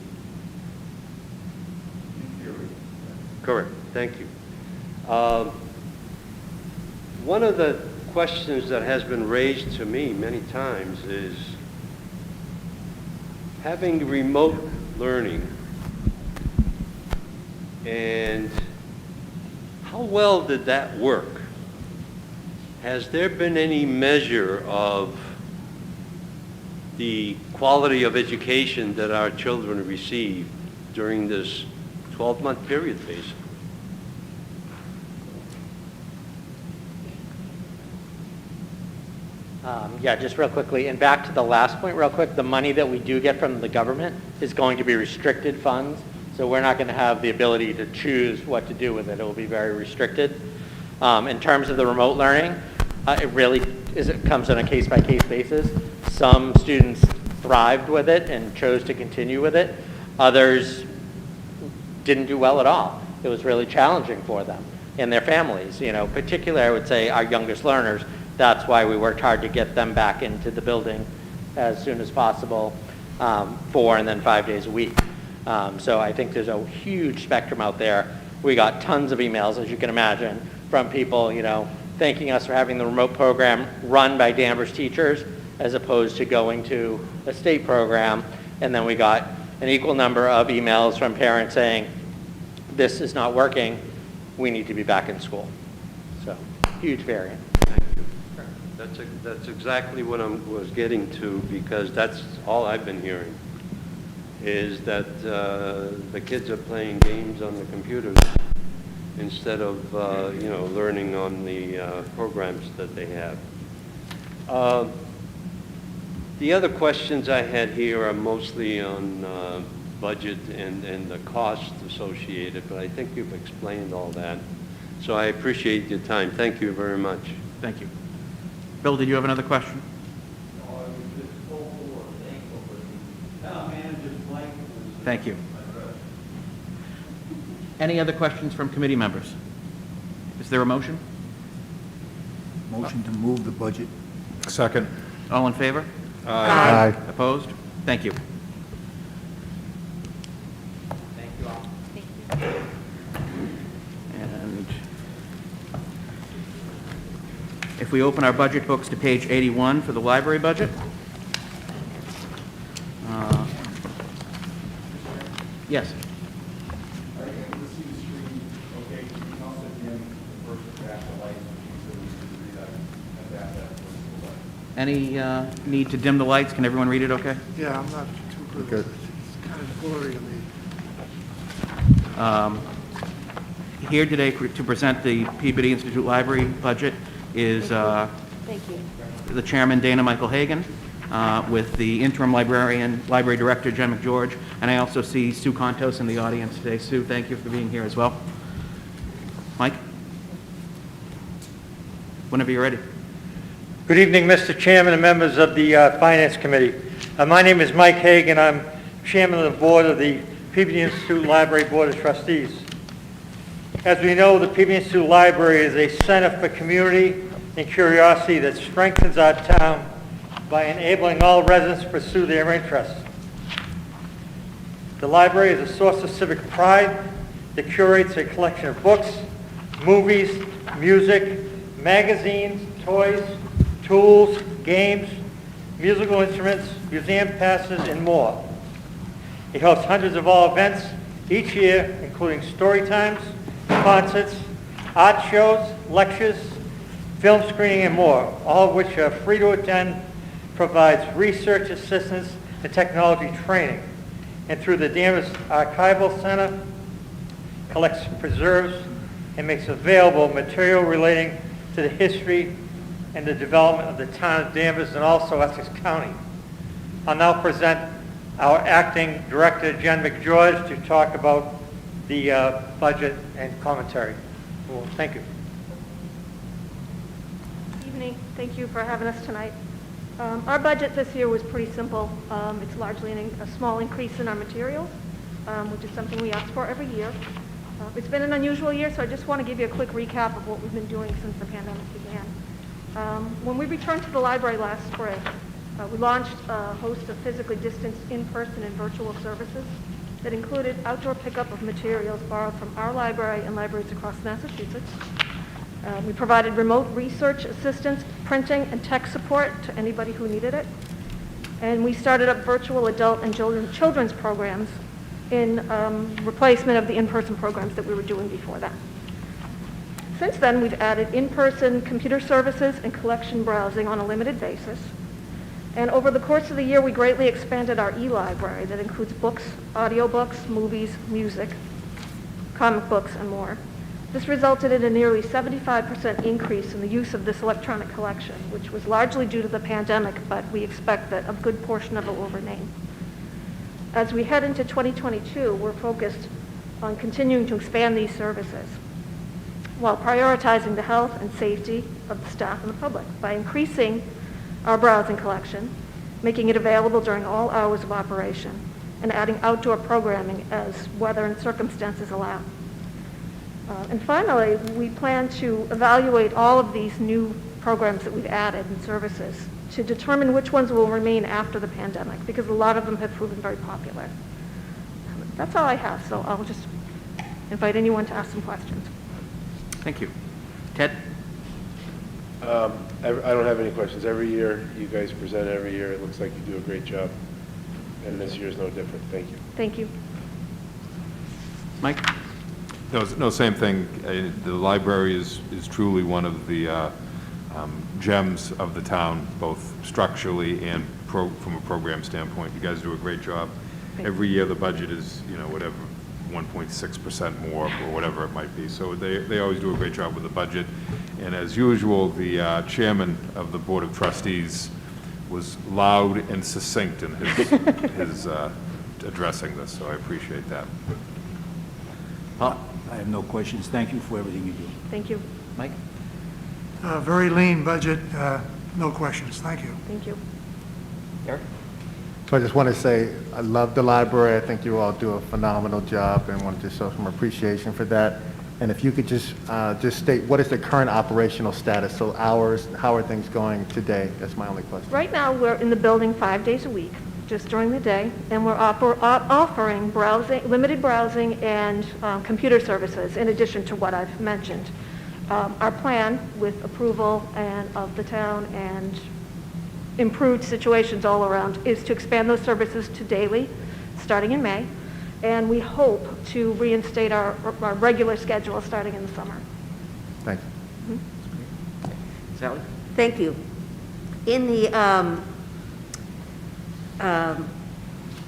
theory. Correct, thank you. One of the questions that has been raised to me many times is having remote learning, and how well did that work? Has there been any measure of the quality of education that our children receive during this 12-month period, basically? Yeah, just real quickly, and back to the last point real quick, the money that we do get from the government is going to be restricted funds, so we're not going to have the ability to choose what to do with it. It will be very restricted. In terms of the remote learning, it comes on a case-by-case basis. Some students thrived with it and chose to continue with it. Others didn't do well at all. It was really challenging for them and their families. Particularly, I would say, our youngest learners. That's why we worked hard to get them back into the building as soon as possible, 4 and then 5 days a week. So I think there's a huge spectrum out there. We got tons of emails, as you can imagine, from people, thanking us for having the remote program run by Danvers teachers as opposed to going to a state program. And then we got an equal number of emails from parents saying, this is not working, we need to be back in school. So, huge variant. That's exactly what I was getting to, because that's all I've been hearing, is that the kids are playing games on the computers instead of, learning on the programs that they have. The other questions I had here are mostly on budget and the cost associated, but I think you've explained all that. So I appreciate your time. Thank you very much. Thank you. Bill, did you have another question? Thank you. Any other questions from committee members? Is there a motion? Motion to move the budget. Second. All in favor? Aye. Opposed? Thank you. Thank you all. And if we open our budget books to page 81 for the library budget. Yes. Any need to dim the lights? Can everyone read it okay? Yeah, I'm not too good. It's kind of blurry to me. Here today to present the Peabody Institute Library budget is Thank you. the chairman, Dana Michael Hagan, with the interim librarian, library director, Jen McGeorge, and I also see Sue Contos in the audience today. Sue, thank you for being here as well. Mike? Whenever you're ready. Good evening, Mr. Chairman and members of the Finance Committee. My name is Mike Hagan. I'm chairman of the board of the Peabody Institute Library Board of Trustees. As we know, the Peabody Institute Library is a center for community and curiosity that strengthens our town by enabling all residents to pursue their interests. The library is a source of civic pride that curates a collection of books, movies, music, magazines, toys, tools, games, musical instruments, museum passes, and more. It hosts hundreds of all events each year, including story times, concerts, art shows, lectures, film screening, and more, all of which are free to attend, provides research assistance and technology training, and through the Danvers Archival Center, collects, preserves, and makes available material relating to the history and the development of the town of Danvers and also Essex County. I'll now present our acting director, Jen McGeorge, to talk about the budget and commentary. Well, thank you. Evening. Thank you for having us tonight. Our budget this year was pretty simple. It's largely a small increase in our materials, which is something we ask for every year. It's been an unusual year, so I just want to give you a quick recap of what we've been doing since the pandemic began. When we returned to the library last spring, we launched a host of physically distanced in-person and virtual services that included outdoor pickup of materials borrowed from our library and libraries across Massachusetts. We provided remote research assistance, printing, and tech support to anybody who needed it. And we started up virtual adult and children's programs in replacement of the in-person programs that we were doing before that. Since then, we've added in-person computer services and collection browsing on a limited basis. And over the course of the year, we greatly expanded our e-library that includes books, audiobooks, movies, music, comic books, and more. This resulted in a nearly 75% increase in the use of this electronic collection, which was largely due to the pandemic, but we expect that a good portion of it will remain. As we head into 2022, we're focused on continuing to expand these services while prioritizing the health and safety of the staff and the public by increasing our browsing collection, making it available during all hours of operation, and adding outdoor programming as weather and circumstances allow. And finally, we plan to evaluate all of these new programs that we've added and services to determine which ones will remain after the pandemic, because a lot of them have proven very popular. That's all I have, so I'll just invite anyone to ask some questions. Thank you. Ted? I don't have any questions. Every year, you guys present every year. It looks like you do a great job. And this year is no different. Thank you. Thank you. Mike? No, same thing. The library is truly one of the gems of the town, both structurally and from a program standpoint. You guys do a great job. Every year the budget is, whatever, 1.6% more or whatever it might be. So they always do a great job with the budget. And as usual, the chairman of the Board of Trustees was loud and succinct in his addressing this, so I appreciate that. I have no questions. Thank you for everything you do. Thank you. Mike? Very lean budget, no questions. Thank you. Thank you. Eric? So I just want to say, I love the library. I think you all do a phenomenal job and want to just show some appreciation for that. And if you could just state, what is the current operational status? So hours, how are things going today? That's my only question. Right now, we're in the building 5 days a week, just during the day, and we're offering browsing, limited browsing and computer services in addition to what I've mentioned. Our plan, with approval of the town and improved situations all around, is to expand those services to daily, starting in May, and we hope to reinstate our regular schedule starting in the summer. Thank you. Sally? Thank you. In the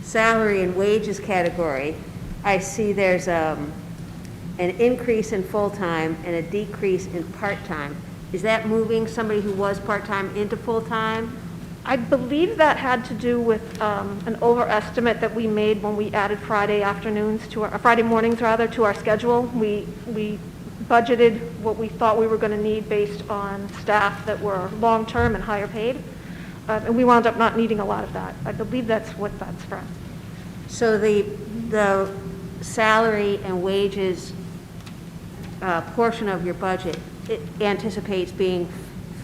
salary and wages category, I see there's an increase in full-time and a decrease in part-time. Is that moving somebody who was part-time into full-time? I believe that had to do with an overestimate that we made when we added Friday afternoons to our Friday mornings rather to our schedule. We budgeted what we thought we were going to need based on staff that were long-term and higher paid, and we wound up not needing a lot of that. I believe that's what that's from. So the salary and wages portion of your budget, it anticipates being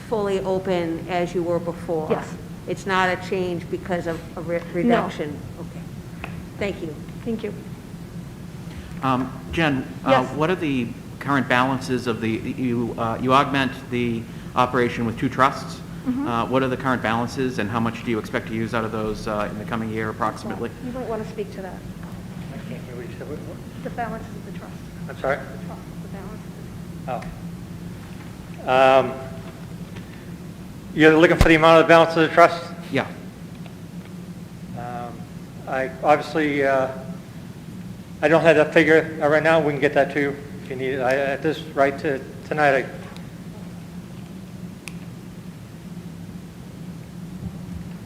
fully open as you were before? Yes. It's not a change because of a reduction? No. Okay. Thank you. Thank you. Jen, Yes. what are the current balances of you augment the operation with 2 trusts? Mhm. What are the current balances, and how much do you expect to use out of those in the coming year approximately? You might want to speak to that. I can't hear what you said. The balances of the trust. I'm sorry? The trust, the balance. Oh. You're looking for the amount of the balance of the trust? Yeah. I obviously, I don't have that figure right now. We can get that to you if you need it. At this right to tonight,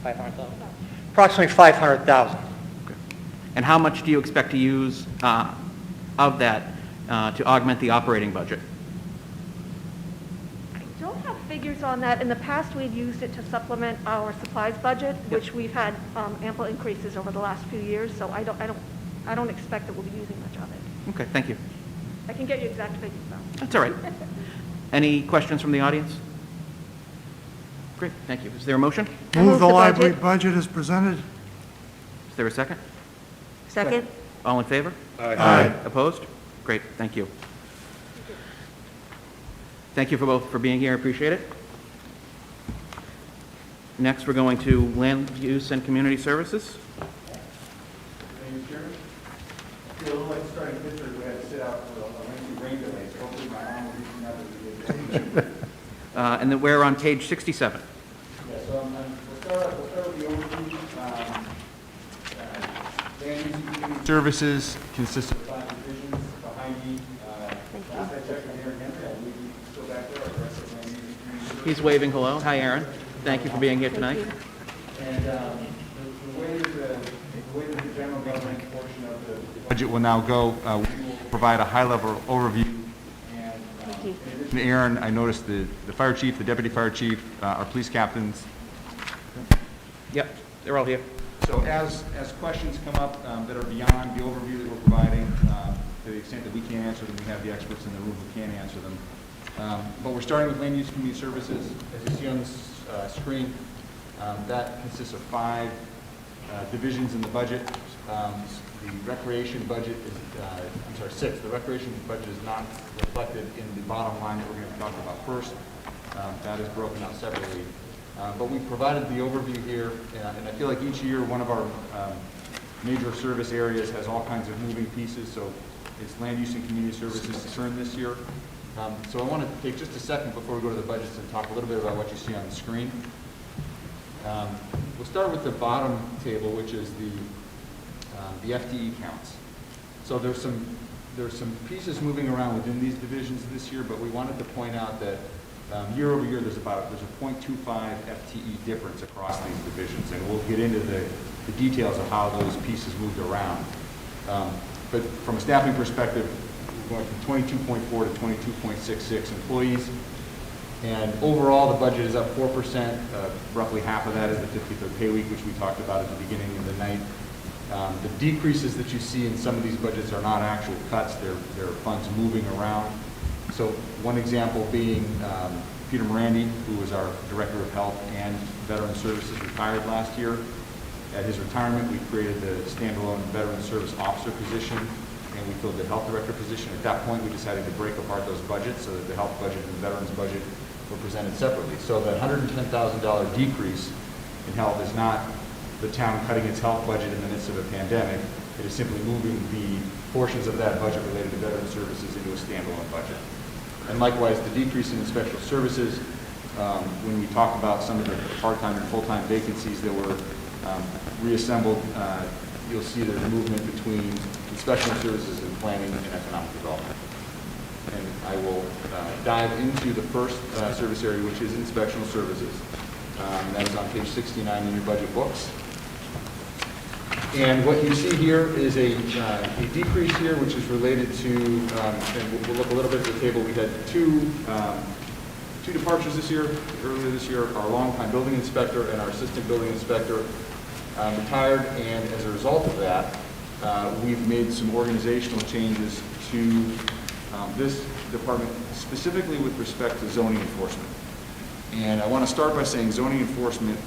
$500,000? Approximately $500,000. And how much do you expect to use of that to augment the operating budget? I don't have figures on that. In the past, we've used it to supplement our supplies budget, which we've had ample increases over the last few years, so I don't expect that we'll be using much of it. Okay, thank you. I can get you exact figures, though. That's all right. Any questions from the audience? Great, thank you. Is there a motion? Move the library budget as presented. Is there a second? Second? All in favor? Aye. Opposed? Great, thank you. Thank you for both for being here, I appreciate it. Next, we're going to Land Use and Community Services. Thank you, Chairman. I feel a little like starting pitcher, we had to sit out for a lengthy rain delay, so hopefully my arm will be another. And then we're on page 67. Yeah, so we'll start with the overview. Land use and community services consists of 5 divisions. Behind me, last I checked, He's waving hello. Hi, Aaron. Thank you for being here tonight. And the way that the general government portion of the budget will now go, we will provide a high-level overview. And Aaron, I noticed the fire chief, the deputy fire chief, our police captains. Yep, they're all here. So as questions come up that are beyond the overview that we're providing, to the extent that we can't answer them, we have the experts in the room who can answer them. But we're starting with land use community services. As you see on this screen, that consists of 5 divisions in the budget. The recreation budget is, 6. The recreation budget is not reflected in the bottom line that we're going to talk about first. That is broken out separately. But we provided the overview here, and I feel like each year one of our major service areas has all kinds of moving pieces, so it's land use and community services turn this year. So I want to take just a second before we go to the budgets and talk a little bit about what you see on the screen. We'll start with the bottom table, which is the FTE counts. So there's some pieces moving around within these divisions this year, but we wanted to point out that year over year there's a 0.25 FTE difference across these divisions, and we'll get into the details of how those pieces moved around. But from a staffing perspective, we're going from 22.4 to 22.66 employees. And overall, the budget is up 4%. Roughly half of that is the 53rd pay week, which we talked about at the beginning of the night. The decreases that you see in some of these budgets are not actual cuts. They're funds moving around. So one example being Peter Morandi, who was our Director of Health and Veteran Services, retired last year. At his retirement, we created the standalone Veteran Service Officer position, and we filled the Health Director position. At that point, we decided to break apart those budgets so that the Health budget and the Veterans budget were presented separately. So the $110,000 decrease in health is not the town cutting its health budget in the midst of a pandemic. It is simply moving the portions of that budget related to veteran services into a standalone budget. And likewise, the decrease in inspectional services, when we talk about some of the part-time and full-time vacancies that were reassembled, you'll see there's a movement between inspectional services and planning and economic development. And I will dive into the first service area, which is inspectional services. That is on page 69 in your budget books. And what you see here is a decrease here, which is related to, and we'll look a little bit at the table. We had two departures this year. Earlier this year, our longtime building inspector and our assistant building inspector retired, and as a result of that, we've made some organizational changes to this department, specifically with respect to zoning enforcement. And I want to start by saying zoning enforcement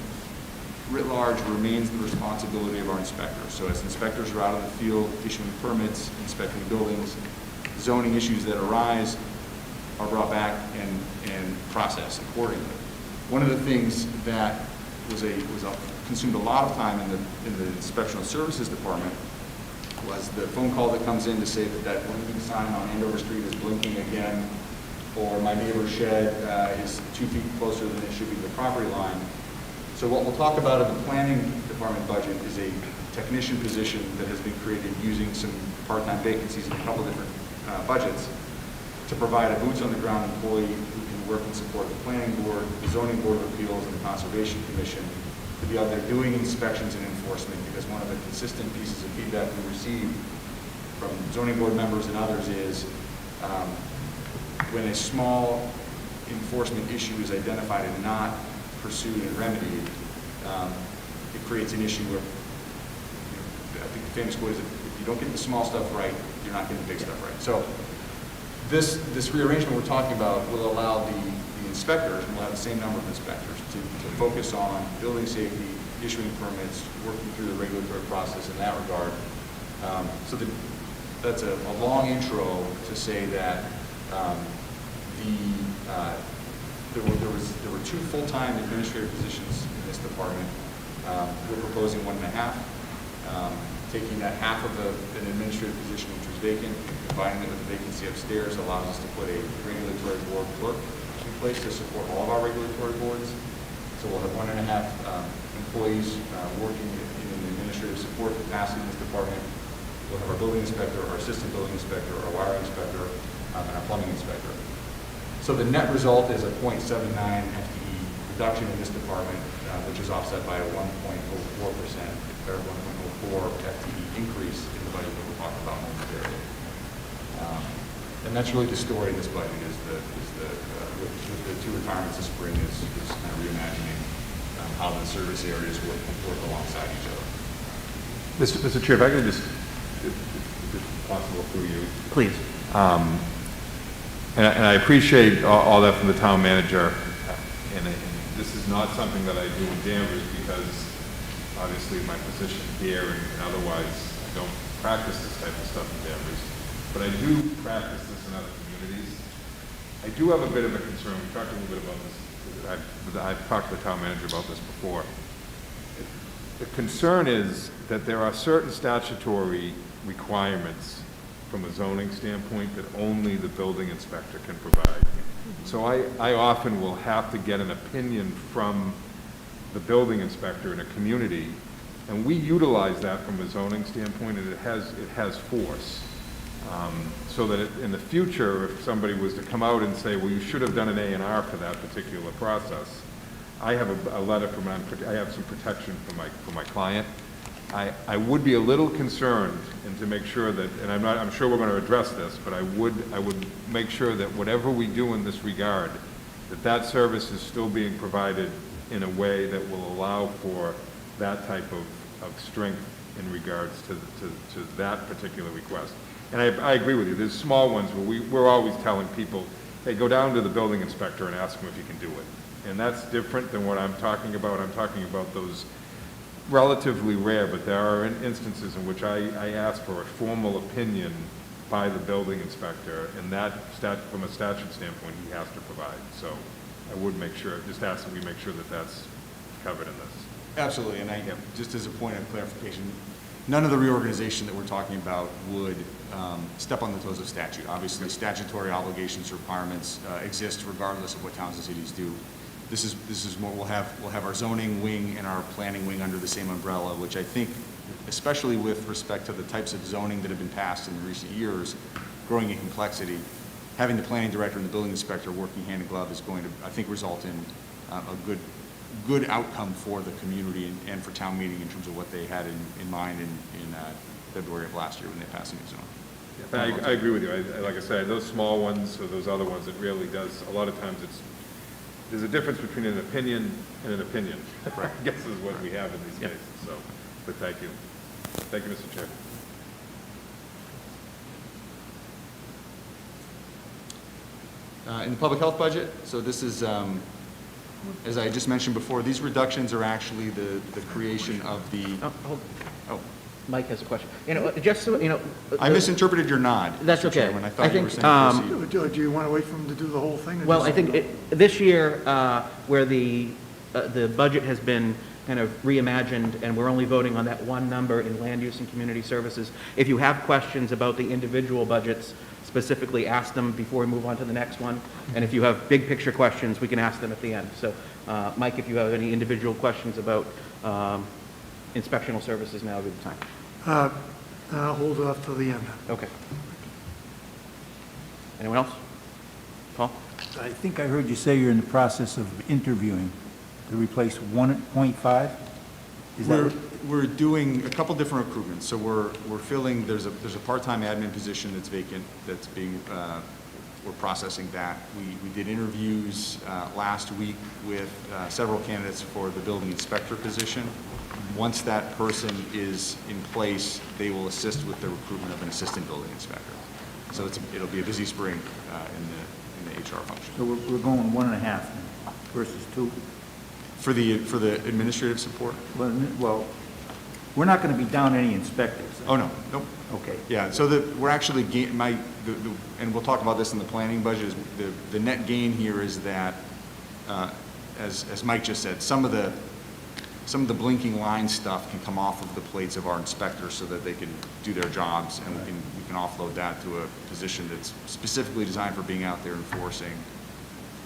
writ large remains the responsibility of our inspectors. So as inspectors are out in the field issuing permits, inspecting buildings, zoning issues that arise are brought back and processed accordingly. One of the things that consumed a lot of time in the inspectional services department was the phone call that comes in to say that blinking sign on Andover Street is blinking again, or my neighbor's shed is 2 feet closer than it should be to the property line. So what we'll talk about in the planning department budget is a technician position that has been created using some part-time vacancies in a couple different budgets to provide a boots-on-the-ground employee who can work in support of the planning board, the zoning board of appeals, and the conservation commission to be out there doing inspections and enforcement, because one of the consistent pieces of feedback we receive from zoning board members and others is when a small enforcement issue is identified and not pursued and remedied, it creates an issue where, I think the famous quote is, if you don't get the small stuff right, you're not getting the big stuff right. So this rearrangement we're talking about will allow the inspectors, and we'll have the same number of inspectors, to focus on building safety, issuing permits, working through the regulatory process in that regard. So that's a long intro to say that there were 2 full-time administrative positions in this department. We're proposing 1.5. Taking that half of an administrative position which was vacant, combining it with the vacancy upstairs allows us to put a regulatory board clerk in place to support all of our regulatory boards. So we'll have 1.5 employees working in an administrative support capacity in this department. We'll have our building inspector, our assistant building inspector, our wiring inspector, and our plumbing inspector. So the net result is a 0.79 FTE reduction in this department, which is offset by a 1.04% or 1.04 FTE increase in the budget that we're talking about momentarily. And that's really the story of this budget is with the two retirements this spring is kind of reimagining how the service areas work alongside each other. Mr. Chair, if I could just, if it's possible through you. Please. And I appreciate all that from the town manager. And this is not something that I do in Danvers because obviously my position here and otherwise I don't practice this type of stuff in Danvers. But I do practice this in other communities. I do have a bit of a concern. We talked a little bit about this. I've talked to the town manager about this before. The concern is that there are certain statutory requirements from a zoning standpoint that only the building inspector can provide. So I often will have to get an opinion from the building inspector in a community, and we utilize that from a zoning standpoint, and it has force. So that in the future, if somebody was to come out and say, well, you should have done an A&R for that particular process, I have a letter from, I have some protection for my client. I would be a little concerned, and to make sure that, and I'm sure we're going to address this, but I would make sure that whatever we do in this regard, that service is still being provided in a way that will allow for that type of strength in regards to that particular request. And I agree with you. There's small ones where we're always telling people, hey, go down to the building inspector and ask him if you can do it. And that's different than what I'm talking about. I'm talking about those relatively rare, but there are instances in which I ask for a formal opinion by the building inspector, and that, from a statute standpoint, he has to provide. So I would make sure, just ask that we make sure that that's covered in this. Absolutely, and just as a point of clarification, none of the reorganization that we're talking about would step on the toes of statute. Obviously, statutory obligations, requirements exist regardless of what towns and cities do. This is more, we'll have our zoning wing and our planning wing under the same umbrella, which I think, especially with respect to the types of zoning that have been passed in recent years, growing in complexity, having the planning director and the building inspector working hand in glove is going to, I think, result in a good outcome for the community and for town meeting in terms of what they had in mind in February of last year when they passed a new zone. Yeah, I agree with you. Like I said, those small ones or those other ones, it really does, a lot of times there's a difference between an opinion and an opinion, I guess is what we have in these cases. So, but thank you. Thank you, Mr. Chair. In the public health budget, so this is, as I just mentioned before, these reductions are actually the creation of the... Mike has a question. Just so, I misinterpreted your nod. That's Mr. okay. Chairman. I thought you were saying proceed. Do you want to wait for him to do the whole thing? or Well, just- I think this year, where the budget has been kind of reimagined, and we're only voting on that one number in land use and community services, if you have questions about the individual budgets, specifically ask them before we move on to the next one. And if you have big picture questions, we can ask them at the end. So, Mike, if you have any individual questions about inspectional services, now would be the time. I'll hold it off till the end. Okay. Anyone else? Paul? I think I heard you say you're in the process of interviewing to replace 1.5? Is that? We're doing a couple different recruitments. So we're filling, there's a part-time admin position that's vacant that's being, we're processing that. We did interviews last week with several candidates for the building inspector position. Once that person is in place, they will assist with the recruitment of an assistant building inspector. So it'll be a busy spring in the HR function. So we're going 1.5 versus 2? For the administrative support? Well, we're not going to be down any inspectors. Oh, no, nope. Okay. Yeah, so we're actually, and we'll talk about this in the planning budget, is the net gain here is that, as Mike just said, some of the blinking line stuff can come off of the plates of our inspectors so that they can do their jobs, and we can offload that to a position that's specifically designed for being out there enforcing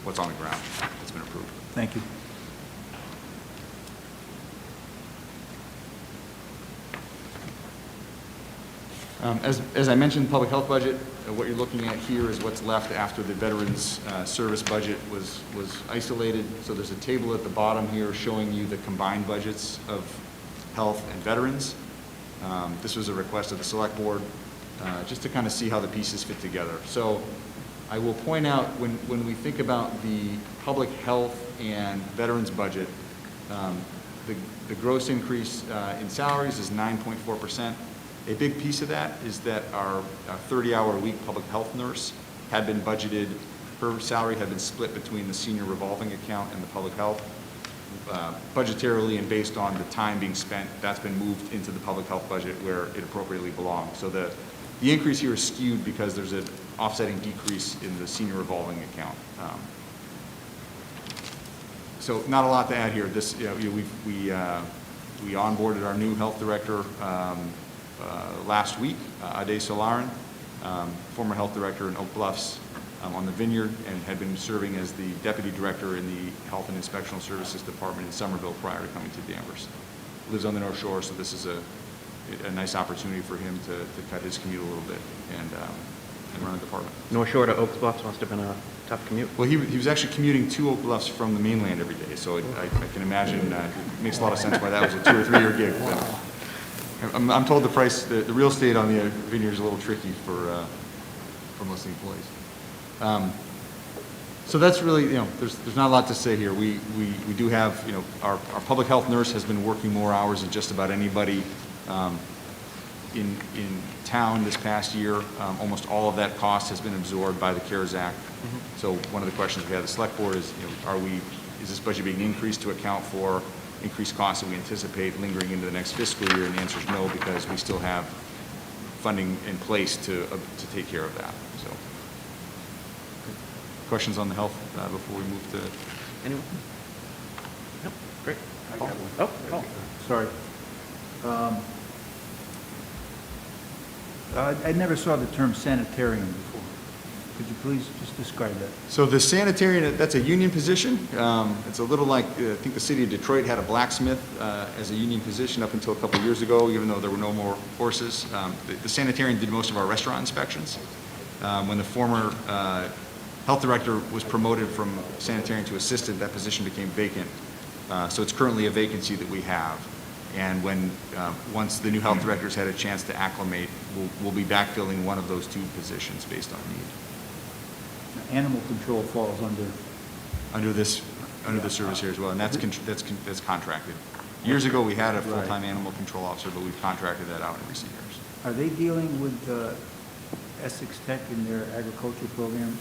what's on the ground that's been approved. Thank you. As I mentioned, public health budget, what you're looking at here is what's left after the veterans service budget was isolated. So there's a table at the bottom here showing you the combined budgets of health and veterans. This was a request of the select board, just to kind of see how the pieces fit together. So I will point out, when we think about the public health and veterans budget, the gross increase in salaries is 9.4%. A big piece of that is that our 30-hour-a-week public health nurse had been budgeted, her salary had been split between the senior revolving account and the public health. Budgetarily and based on the time being spent, that's been moved into the public health budget where it appropriately belongs. So the increase here is skewed because there's an offsetting decrease in the senior revolving account. So not a lot to add here. This, we onboarded our new health director last week, Ade Solarin, former health director in Oak Bluffs on the Vineyard, and had been serving as the deputy director in the Health and Inspectional Services Department in Somerville prior to coming to Danvers. Lives on the North Shore, so this is a nice opportunity for him to cut his commute a little bit and run a department. North Shore to Oak Bluffs must have been a tough commute. Well, he was actually commuting to Oak Bluffs from the mainland every day, so I can imagine, it makes a lot of sense why that was a 2 or 3 year gig. I'm told the price, the real estate on the Vineyard is a little tricky for most of the employees. So that's really, there's not a lot to say here. We do have, our public health nurse has been working more hours than just about anybody in town this past year. Almost all of that cost has been absorbed by the CARES Act. Mm-hmm. So one of the questions we had at the select board is, is this budget being increased to account for increased costs that we anticipate lingering into the next fiscal year? And the answer is no, because we still have funding in place to take care of that. So, questions on the health before we move to Anyone? No, great. I got one. Oh. Sorry. I never saw the term sanitarium before. Could you please just describe that? So the sanitarian, that's a union position. It's a little like, I think the city of Detroit had a blacksmith as a union position up until a couple of years ago, even though there were no more horses. The sanitarian did most of our restaurant inspections. When the former health director was promoted from sanitarian to assistant, that position became vacant. So it's currently a vacancy that we have. And once the new health director's had a chance to acclimate, we'll be backfilling one of those 2 positions based on need. Animal control falls Under the service here as well, and that's contracted. Years ago, we had a full-time animal control officer, but we've contracted that out in recent years. Are they dealing with Essex Tech in their agriculture program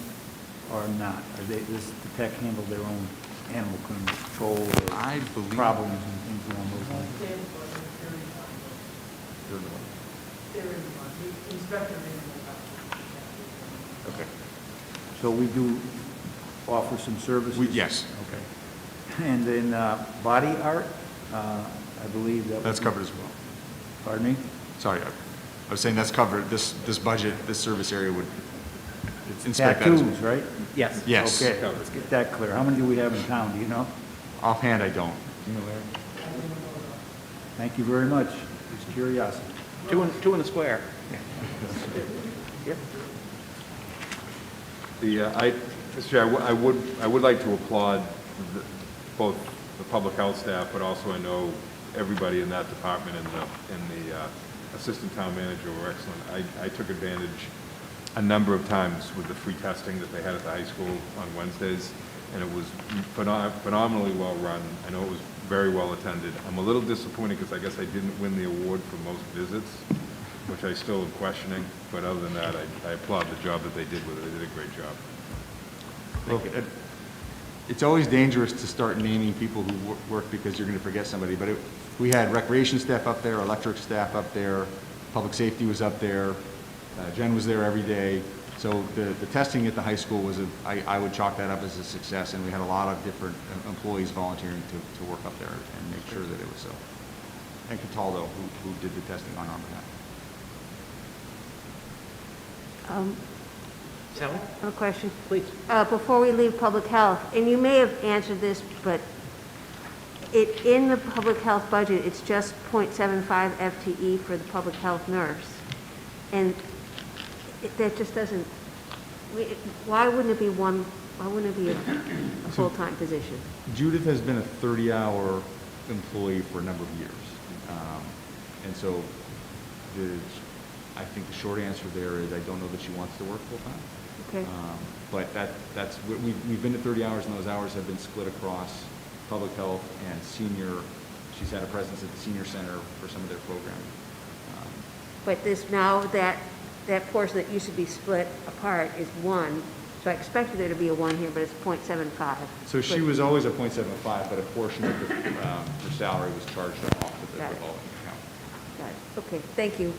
or not? Does the tech handle their own animal control or problems and things along those lines? Okay. So we do offer some services? Yes. Okay. And then body art, I believe that's covered as well. Pardon me? Sorry, I was saying that's covered. This budget, this service area would inspect that as well. Tattoos, right? Yes. Yes. Okay, let's get that clear. How many do we have in town, do you know? Offhand, I don't. You know, Larry? Thank you very much. It's curiosity. 2 in the square. Yep. Mr. Chair, I would like to applaud both the public health staff, but also I know everybody in that department and the assistant town manager were excellent. I took advantage a number of times with the free testing that they had at the high school on Wednesdays, and it was phenomenally well run. I know it was very well attended. I'm a little disappointed because I guess I didn't win the award for most visits, which I still am questioning, but other than that, I applaud the job that they did with it. They did a great job. Well, it's always dangerous to start naming people who work because you're going to forget somebody, but we had recreation staff up there, electric staff up there, public safety was up there, Jen was there every day. So the testing at the high school was, I would chalk that up as a success, and we had a lot of different employees volunteering to work up there and make sure that it was so. And Cataldo, who did the testing on our behalf. Sally? I have a question. Please. Before we leave public health, and you may have answered this, but in the public health budget, it's just .75 FTE for the public health nurse. And that just doesn't, why wouldn't it be why wouldn't it be a full-time position? Judith has been a 30-hour employee for a number of years. And so I think the short answer there is I don't know that she wants to work full-time. Okay. But we've been at 30 hours, and those hours have been split across public health and senior. She's had a presence at the senior center for some of their programming. But this, now that portion that used to be split apart is 1, so I expected there to be a 1 here, but it's .75. So she was always a .75, but a portion of her salary was charged off of the revolving account. Got it. Okay, thank you.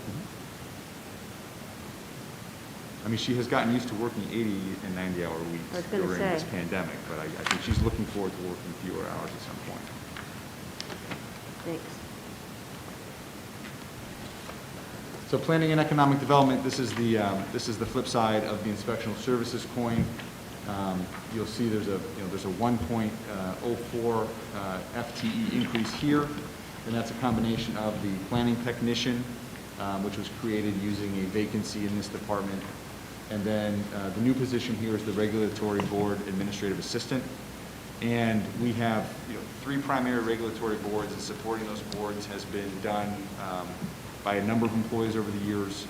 I mean, she has gotten used to working 80 and 90-hour I was weeks gonna during say. this pandemic, but I think she's looking forward to working fewer hours at some point. Thanks. So planning and economic development, this is the flip side of the inspectional services coin. You'll see there's a 1.04 FTE increase here, and that's a combination of the planning technician, which was created using a vacancy in this department, and then the new position here is the regulatory board administrative assistant. And we have 3 primary regulatory boards, and supporting those boards has been done by a number of employees over the years.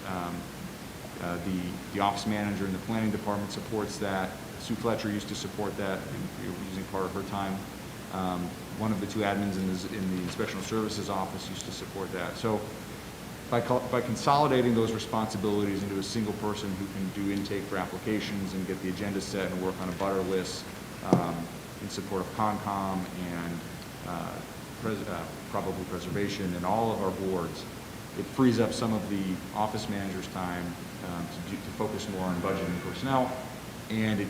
The office manager in the planning department supports that. Sue Fletcher used to support that, using part of her time. One of the 2 admins in the inspectional services office used to support that. So by consolidating those responsibilities into a single person who can do intake for applications and get the agenda set and work on a butter list in support of CONCOM and probably preservation and all of our boards, it frees up some of the office manager's time to focus more on budget and personnel, and it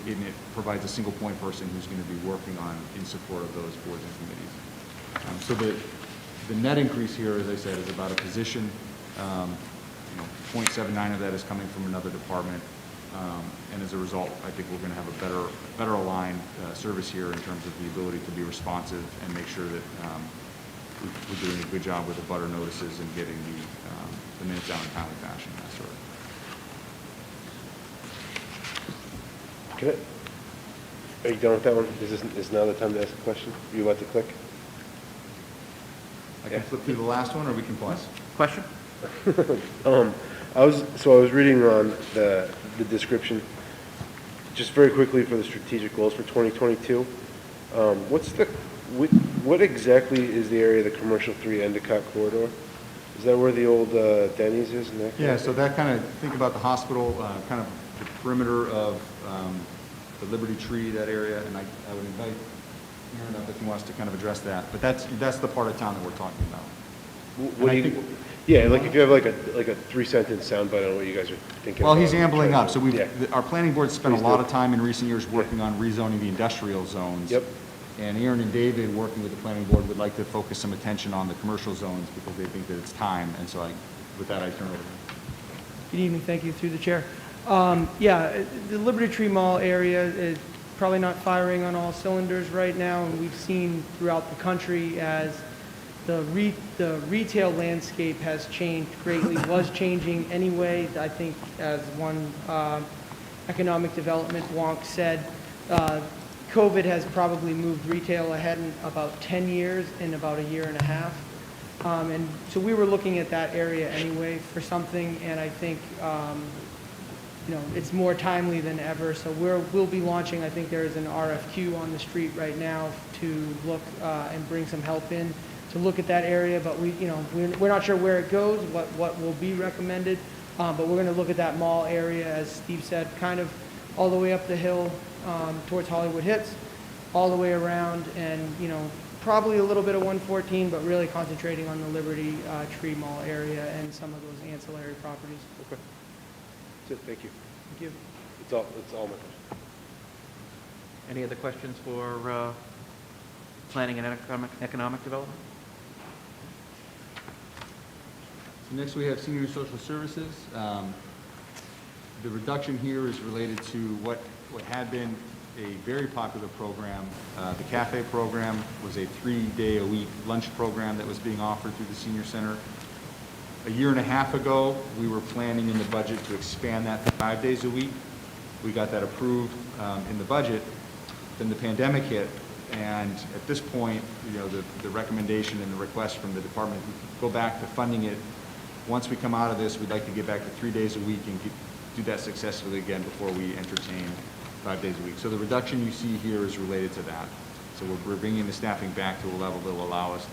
provides a single point person who's going to be working on in support of those boards and committees. So the net increase here, as I said, is about a position. 0.79 of that is coming from another department, and as a result, I think we're going to have a better aligned service here in terms of the ability to be responsive and make sure that we're doing a good job with the butter notices and getting the minutes out in timely fashion, that sort of. Okay. Are you done with that one? Is now the time to ask a question? You about to click? I can flip through the last one, or we can pause. Question? I was reading on the description, just very quickly for the strategic goals for 2022. What exactly is the area of the commercial 3 Endicott corridor? Is that where the old Denny's is? And that Yeah, so that kind of, think about the hospital, kind of the perimeter of the Liberty Tree, that area, and I would invite Aaron up if he wants to kind of address that. But that's the part of town that we're talking about. What do you, yeah, like if you have like a 3-sentence soundbite on what you guys are thinking. Well, about he's ambling up. So Yeah. our planning board spent a Please lot do. of time in recent years working on rezoning the industrial zones. Yep. And Aaron and David, working with the planning board, would like to focus some attention on the commercial zones because they think that it's time. And so with that, I turn it over. Good evening, thank you, through the chair. Yeah, the Liberty Tree Mall area is probably not firing on all cylinders right now, and we've seen throughout the country as the retail landscape has changed greatly, was changing anyway. I think as one economic development wonk said, COVID has probably moved retail ahead in about 10 years in about a year and a half. And so we were looking at that area anyway for something, and I think it's more timely than ever. So we'll be launching, I think there is an RFQ on the street right now to look and bring some help in to look at that area, but we're not sure where it goes, what will be recommended, but we're going to look at that mall area, as Steve said, kind of all the way up the hill towards Hollywood Hits, all the way around, and probably a little bit of 114, but really concentrating on the Liberty Tree Mall area and some of those ancillary properties. Okay. That's it, thank you. Thank you. It's all my questions. Any other questions for planning and economic development? So next we have senior social services. The reduction here is related to what had been a very popular program. The cafe program was a 3-day-a-week lunch program that was being offered through the senior center. A year and a half ago, we were planning in the budget to expand that to 5 days a week. We got that approved in the budget. Then the pandemic hit, and at this point, you know, the recommendation and the request from the department, go back to funding it. Once we come out of this, we'd like to get back to 3 days a week and do that successfully again before we entertain 5 days a week. So the reduction you see here is related to that. So we're bringing the staffing back to a level that will allow us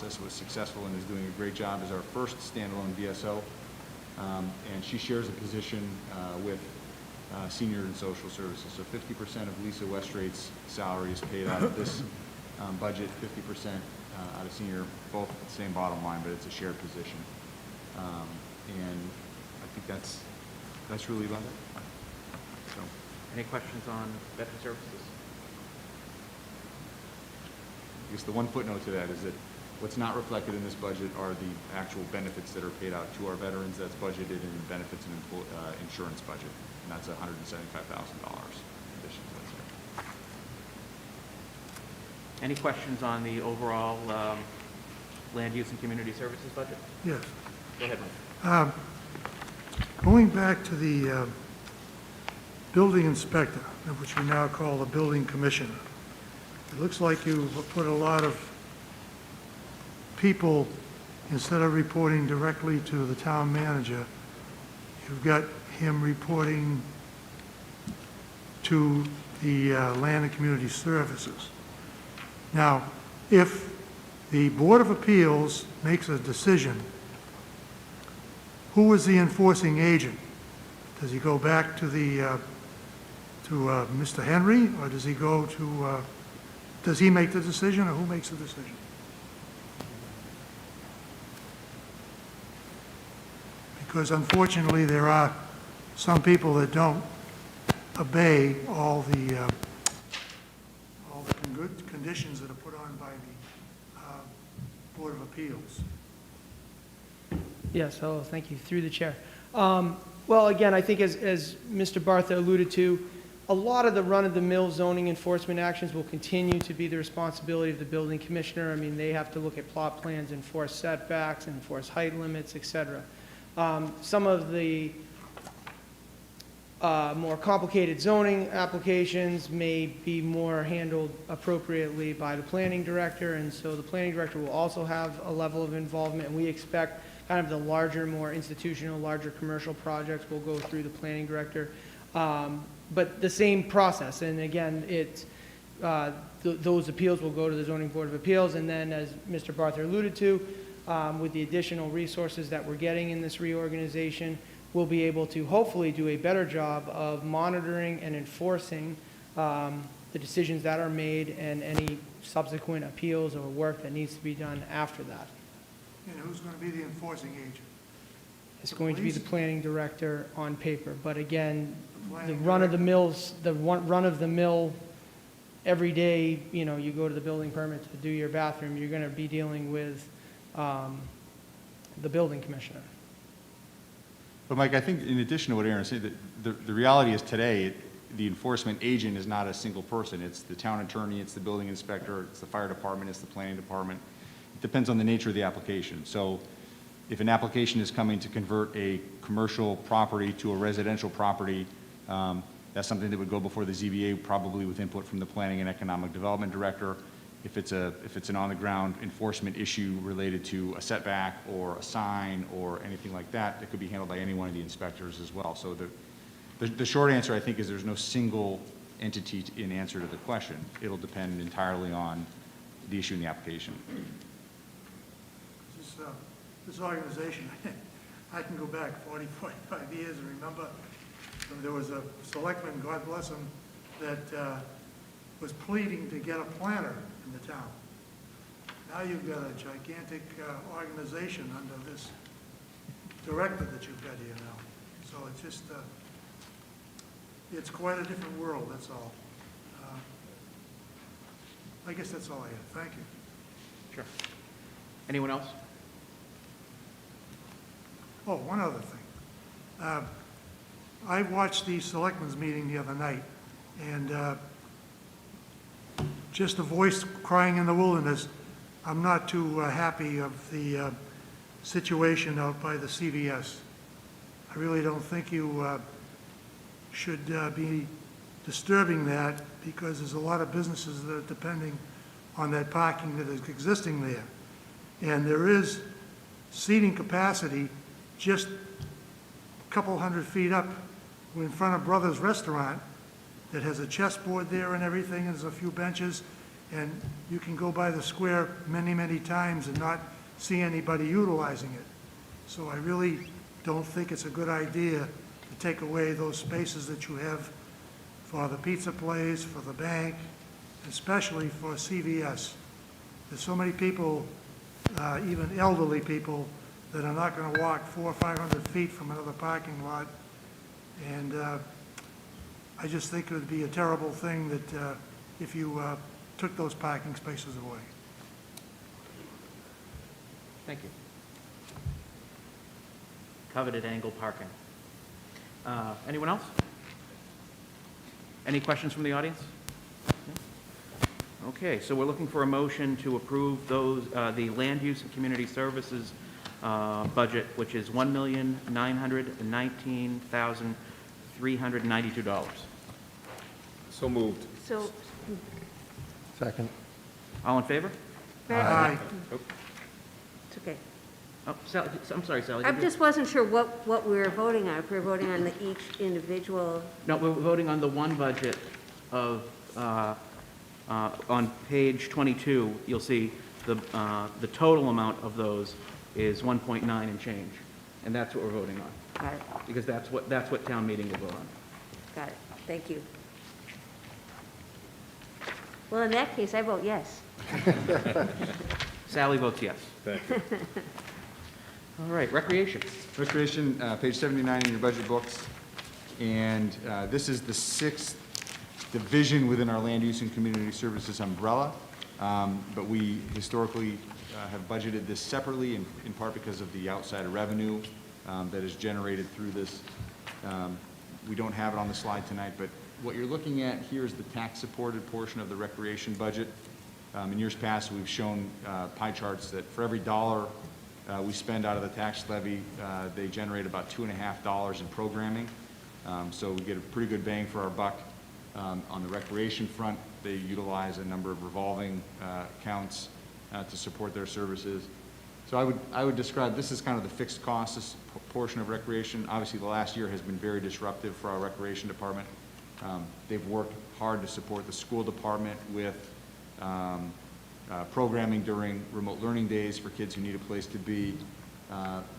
process was successful and is doing a great job as our first standalone VSO. And she shares a position with Senior and Social Services. So 50% of Lisa Westrate's salary is paid out of this budget, 50% out of Senior, both the same bottom line, but it's a shared position. And I think that's really about it. So. Any questions on veteran services? I guess the one footnote to that is that what's not reflected in this budget are the actual benefits that are paid out to our veterans. That's budgeted in the benefits and insurance budget, and that's $175,000 in addition to that. Any questions on the overall land use and community services budget? Yes. Go ahead, Mike. Going back to the building inspector, which we now call the building commissioner, it looks like you've put a lot of people, instead of reporting directly to the town manager, you've got him reporting to the Land and Community Services. Now, if the Board of Appeals makes a decision, who is the enforcing agent? Does he go back to the Mr. Henry, or does he go to, does he make the decision, or who makes the decision? Because unfortunately, there are some people that don't obey all the good conditions that are put on by the Board of Appeals. Yes, hello, thank you, through the chair. Well, again, I think as Mr. Bartha alluded to, a lot of the run-of-the-mill zoning enforcement actions will continue to be the responsibility of the building commissioner. I mean, they have to look at plot plans, enforce setbacks, enforce height limits, et cetera. Some of the more complicated zoning applications may be more handled appropriately by the planning director, and so the planning director will also have a level of involvement, and we expect kind of the larger, more institutional, larger commercial projects will go through the planning director. But the same process, and again, those appeals will go to the Zoning Board of Appeals, and then as Mr. Bartha alluded to, with the additional resources that we're getting in this reorganization, we'll be able to hopefully do a better job of monitoring and enforcing the decisions that are made and any subsequent appeals or work that needs to be done after that. And who's going to be the enforcing agent? It's going to be the planning director on paper, but again, the Planning run-of-the-mill, every day, you know, you go to the building permit to do your bathroom, you're going to be dealing with the building commissioner. But Mike, I think in addition to what Aaron said, the reality is today, the enforcement agent is not a single person. It's the town attorney, it's the building inspector, it's the fire department, it's the planning department. It depends on the nature of the application. So if an application is coming to convert a commercial property to a residential property, that's something that would go before the ZBA, probably with input from the planning and economic development director. If it's an on-the-ground enforcement issue related to a setback or a sign or anything like that, it could be handled by any one of the inspectors as well. So the short answer, I think, is there's no single entity in answer to the question. It'll depend entirely on the issue in the application. This organization, I can go back 40, 45 years and remember there was a selectman, God bless him, that was pleading to get a planner in the town. Now you've got a gigantic organization under this director that you've got here now. So it's just, it's quite a different world, that's all. I guess that's all I have. Thank you. Sure. Anyone else? Oh, one other thing. I watched the selectmen's meeting the other night, and just a voice crying in the wilderness, I'm not too happy of the situation out by the CVS. I really don't think you should be disturbing that, because there's a lot of businesses that are depending on that parking that is existing there. And there is seating capacity just a couple hundred feet up in front of Brothers Restaurant that has a chessboard there and everything, and there's a few benches, and you can go by the square many, many times and not see anybody utilizing it. So I really don't think it's a good idea to take away those spaces that you have for the pizza place, for the bank, especially for CVS. There's so many people, even elderly people, that are not going to walk 400 or 500 feet from another parking lot. And I just think it would be a terrible thing that if you took those parking spaces away. Thank you. Coveted angle parking. Anyone else? Any questions from the audience? Okay, so we're looking for a motion to approve those, the land use and community services budget, which is $1,919,392. So moved. So, Second. All in favor? Aye. it's okay. Oh, Sally, I'm sorry, Sally. I did you- just wasn't sure what we were voting on, if we were voting on each individual. No, we're voting on the one budget of, on page 22, you'll see the total amount of those is 1.9 and change. And that's what we're voting on, Got it, because that's what town meeting will vote on. got it. Thank you. Well, in that case, I vote yes. Sally votes yes. Thank you. All right, recreation. Recreation, page 79 in your budget books. And this is the sixth division within our land use and community services umbrella. But we historically have budgeted this separately, in part because of the outside revenue that is generated through this. We don't have it on the slide tonight, but what you're looking at here is the tax-supported portion of the recreation budget. In years past, we've shown pie charts that for every dollar we spend out of the tax levy, they generate about $2.50 in programming. So we get a pretty good bang for our buck. On the recreation front, they utilize a number of revolving accounts to support their services. So I would describe this as kind of the fixed cost, this portion of recreation. Obviously, the last year has been very disruptive for our recreation department. They've worked hard to support the school department with programming during remote learning days for kids who need a place to be.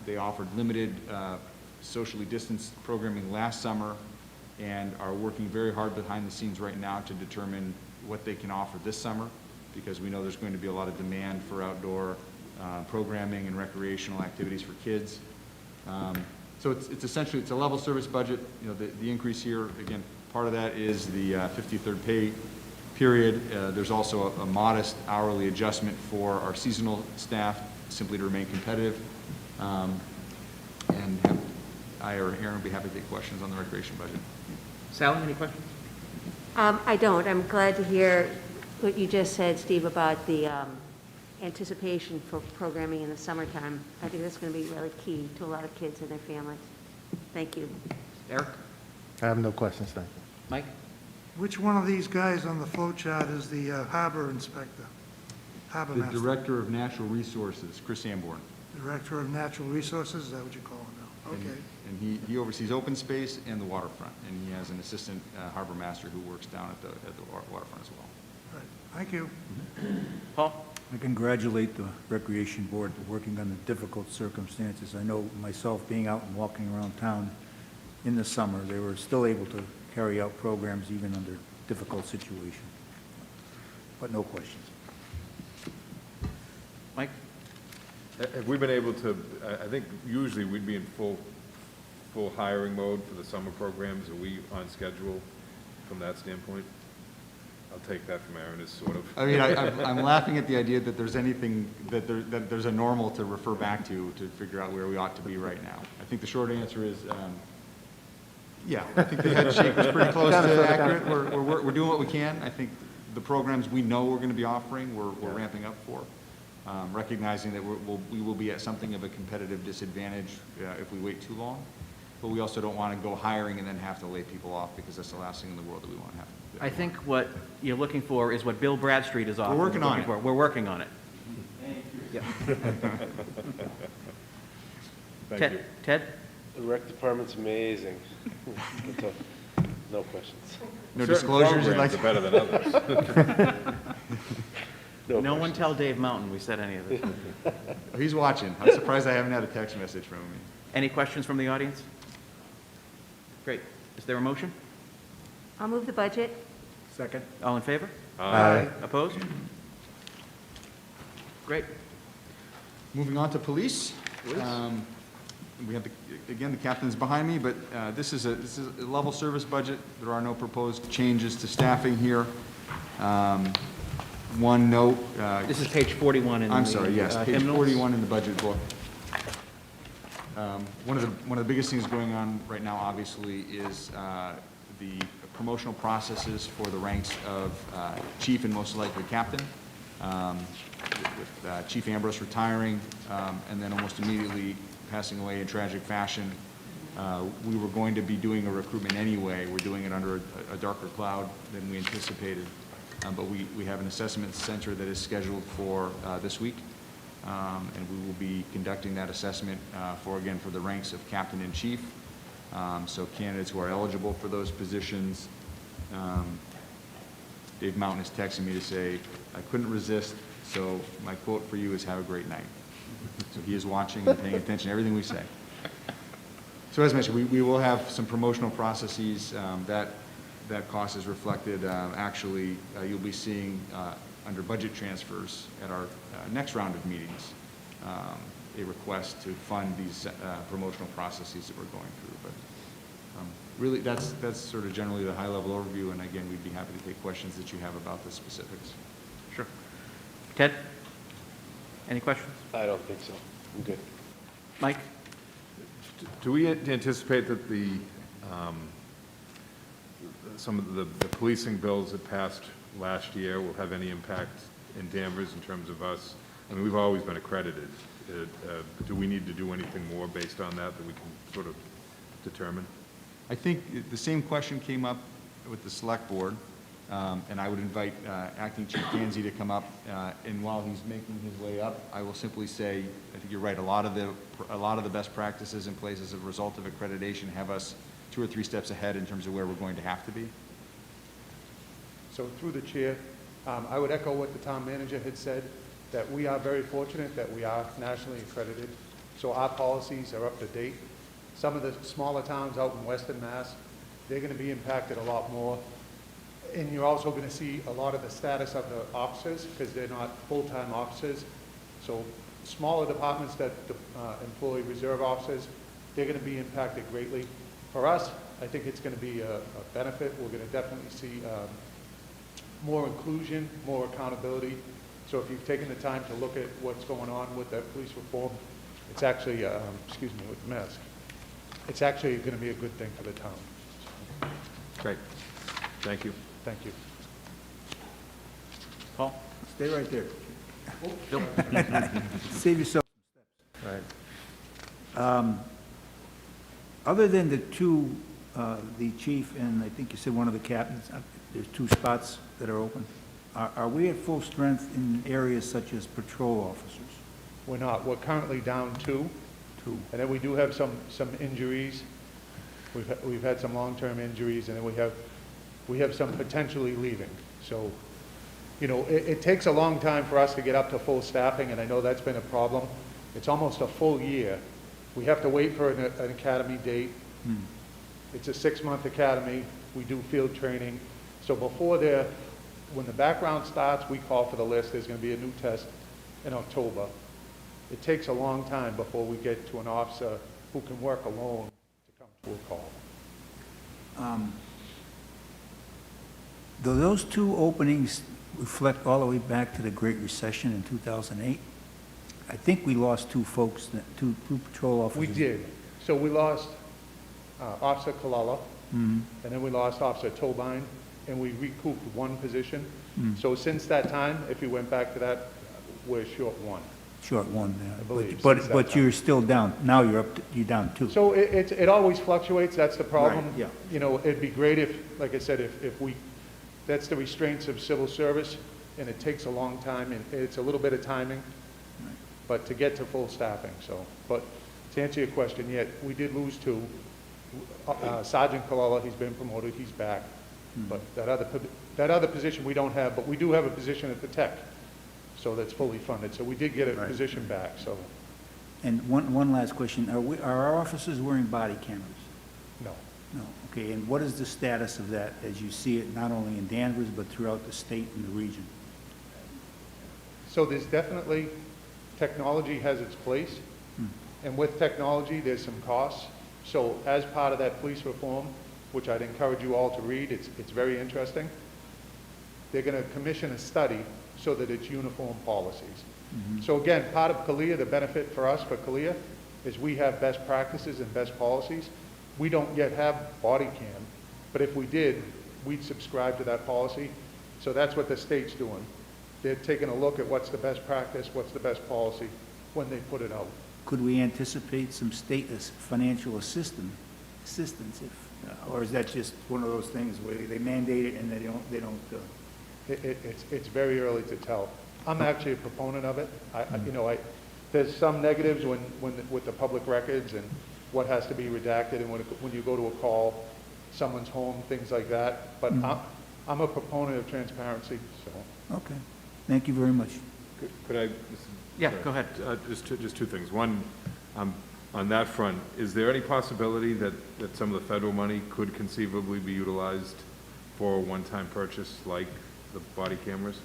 They offered limited socially distanced programming last summer and are working very hard behind the scenes right now to determine what they can offer this summer, because we know there's going to be a lot of demand for outdoor programming and recreational activities for kids. So it's essentially, it's a level service budget. You know, the increase here, again, part of that is the 53rd pay period. There's also a modest hourly adjustment for our seasonal staff, simply to remain competitive. And I or Aaron would be happy to take questions on the recreation budget. Sally, any questions? I don't. I'm glad to hear what you just said, Steve, about the anticipation for programming in the summertime. I think that's going to be really key to a lot of kids and their families. Thank you. Eric? I have no questions, thank you. Mike? Which one of these guys on the flow chart is the harbor inspector? Harbor The master? Director of Natural Resources, Chris Sanborn. Director of Natural Resources, is that what you call him now? Okay. And he oversees open space and the waterfront, and he has an assistant harbor master who works down at the waterfront as well. Right. Thank you. Paul? I congratulate the Recreation Board for working under difficult circumstances. I know myself, being out and walking around town in the summer, they were still able to carry out programs even under difficult situations. But no questions. Mike? Have we been able to, I think usually we'd be in full hiring mode for the summer programs. Are we on schedule from that standpoint? I'll take that from Aaron as sort of. I mean, I'm laughing at the idea that there's anything, that there's a normal to refer back to figure out where we ought to be right now. I think the short answer is, yeah, I think the head shake was pretty close to accurate. We're doing what we can. I think the programs we know we're going to be offering, we're ramping up for. Recognizing that we will be at something of a competitive disadvantage if we wait too long. But we also don't want to go hiring and then have to lay people off, because that's the last thing in the world that we want to have to do. I think what you're looking for is what Bill Bradstreet is offering. We're working on it. We're working on it. Thank Ted? you. Ted? The rec department's amazing. No questions. No disclosures you'd like Programs are better than others. No one tell Dave Mountain we said any of this. He's watching. I'm surprised I haven't had a text message from him. Any questions from the audience? Great. Is there a motion? I'll move the budget. Second. All in favor? Aye. Opposed? Great. Moving on to police. We have, again, the captain's behind me, but this is a level service budget. There are no proposed changes to staffing here. One note. This is page 41 in the I'm sorry, yes, page hymnals. 41 in the budget book. One of the biggest things going on right now, obviously, is the promotional processes for the ranks of chief and most likely captain. With Chief Ambrose retiring and then almost immediately passing away in tragic fashion, we were going to be doing a recruitment anyway. We're doing it under a darker cloud than we anticipated. But we have an assessment center that is scheduled for this week. And we will be conducting that assessment for the ranks of captain and chief. So candidates who are eligible for those positions. Dave Mountain is texting me to say, I couldn't resist, so my quote for you is have a great night. So he is watching and paying attention to everything we say. So as mentioned, we will have some promotional processes. That cost is reflected. Actually, you'll be seeing under budget transfers at our next round of meetings a request to fund these promotional processes that we're going through. But really, that's sort of generally the high-level overview, and again, we'd be happy to take questions that you have about the specifics. Sure. Ted? Any questions? I don't think so. I'm good. Mike? Do we anticipate that some of the policing bills that passed last year will have any impact in Danvers in terms of us? I mean, we've always been accredited. Do we need to do anything more based on that we can sort of determine? I think the same question came up with the select board, and I would invite Acting Chief Gansey to come up, and while he's making his way up, I will simply say, I think you're right, a lot of the best practices in place as a result of accreditation have us 2 or 3 steps ahead in terms of where we're going to have to be. So through the chair, I would echo what the town manager had said, that we are very fortunate that we are nationally accredited, so our policies are up to date. Some of the smaller towns out in Western Mass, they're going to be impacted a lot more. And you're also going to see a lot of the status of the officers, because they're not full-time officers. So smaller departments that employ reserve officers, they're going to be impacted greatly. For us, I think it's going to be a benefit. We're going to definitely see more inclusion, more accountability. So if you've taken the time to look at what's going on with that police reform, it's actually, excuse me, with the mask, it's actually going to be a good thing for the town. Great. Thank you. Thank you. Paul? Stay right there. Bill? Save yourself some steps. Right. Other than the two, the chief and I think you said one of the captains, there's 2 spots that are open. Are we at full strength in areas such as patrol officers? We're not. We're currently down 2. And then we do have some injuries. We've had some long-term injuries, and then we have some potentially leaving. So, you know, it takes a long time for us to get up to full staffing, and I know that's been a problem. It's almost a full year. We have to wait for an academy date. It's a 6-month academy. We do field training. So when the background starts, we call for the list. There's going to be a new test in October. It takes a long time before we get to an officer who can work alone to come to a call. Do those 2 openings reflect all the way back to the Great Recession in 2008? I think we lost 2 folks, 2 patrol officers. We did. So we lost Officer Kalala, and then we lost Officer Tobine, and we recouped 1 position. So since that time, if you went back to that, we're short 1. Short 1, yeah. I believe, But you're still down. Now you're down 2. So it always fluctuates. That's the problem. Right, yeah. You know, it'd be great if, like I said, if we, that's the restraints of civil service, and it takes a long time, and it's a little bit of timing, but to get to full staffing. So, but to answer your question, yet we did lose 2. Sergeant Kalala, he's been promoted. He's back. But that other position we don't have, but we do have a position at the tech. so that's fully funded. So we did get a Right. position back, so, And one last question, are our officers wearing body cameras? no. No, okay, and what is the status of that as you see it, not only in Danvers, but throughout the state and the region? So there's definitely, technology has its place, and with technology, there's some costs. So as part of that police reform, which I'd encourage you all to read, it's very interesting, they're going to commission a study so that it's uniform policies. So again, part of CALEA, the benefit for us for CALEA, is we have best practices and best policies. We don't yet have body cam, but if we did, we'd subscribe to that policy. So that's what the state's doing. They're taking a look at what's the best practice, what's the best policy when they put it out. Could we anticipate some state financial assistance if, or is that just one of those things where they mandate it and they don't? It's very early to tell. I'm actually a proponent of it. There's some negatives with the public records and what has to be redacted, and when you go to a call, someone's home, things like that. But I'm a proponent of transparency, so. Okay, thank you very much. Could I? Yeah, go ahead. Just two things. One, on that front, is there any possibility that some of the federal money could conceivably be utilized for a one-time purchase like the body cameras?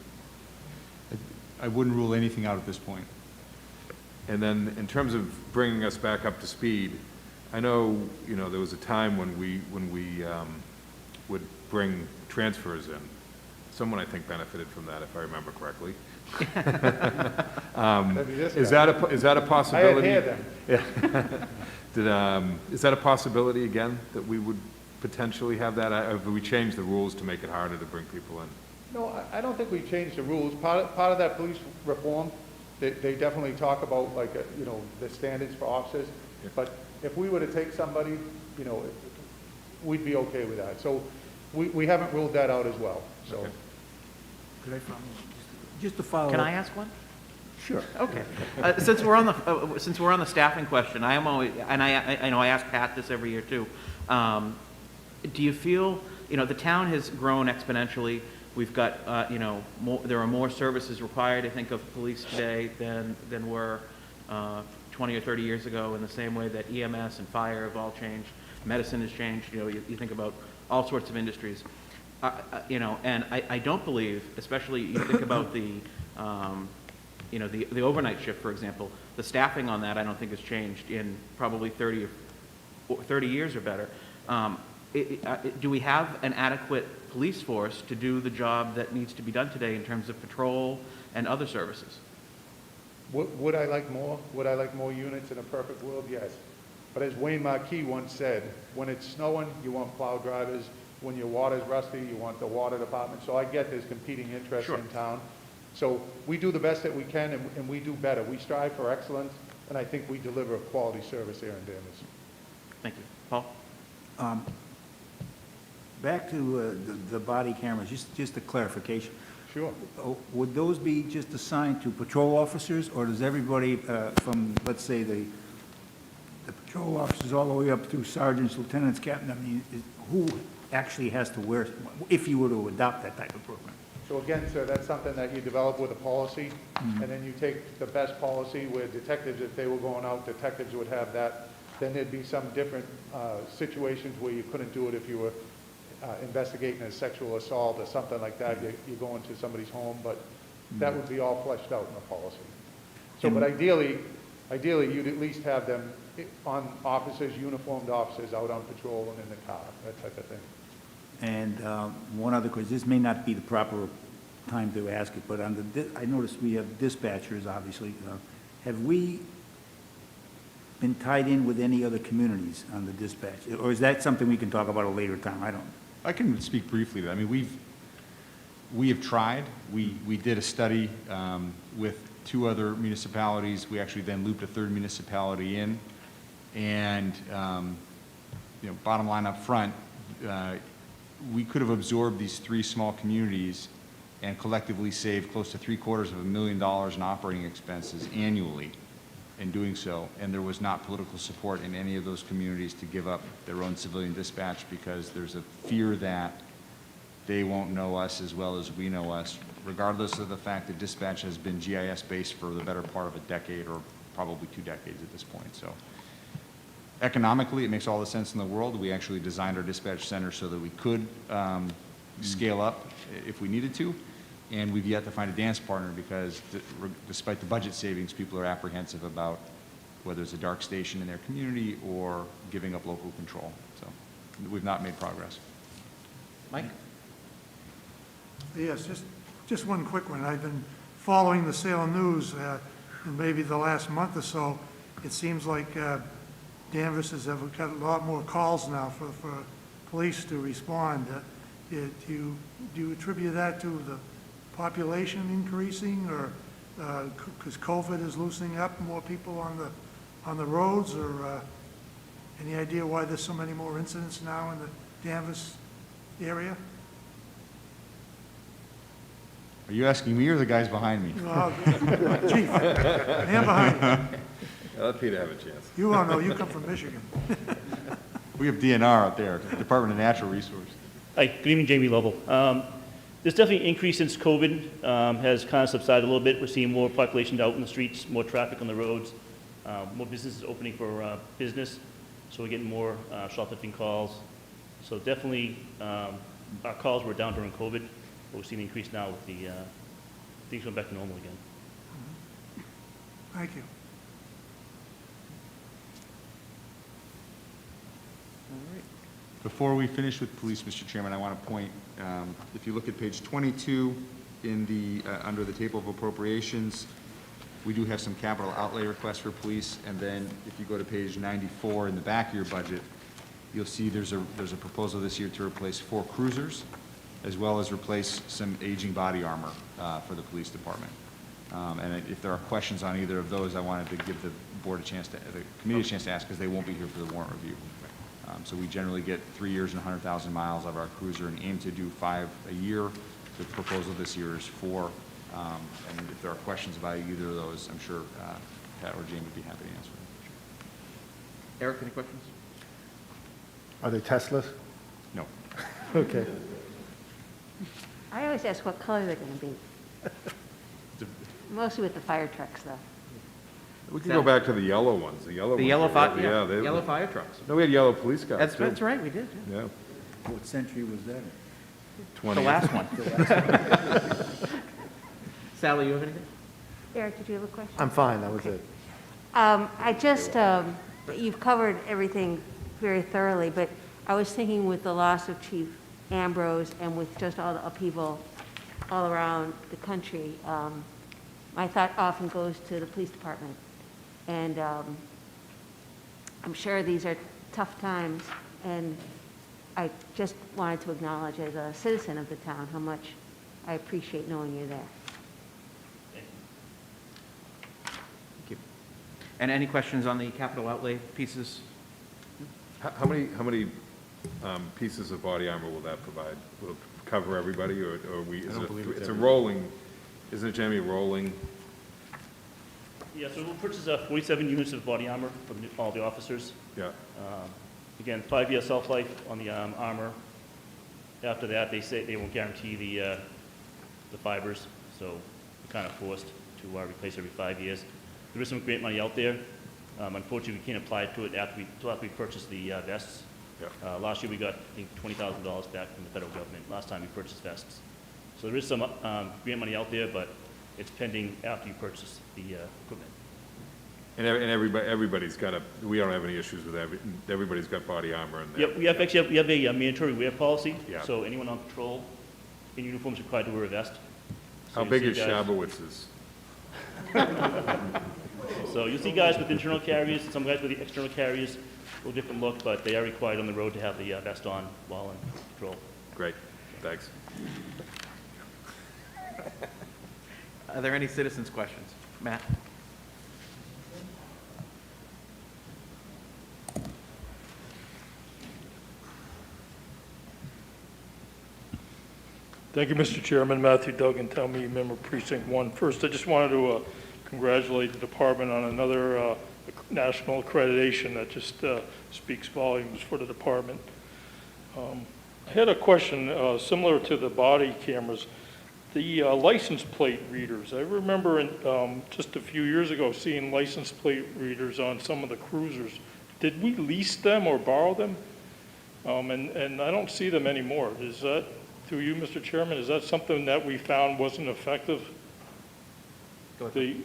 I wouldn't rule anything out at this point. And then in terms of bringing us back up to speed, I know, there was a time when we would bring transfers in. Someone, I think, benefited from that, if I remember correctly. Is that a possibility? I had hair then. Yeah. Is that a possibility again, that we would potentially have that? Have we changed the rules to make it harder to bring people in? No, I don't think we changed the rules. Part of that police reform, they definitely talk about like, the standards for officers. Yeah. But if we were to take somebody, we'd be okay with that. So we haven't ruled that out as well, so. Okay. Could I follow? Just to follow up. Can I ask one? Sure. Okay. Since we're on the staffing question, I am always, and I know I ask Pat this every year too. Do you feel, the town has grown exponentially. We've got, there are more services required, I think, of police today than were 20 or 30 years ago, in the same way that EMS and fire have all changed. Medicine has changed. You think about all sorts of industries. And I don't believe, especially you think about the overnight shift, for example, the staffing on that I don't think has changed in probably 30 years or better. Do we have an adequate police force to do the job that needs to be done today in terms of patrol and other services? Would I like more? Would I like more units in a perfect world? Yes. But as Wayne Marquis once said, when it's snowing, you want plow drivers. When your water's rusty, you want the water department. So I get there's competing interests Sure. in town. So we do the best that we can, and we do better. We strive for excellence, and I think we deliver a quality service here in Danvers. Thank you. Paul? Back to the body cameras, just a clarification. Sure. Would those be just assigned to patrol officers, or does everybody from, let's say, the patrol officers all the way up through sergeants, lieutenants, captain, I mean, who actually has to wear, if you were to adopt that type of program? So again, sir, that's something that you develop with a policy, and then you take the best policy where detectives, if they were going out, detectives would have that. Then there'd be some different situations where you couldn't do it if you were investigating a sexual assault or something like that. You go into somebody's home, but that would be all fleshed out in the policy. So, but ideally, you'd at least have them on officers, uniformed officers out on patrol and in the car, that type of thing. And one other question, this may not be the proper time to ask it, but I noticed we have dispatchers, obviously. Have we been tied in with any other communities on the dispatch? Or is that something we can talk about at a later time? I don't know. I can speak briefly to that. I mean, we have tried. We did a study with 2 other municipalities. We actually then looped a 3rd municipality in. And, bottom line up front, we could have absorbed these 3 small communities and collectively saved close to $750,000 in operating expenses annually in doing so, and there was not political support in any of those communities to give up their own civilian dispatch because there's a fear that they won't know us as well as we know us regardless of the fact that dispatch has been GIS-based for the better part of a decade or probably 2 decades at this point. So economically, it makes all the sense in the world. We actually designed our dispatch center so that we could scale up if we needed to, and we've yet to find a dance partner because despite the budget savings, people are apprehensive about whether it's a dark station in their community or giving up local control. So we've not made progress. Mike? Yes, just one quick one. I've been following the Salem News in maybe the last month or so. It seems like Danvers has got a lot more calls now for police to respond. Do you attribute that to the population increasing, or because COVID is loosening up, more people on the roads, or any idea why there's so many more incidents now in the Danvers area? Are you asking me or the guys behind me? Chief, man behind you. Let Peter have a chance. You all know, you come from Michigan. We have DNR out there, Department of Natural Resources. Hi, good evening, Jamie Lovell. There's definitely an increase since COVID has kind of subsided a little bit. We're seeing more population out in the streets, more traffic on the roads, more businesses opening for business. So we're getting more shoplifting calls. So definitely, our calls were down during COVID, but we're seeing an increase now with the things going back to normal again. Thank you. Before we finish with police, Mr. Chairman, I want to point, if you look at page 22 in the, under the table of appropriations, we do have some capital outlay requests for police, and then if you go to page 94 in the back of your budget, you'll see there's a proposal this year to replace 4 cruisers, as well as replace some aging body armor for the police department. And if there are questions on either of those, I wanted to give the board a chance to, the committee a chance to ask, because they won't be here for the warrant review. So we generally get 3 years and 100,000 miles of our cruiser and aim to do 5 a year. The proposal this year is 4. And if there are questions about either of those, I'm sure Pat or Jane would be happy to answer them. Eric, any questions? Are they Teslas? No. Okay. I always ask what color they're going to be. Mostly with the fire trucks, though. We can go back to the yellow ones, the yellow ones. Yellow they- fire trucks. No, we had yellow police cars, too. That's right, we did, yeah. Yeah. What century was that in? 20. The last one. Sally, you have anything? Eric, did you have a question? I'm fine, that was it. I just, you've covered everything very thoroughly, but I was thinking with the loss of Chief Ambrose and with just all the upheaval all around the country, my thought often goes to the police department. And I'm sure these are tough times, and I just wanted to acknowledge as a citizen of the town how much I appreciate knowing you're there. Thank you. And any questions on the capital outlay pieces? How many pieces of body armor will that provide? Will it cover everybody, or we, is it, it's a rolling, isn't it, Jamie, rolling? Yeah, so we'll purchase 47 units of body armor for all the officers. Yeah. Again, 5-year shelf-life on the armor. After that, they say they won't guarantee the fibers, so we're kind of forced to replace every 5 years. There is some grant money out there. Unfortunately, we can't apply to it until after we purchase the vests. Yeah. Last year, we got, I think, $20,000 back from the federal government last time we purchased vests. So there is some grant money out there, but it's pending after you purchase the equipment. And everybody's got a, we don't have any issues with that. Everybody's got body armor and. Yep, we have a mandatory wear policy. Yeah. So anyone on patrol in uniform is required to wear a vest. So How you big see is guys- Shabowitz's? So you see guys with internal carriers, some guys with the external carriers, a little different look, but they are required on the road to have the vest on while in patrol. Great, thanks. Are there any citizens' questions? Matt? Thank you, Mr. Chairman. Matthew Duggan, Town Meeting Member, Precinct 1. First, I just wanted to congratulate the department on another national accreditation that just speaks volumes for the department. I had a question similar to the body cameras. The license plate readers, I remember just a few years ago seeing license plate readers on some of the cruisers. Did we lease them or borrow them? And I don't see them anymore. Is that, through you, Mr. Chairman, is that something that we found wasn't effective? The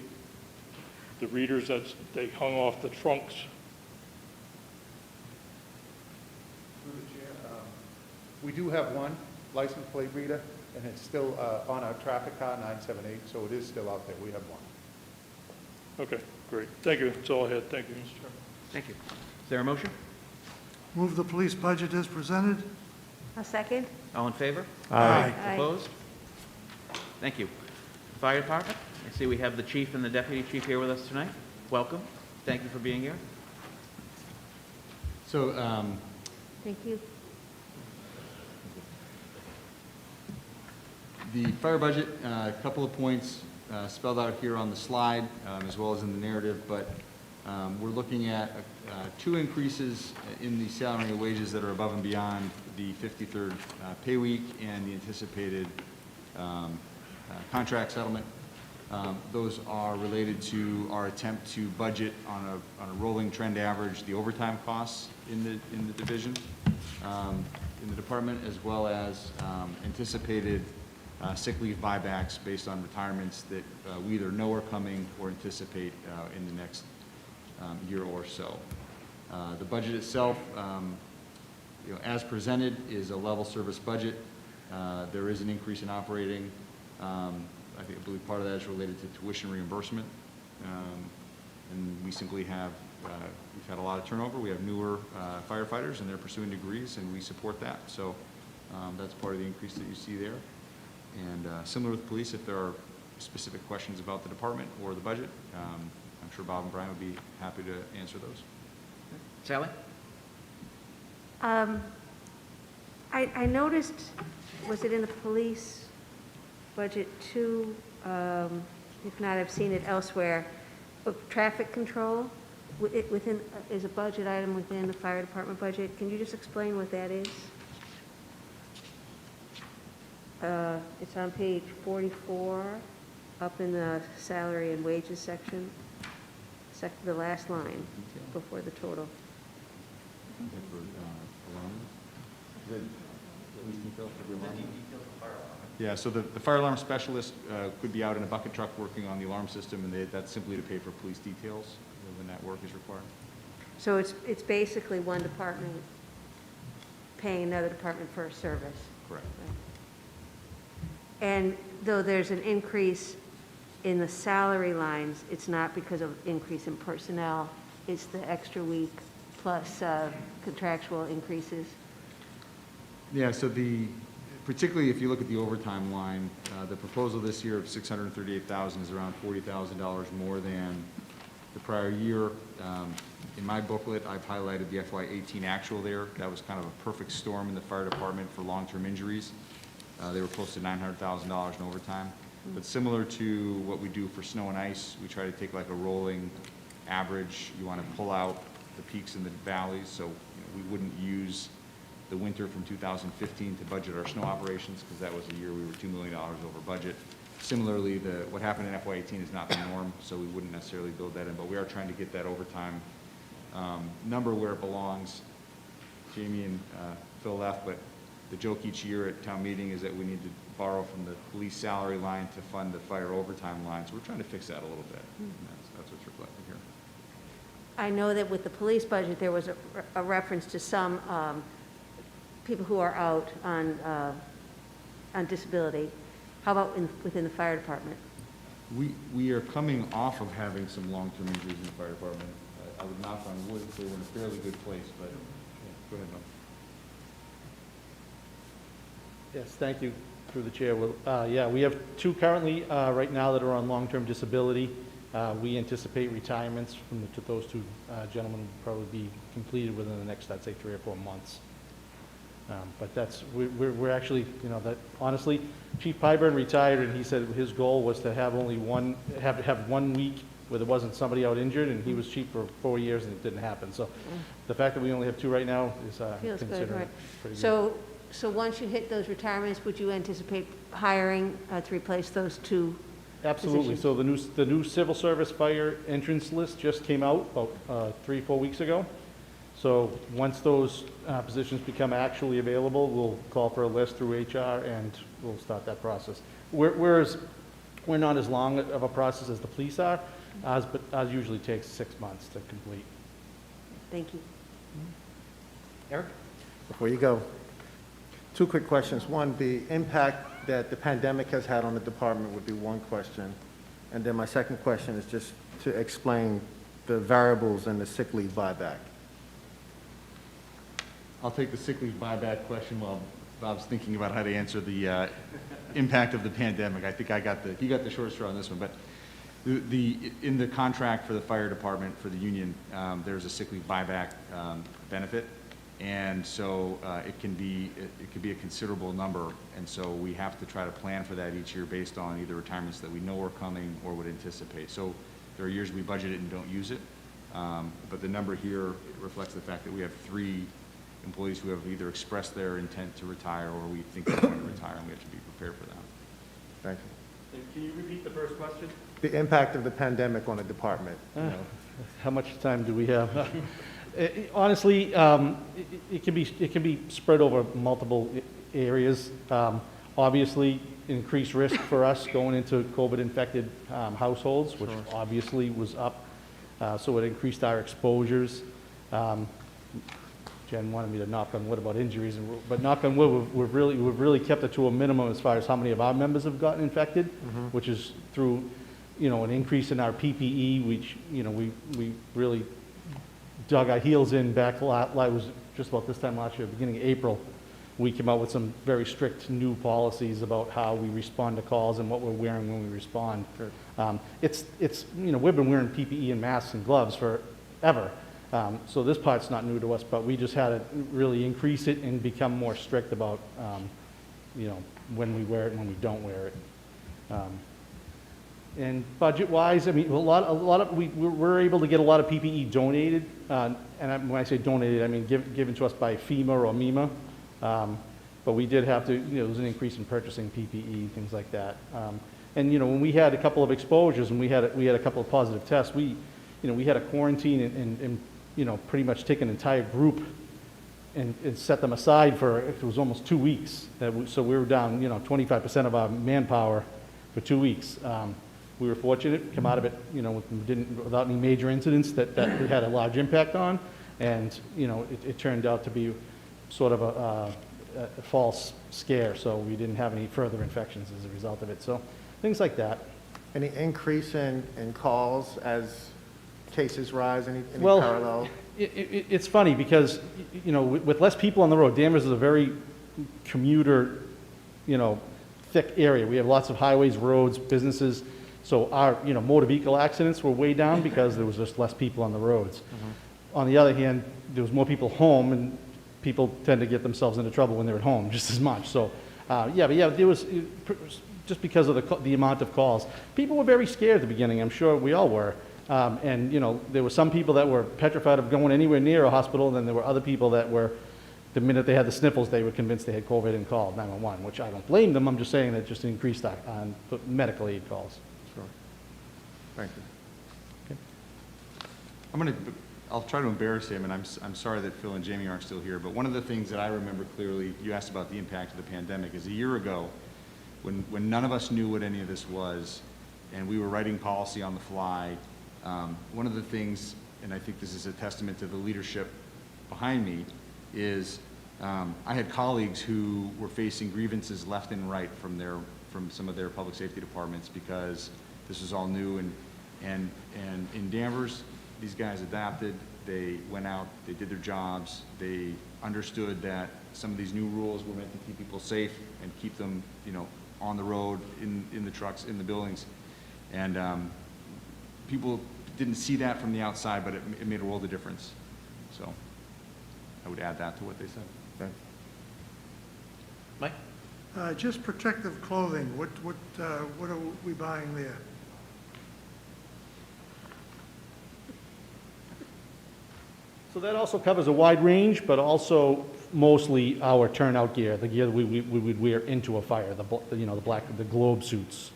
readers that they hung off the trunks? Through the chair, we do have one license plate reader, and it's still on our traffic car 978, so it is still out there. We have one. Okay, great. Thank you. That's all I had. Thank you, Mr. Chairman. Thank you. Is there a motion? Move the police budget as presented. A second? All in favor? Aye. Aye. Opposed? Thank you. Fire Department, I see we have the chief and the deputy chief here with us tonight. Welcome. Thank you for being here. So, Thank you. the fire budget, a couple of points spelled out here on the slide, as well as in the narrative, but we're looking at two increases in the salary and wages that are above and beyond the 53rd pay week and the anticipated contract settlement. Those are related to our attempt to budget on a rolling trend average the overtime costs in the division, in the department, as well as anticipated sick leave buybacks based on retirements that we either know are coming or anticipate in the next year or so. The budget itself, as presented, is a level service budget. There is an increase in operating. I believe part of that is related to tuition reimbursement. And we simply have, we've had a lot of turnover. We have newer firefighters, and they're pursuing degrees, and we support that. So that's part of the increase that you see there. And similar with police, if there are specific questions about the department or the budget, I'm sure Bob and Brian would be happy to answer those. Sally? I noticed, was it in the police budget too? If not, I've seen it elsewhere. But traffic control within is a budget item within the fire department budget. Can you just explain what that is? It's on page 44, up in the salary and wages section, the last line before the total. Yeah, so the fire alarm specialist could be out in a bucket truck working on the alarm system, and that's simply to pay for police details when that work is required. So it's basically one department paying another department for a service. Correct. Right. And though there's an increase in the salary lines, it's not because of increase in personnel, it's the extra week plus contractual increases. Yeah, so particularly if you look at the overtime line, the proposal this year of $638,000 is around $40,000 more than the prior year. In my booklet, I've highlighted the FY18 actual there. That was kind of a perfect storm in the fire department for long-term injuries. They were close to $900,000 in overtime. But similar to what we do for snow and ice, we try to take like a rolling average. You want to pull out the peaks and the valleys, so we wouldn't use the winter from 2015 to budget our snow operations, because that was a year we were $2 million over budget. Similarly, what happened in FY18 is not the norm, so we wouldn't necessarily build that in, but we are trying to get that overtime number where it belongs. Jamie and Phil left, but the joke each year at town meeting is that we need to borrow from the police salary line to fund the fire overtime line, so we're trying to fix that a little bit. And that's what's reflected here. I know that with the police budget, there was a reference to some people who are out on disability. How about within the fire department? We are coming off of having some long-term injuries in the fire department. I would knock on wood and say we're in a fairly good place, but yeah, go ahead, Bill. Yes, thank you, through the chair. Well, yeah, we have two currently right now that are on long-term disability. We anticipate retirements from those two gentlemen will probably be completed within the next, I'd say, 3 or 4 months. But that's, we're actually, that honestly, Chief Pyburn retired, and he said his goal was to have only have 1 week where there wasn't somebody out injured, and he was chief for 4 years, and it didn't happen. So the fact that we only have 2 right now is Feels good, considered right. pretty good. So once you hit those retirements, would you anticipate hiring to replace those two Absolutely. positions? So the new civil service fire entrance list just came out about 3-4 weeks ago. So once those positions become actually available, we'll call for a list through HR and we'll start that process. Whereas we're not as long of a process as the police are, but ours usually takes 6 months to complete. Thank you. Eric? Before you go, 2 quick questions. One, the impact that the pandemic has had on the department would be one question. And then my second question is just to explain the variables in the sick leave buyback. I'll take the sick leave buyback question while Bob's thinking about how to answer the impact of the pandemic. I think he got the short straw on this one, but in the contract for the fire department, for the union, there's a sick leave buyback benefit. And so it can be a considerable number, and so we have to try to plan for that each year based on either retirements that we know are coming or would anticipate. So there are years we budget it and don't use it, but the number here reflects the fact that we have 3 employees who have either expressed their intent to retire or we think they're going to retire, and we have to be prepared for that. Thank you. And can you repeat the first question? The impact of the pandemic on the department. How much time do we have? Honestly, it can be spread over multiple areas. Obviously, increased risk for us going into COVID-infected households, which obviously was up, so it increased our exposures. Jen wanted me to knock on wood about injuries, but knock on wood, we've really kept it to a minimum as far as how many of our members have gotten infected, which is through, an increase in our PPE, which, we really dug our heels in back, was just about this time last year, beginning of April. We came out with some very strict new policies about how we respond to calls and what we're wearing when we respond. We've been wearing PPE and masks and gloves forever. So this part's not new to us, but we just had to really increase it and become more strict about, when we wear it and when we don't wear it. And budget-wise, we're able to get a lot of PPE donated, and when I say donated, I mean given to us by FEMA or MEMA. But we did have to, there was an increase in purchasing PPE, things like that. And when we had a couple of exposures and we had a couple of positive tests, we had a quarantine and pretty much take an entire group and set them aside for, it was almost 2 weeks. So we were down, 25% of our manpower for 2 weeks. We were fortunate, come out of it, without any major incidents that it had a large impact on. And, it turned out to be sort of a false scare, so we didn't have any further infections as a result of it. So things like that. Any increase in calls as cases rise, any Well, parallel? It's funny because, with less people on the road, Danvers is a very commuter, thick area. We have lots of highways, roads, businesses. So our, motor vehicle accidents were way down because there was just less people on the roads. On the other hand, there was more people home, and people tend to get themselves into trouble when they're at home just as much. So, there was, just because of the amount of calls. People were very scared at the beginning. I'm sure we all were. And, there were some people that were petrified of going anywhere near a hospital, and then there were other people that were, the minute they had the sniffles, they were convinced they had COVID and called 911, which I don't blame them. I'm just saying that just increased on medical aid calls. Sure. Thank you. I'll try to embarrass him, and I'm sorry that Phil and Jamie aren't still here, but one of the things that I remember clearly, you asked about the impact of the pandemic, is a year ago, when none of us knew what any of this was, and we were writing policy on the fly, one of the things, and I think this is a testament to the leadership behind me, is I had colleagues who were facing grievances left and right from some of their public safety departments because this was all new, and in Danvers, these guys adapted, they went out, they did their jobs, they understood that some of these new rules were meant to keep people safe and keep them, on the road, in the trucks, in the buildings. And people didn't see that from the outside, but it made a world of difference. So I would add that to what they said. Okay. Mike? Just protective clothing, what are we buying there? So that also covers a wide range, but also mostly our turnout gear, the gear that we would wear into a fire, the globe suits.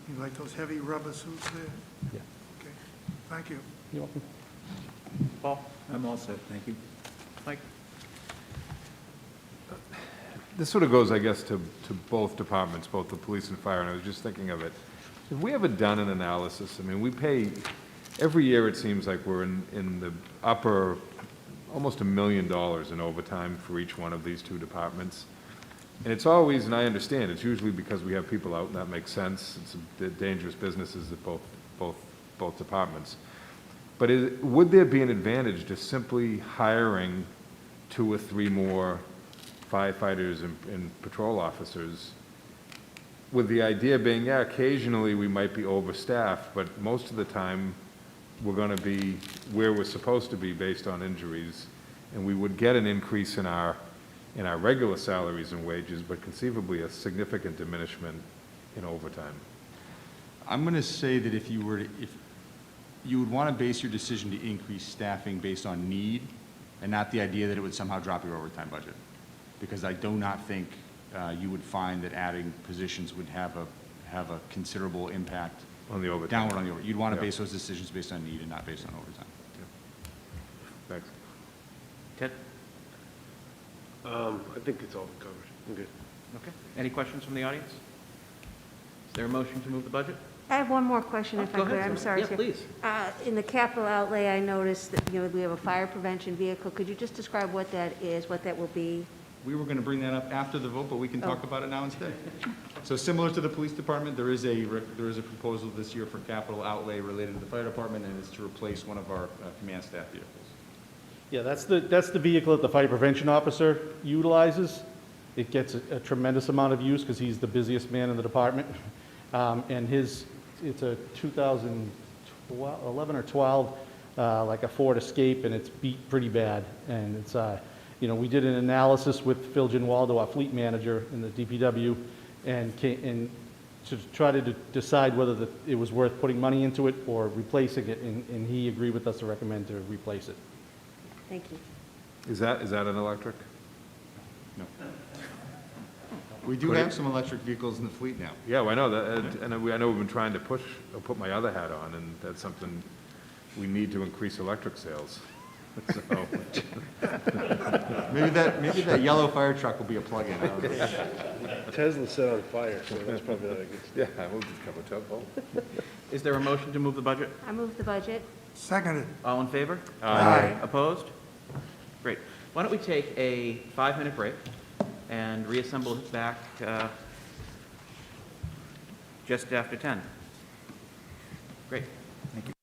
You like those heavy rubber suits there? Yeah. Okay, thank you. You're welcome. Paul? I'm all set, thank you. Mike? This sort of goes, I guess, to both departments, both the police and fire, and I was just thinking of it. Have we ever done an analysis? I mean, we pay, every year it seems like we're in the upper, almost $1 million in overtime for each one of these two departments. And it's always, and I understand, it's usually because we have people out, and that makes sense. It's dangerous businesses at both departments. But would there be an advantage to simply hiring 2 or 3 more firefighters and patrol officers, with the idea being, yeah, occasionally we might be overstaffed, but most of the time we're going to be where we're supposed to be based on injuries, and we would get an increase in our regular salaries and wages, but conceivably a significant diminishment in overtime. I'm going to say that if you would want to base your decision to increase staffing based on need, and not the idea that it would somehow drop your overtime budget. Because I do not think you would find that adding positions would have a considerable impact on the overtime. Downward on the overtime. You'd want to Yeah. base those decisions based on need and not based on overtime. Thanks. Ted? I think it's all covered. I'm good. Okay. Any questions from the audience? Is there a motion to move the budget? I have one more question, if I Go could. ahead, I'm Sarah. sorry, Yeah, sir. please. In the capital outlay, I noticed that, we have a fire prevention vehicle. Could you just describe what that is, what that will be? We were going to bring that up after the vote, but we can talk Oh. about it now instead. So similar to the police department, there is a proposal this year for capital outlay related to the fire department, and it's to replace one of our command staff vehicles. Yeah, that's the vehicle that the fire prevention officer utilizes. It gets a tremendous amount of use because he's the busiest man in the department. And it's a 2011 or 12, like a Ford Escape, and it's beat pretty bad. And it's, we did an analysis with Phil Ginwaldo, our fleet manager in the DPW, and to try to decide whether it was worth putting money into it or replacing it, and he agreed with us to recommend to replace it. Thank you. Is that an electric? No. We do have some electric vehicles in the fleet now. Yeah, well, I know that, and I know we've been trying to push, or put my other hat on, and that's something we need to increase electric sales. So, Maybe that yellow fire truck will be a plug-in. I don't know. Tesla set on fire, so that's probably not a good yeah, I moved a couple of times. Is there a motion to move the budget? I move the budget. Seconded. All in favor? Aye. Opposed? Great. Why don't we take a 5-minute break and reassemble back just after 10? Great. Thank you.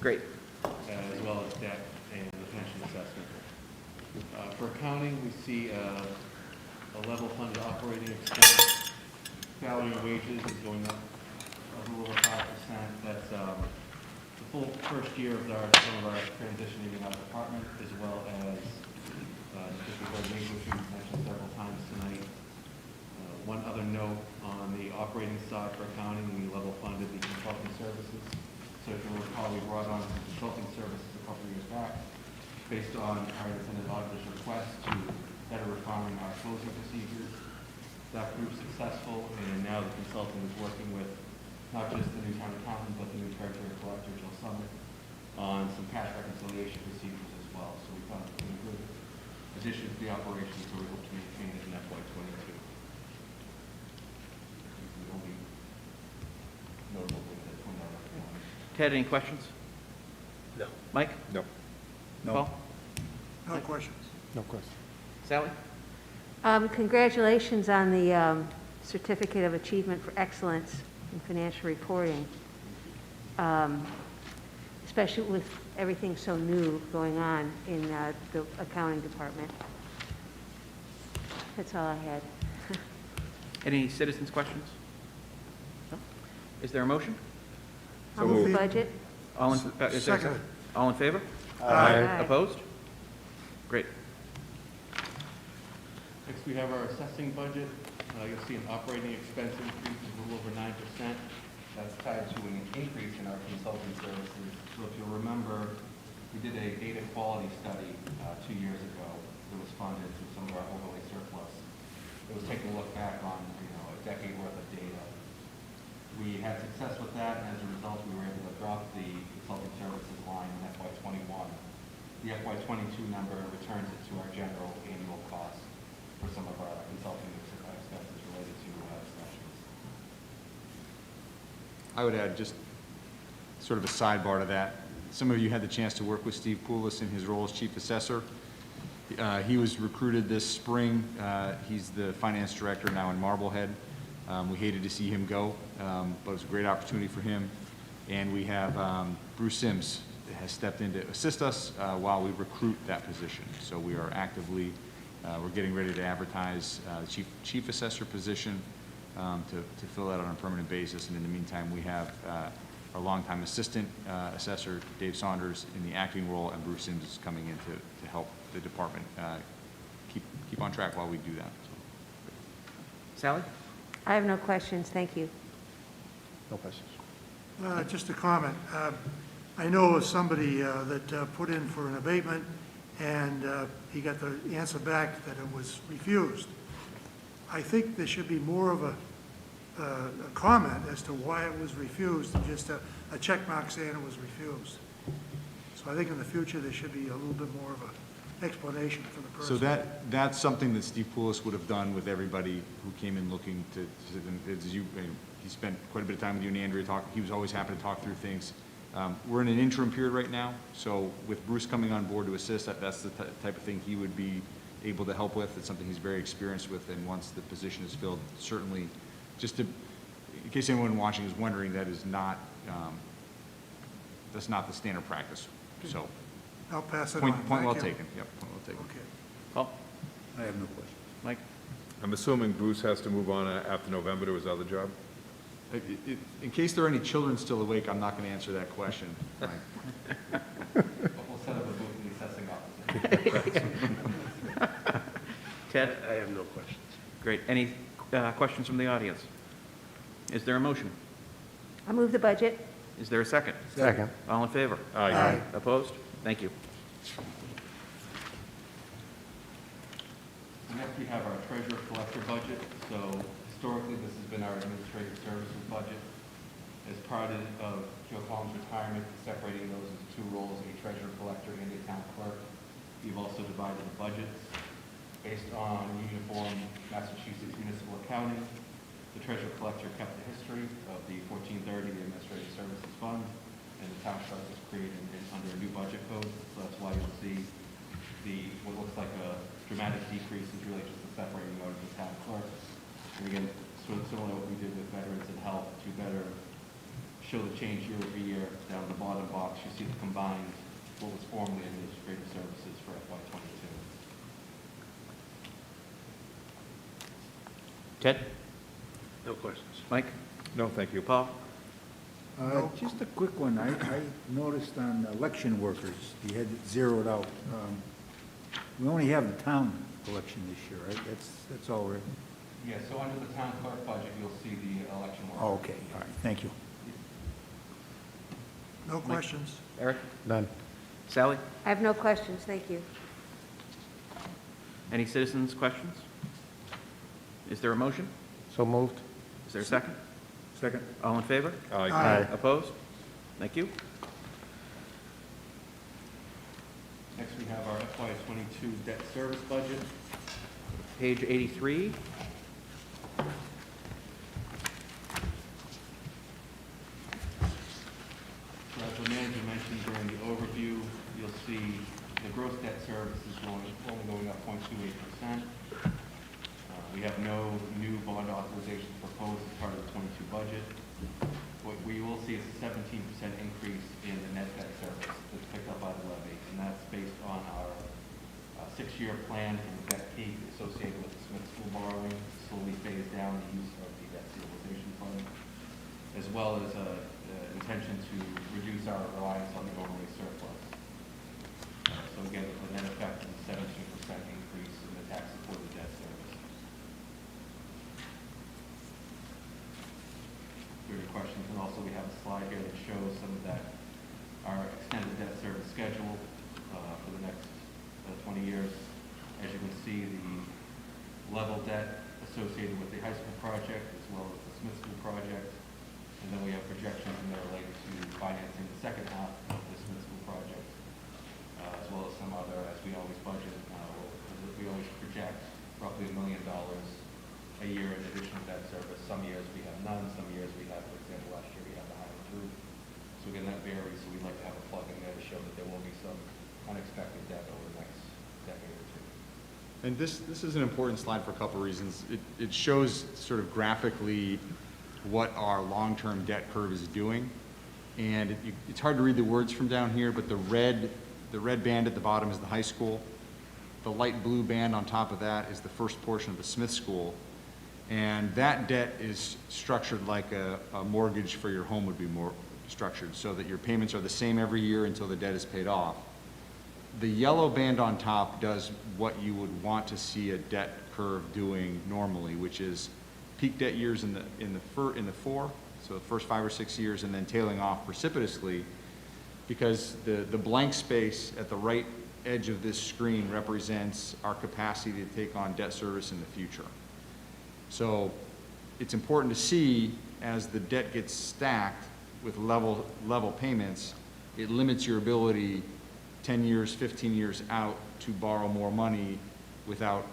Great. As well as debt and the pension assessment. For accounting, we see a level funded operating expense. Salary and wages is going up a little over 5%. That's the full first year of some of our transitioning in our department, as well as the wage, which we mentioned several times tonight. One other note on the operating side for accounting, we level funded the consulting services. So if you'll recall, we brought on some consulting services a couple of years back based on our independent auditor's request to better refine our closing procedures. That proved successful, and now the consultant is working with not just the new town accountant, but the new treasurer collector, Jill Summit, on some cash reconciliation procedures as well. So we found it a good addition to the operation, so we hope to maintain it in FY22. The only notable thing that went out. Ted, any questions? No. Mike? No. Paul? No questions. No question. Sally? Congratulations on the Certificate of Achievement for Excellence in Financial Reporting, especially with everything so new going on in the accounting department. That's all I had. Any citizens' questions? No? Is there a motion? I'll move the budget. All in, is there a Second. All in favor? Aye. Opposed? Great. Next, we have our assessing budget. You'll see an operating expense increase of a little over 9%. That's tied to an increase in our consulting services. So if you'll remember, we did a data quality study 2 years ago that was funded through some of our overlay surplus. It was taking a look back on, a decade worth of data. We had success with that, and as a result, we were able to drop the consulting services line in FY21. The FY22 number returns it to our general annual cost for some of our consulting expenses related to inspections. I would add just sort of a sidebar to that. Some of you had the chance to work with Steve Poulos in his role as chief assessor. He was recruited this spring. He's the finance director now in Marblehead. We hated to see him go, but it was a great opportunity for him. And we have Bruce Sims has stepped in to assist us while we recruit that position. So we are actively, we're getting ready to advertise the chief assessor position to fill that on a permanent basis. And in the meantime, we have our longtime assistant assessor, Dave Saunders, in the acting role, and Bruce Sims is coming in to help the department keep on track while we do that. So. Sally? I have no questions, thank you. No questions. Just a comment. I know of somebody that put in for an abatement, and he got the answer back that it was refused. I think there should be more of a comment as to why it was refused than just a check mark saying it was refused. So I think in the future, there should be a little bit more of an explanation for the person. So that's something that Steve Poulos would have done with everybody who came in looking to he spent quite a bit of time with you and Andrea talking. He was always happy to talk through things. We're in an interim period right now, so with Bruce coming on board to assist, that's the type of thing he would be able to help with. It's something he's very experienced with, and once the position is filled, certainly, just to, in case anyone watching is wondering, that is not, that's not the standard practice. So, I'll pass it point on. well Thank you. taken. Yep, point well taken. Okay. Paul? I have no question. Mike? I'm assuming Bruce has to move on after November to his other job? In case there are any children still awake, I'm not going to answer that question. But we'll set up a booth in the assessing office. Ted? I have no questions. Great. Any questions from the audience? Is there a motion? I move the budget. Is there a second? Second. All in favor? Aye. Opposed? Thank you. Next, we have our treasurer collector budget. So historically, this has been our administrative services budget. As part of Joe Collins' retirement, separating those into two roles, a treasurer collector and a town clerk. We've also divided the budgets based on uniform Massachusetts municipal accounting. The treasurer collector kept the history of the 1430, the Administrative Services Fund, and the town clerk was created under a new budget code. So that's why you'll see what looks like a dramatic decrease is really just the separating out of the town clerk. And again, sort of similar to what we did with veterans and health to better show the change year over year. Down in the bottom box, you see the combined, what was formerly administrative services for FY '22. Ted? No questions. Mike? No, thank you. Paul? Just a quick one. I noticed on election workers, you had it zeroed out. We only have the town election this year, right? That's all right. Yeah, so under the town clerk budget, you'll see the election workers. Oh, okay, all right, thank you. No questions. Eric? None. Sally? I have no questions, thank you. Any citizens' questions? Is there a motion? So moved. Is there a second? Second. All in favor? Aye. Aye. Opposed? Thank you. Next, we have our FY '22 debt service budget. Page 83. As the manager mentioned during the overview, you'll see the gross debt service is only going up 0.28%. We have no new bond authorizations proposed as part of the '22 budget. What we will see is a 17% increase in the net debt service that's picked up by the levy, and that's based on our 6-year plan for the debt peak associated with the Smith School borrowing, slowly phase down the use of the debt stabilization fund, as well as intention to reduce our reliance on the overlay surplus. So again, the net effect is a 17% increase in the tax-supported debt service. If there are any questions, and also we have a slide here that shows some of that, our extended debt service schedule for the next 20 years. As you can see, the level debt associated with the high school project as well as the Smith School project. And then we have projections in there related to financing the second half of the Smith School project, as well as some other, as we always budget, we always project roughly $1 million a year in addition to that service. Some years we have none, some years we have, for example, last year we had the Highlands roof. So again, that varies, so we'd like to have a plug in there to show that there will be some unexpected debt over the next decade or two. And this is an important slide for a couple of reasons. It shows sort of graphically what our long-term debt curve is doing. And it's hard to read the words from down here, but the red band at the bottom is the high school. The light blue band on top of that is the first portion of the Smith School. And that debt is structured like a mortgage for your home would be more structured, so that your payments are the same every year until the debt is paid off. The yellow band on top does what you would want to see a debt curve doing normally, which is peak debt years in the four, so the first 5 or 6 years, and then tailing off precipitously, because the blank space at the right edge of this screen represents our capacity to take on debt service in the future. So it's important to see as the debt gets stacked with level payments, it limits your ability 10 years, 15 years out to borrow more money without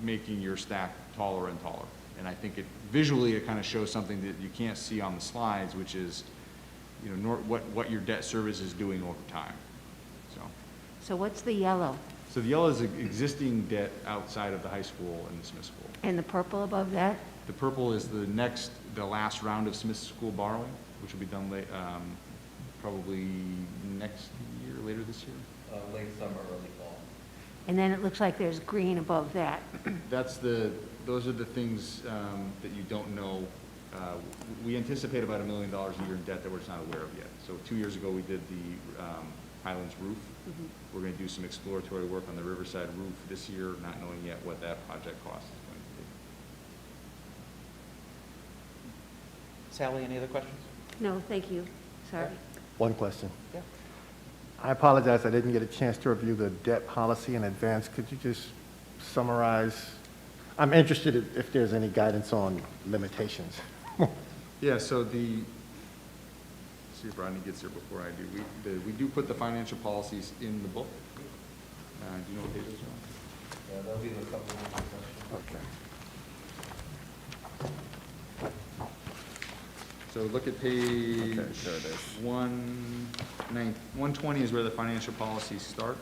making your stack taller and taller. And I think visually it kind of shows something that you can't see on the slides, which is, you know, what your debt service is doing over time. So what's the yellow? So the yellow is existing debt outside of the high school and the Smith School. And the purple above that? The purple is the last round of Smith School borrowing, which will be done probably next year, later this year. Late summer, early fall. And then it looks like there's green above that. Those are the things that you don't know. We anticipate about $1 million a year in debt that we're just not aware of yet. So 2 years ago, we did the Highlands roof. Mm-hmm. We're going to do some exploratory work on the Riverside roof this year, not knowing yet what that project cost is going to be. Sally, any other questions? No, thank you, sorry. One question. Yeah. I apologize, I didn't get a chance to review the debt policy in advance. Could you just summarize? I'm interested if there's any guidance on limitations. Yeah, so see if Rodney gets here before I do. We do put the financial policies in the book. Do you know what pages are on? Yeah, that'll be the supplemental section. Okay. So look at page Okay, there it is. 120 is where the financial policies start.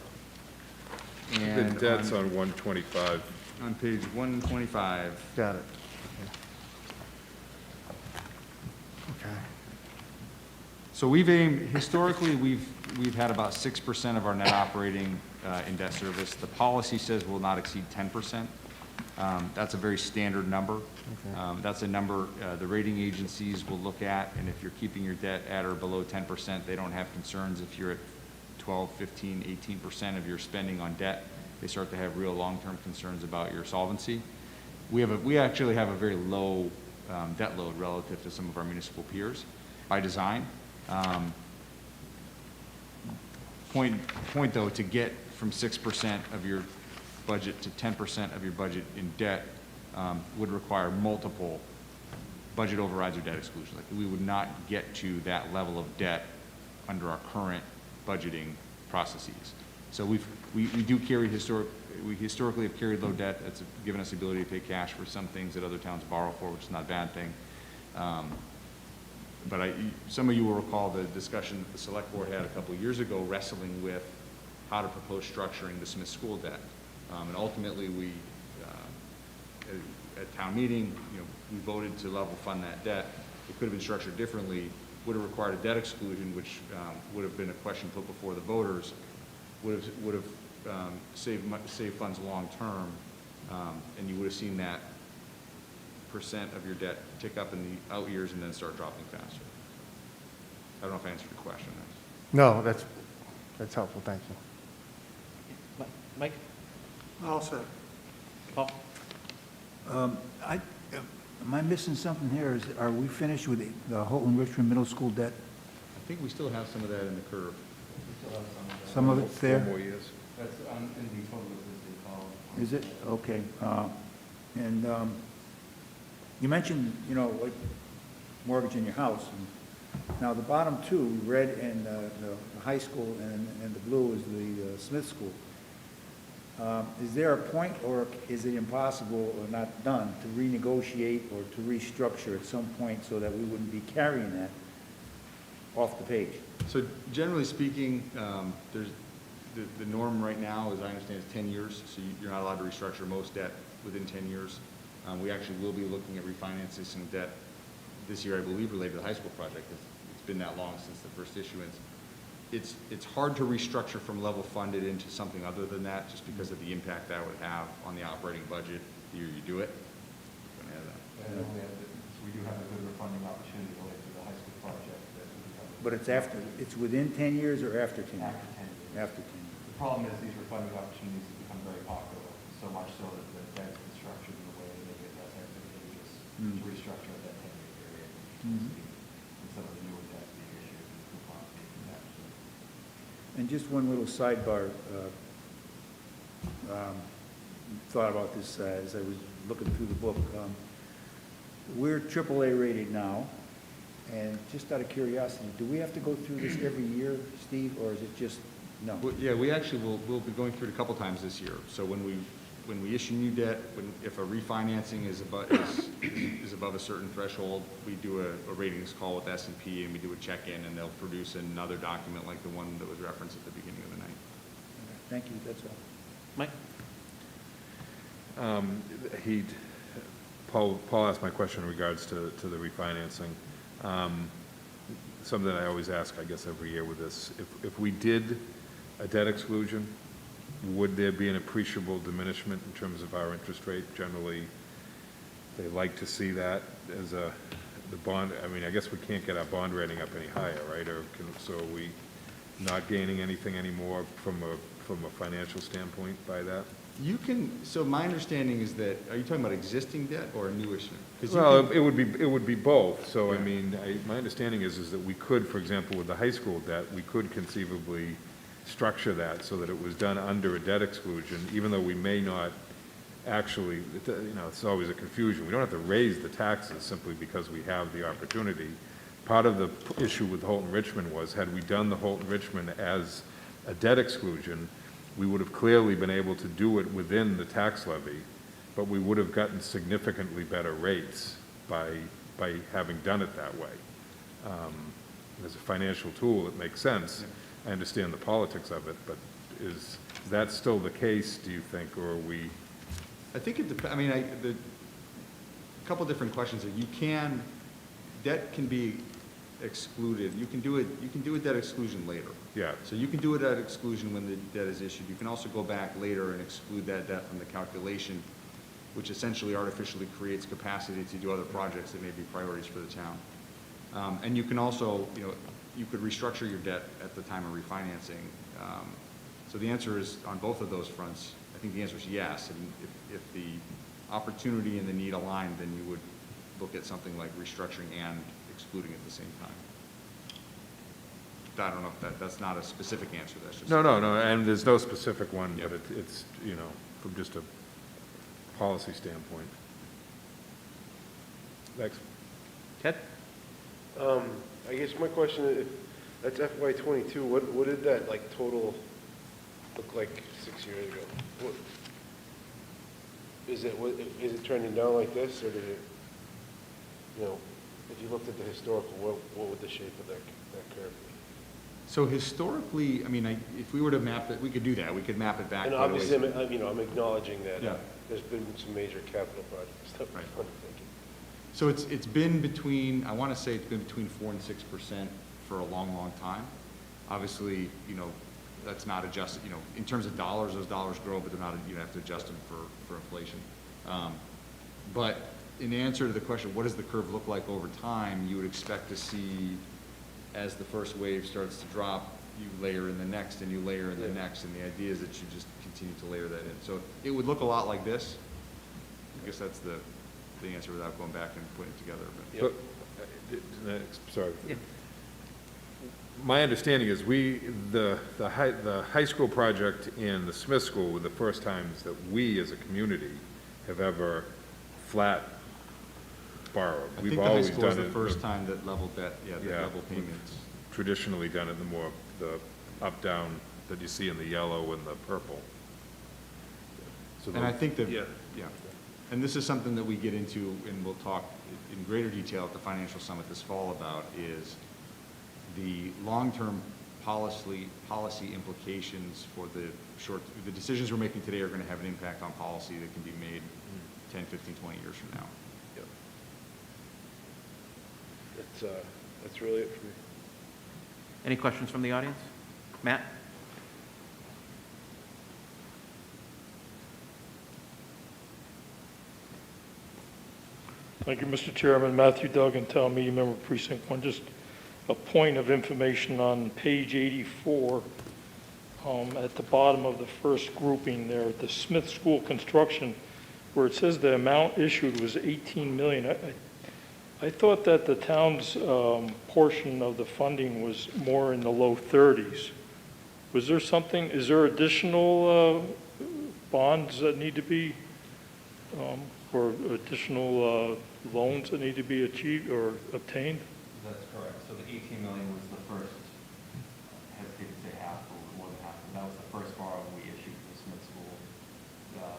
The And debt's on 125. on page 125. Got it. Okay. So historically, we've had about 6% of our net operating in debt service. The policy says will not exceed 10%. That's a very standard number. That's a number the rating agencies will look at, and if you're keeping your debt at or below 10%, they don't have concerns. If you're at 12, 15, 18% of your spending on debt, they start to have real long-term concerns about your solvency. We actually have a very low debt load relative to some of our municipal peers by design. Point though, to get from 6% of your budget to 10% of your budget in debt would require multiple budget overrides or debt exclusions. Like, we would not get to that level of debt under our current budgeting processes. So we do carry we historically have carried low debt. That's given us the ability to pay cash for some things that other towns borrow for, which is not a bad thing. But some of you will recall the discussion that the select board had a couple of years ago, wrestling with how to propose structuring the Smith School debt. And ultimately, we, at town meeting, we voted to level fund that debt. It could have been structured differently, would have required a debt exclusion, which would have been a question put before the voters, would have saved funds long-term, and you would have seen that percent of your debt tick up in the out years and then start dropping faster. I don't know if I answered your question. No, that's helpful, thank you. Mike? All set. Paul? Am I missing something here? Are we finished with the Houghton Richmond Middle School debt? I think we still have some of that in the curve. Some of it's there? 4 more years. That's in the total existing column. Is it? Okay. And you mentioned, like mortgage in your house. Now, the bottom two, red and the high school, and the blue is the Smith School. Is there a point, or is it impossible or not done to renegotiate or to restructure at some point so that we wouldn't be carrying that off the page? So generally speaking, there's the norm right now, as I understand, is 10 years. So you're not allowed to restructure most debt within 10 years. We actually will be looking at refinancing some debt this year, I believe, related to the high school project. It's been that long since the first issuance. It's hard to restructure from level funded into something other than that, just because of the impact that would have on the operating budget the year you do it. And we do have a good refunding opportunity related to the high school project. But it's within 10 years or after 10 years? After 10 years. After 10 years. The problem is these refunding opportunities have become very popular, so much so that the debt is constructed in a way that make it less advantageous to restructure at that 10-year period. And some of the newer debts being issued, coupons being attached. And just one little sidebar, thought about this as I was looking through the book. We're AAA rated now, and just out of curiosity, do we have to go through this every year, Steve, or is it just, no? Well, yeah, we actually will be going through it a couple times this year. So when we issue new debt, if a refinancing is above a certain threshold, we do a ratings call with S&P, and we do a check-in, and they'll produce another document like the one that was referenced at the beginning of the night. Thank you, that's all. Mike? Paul asked my question in regards to the refinancing. Something that I always ask, I guess, every year with this. If we did a debt exclusion, would there be an appreciable diminishment in terms of our interest rate? Generally, they like to see that as the bond. I mean, I guess we can't get our bond rating up any higher, right? So are we not gaining anything anymore from a financial standpoint by that? So my understanding is that, are you talking about existing debt or a new issue? Well, it would be both. So, yeah. I mean, my understanding is that we could, for example, with the high school debt, we could conceivably structure that so that it was done under a debt exclusion, even though we may not actually, it's always a confusion. We don't have to raise the taxes simply because we have the opportunity. Part of the issue with Houghton Richmond was, had we done the Houghton Richmond as a debt exclusion, we would have clearly been able to do it within the tax levy, but we would have gotten significantly better rates by having done it that way. As a financial tool, it makes sense. I understand the politics of it, but is that still the case, do you think, or are we? I think it depends. I mean, a couple different questions. Debt can be excluded, you can do a debt exclusion later. Yeah. So you can do a debt exclusion when the debt is issued. You can also go back later and exclude that debt from the calculation, which essentially artificially creates capacity to do other projects that may be priorities for the town. And you can also, you could restructure your debt at the time of refinancing. So the answer is, on both of those fronts, I think the answer is yes. And if the opportunity and the need aligned, then you would look at something like restructuring and excluding at the same time. I don't know if that's not a specific answer, that's just. No, and there's no specific one, but it's, from just a policy standpoint. Next. Ted? I guess my question is, that's FY '22, what did that, total look like 6 years ago? Is it trending down like this, or did it, if you looked at the historical, what would the shape of that curve be? So historically, if we were to map it, we could do that. We could map it back. And by the way. obviously, I'm acknowledging that Yeah. there's been some major capital projects. Right. So it's been between, I want to say it's been between 4% and 6% for a long, long time. Obviously, that's not adjusted, in terms of dollars, those dollars grow, but they're not, you have to adjust them for inflation. But in answer to the question, what does the curve look like over time, you would expect to see, as the first wave starts to drop, you layer in the next and you layer in the next, and the idea is that you just continue to layer that in. So it would look a lot like this. I guess that's the answer without going back and putting it together. But Sorry. My understanding is the high school project and the Smith School were the first times that we as a community have ever flat borrowed. I We've think the high always school was done the it. first time that level debt, the level we've payments. Traditionally done it the up-down that you see in the yellow and the purple. So And I think that, and this is something that we get into, and we'll talk in greater detail at the financial summit this fall about, is the long-term policy implications for the decisions we're making today are going to have an impact on policy that can be made 10, 15, 20 years from now. That's really it for me. Any questions from the audience? Matt? Thank you, Mr. Chairman. Matthew Duggan, Town Meeting Member Precinct 1. Just a point of information on page 84, at the bottom of the first grouping there, at the Smith School construction, where it says the amount issued was $18 million. I thought that the town's portion of the funding was more in the low 30s. Was there something, is there additional bonds that need to be, or additional loans that need to be achieved or obtained? That's correct. So the 18 million was the first, I hesitate to say half, but more than half. That was the first borrowing we issued for the Smith School.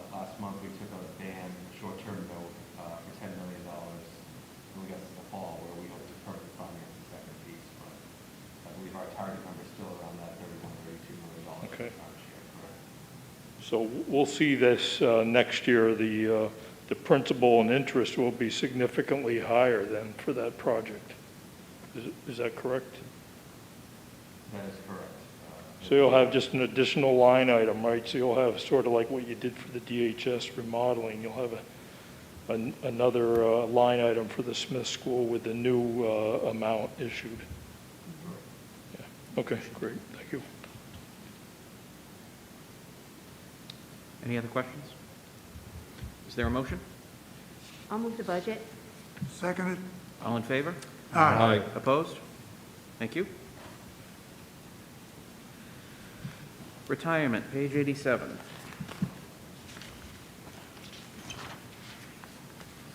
Last month we took out a BAN short-term note for $10 million. And we got to the fall where we hope to permanently finance the second piece. But I believe our target number is still around that $31, $32 million. Okay. Correct. So we'll see this next year. The principal and interest will be significantly higher than for that project. Is that correct? That is correct. So you'll have just an additional line item, right? So you'll have sort of like what you did for the DHS remodeling. You'll have another line item for the Smith School with the new amount issued. Yeah. Okay, great. Thank you. Any other questions? Is there a motion? I'll move the budget. Seconded. All in favor? Aye. Opposed? Thank you. Retirement, page 87.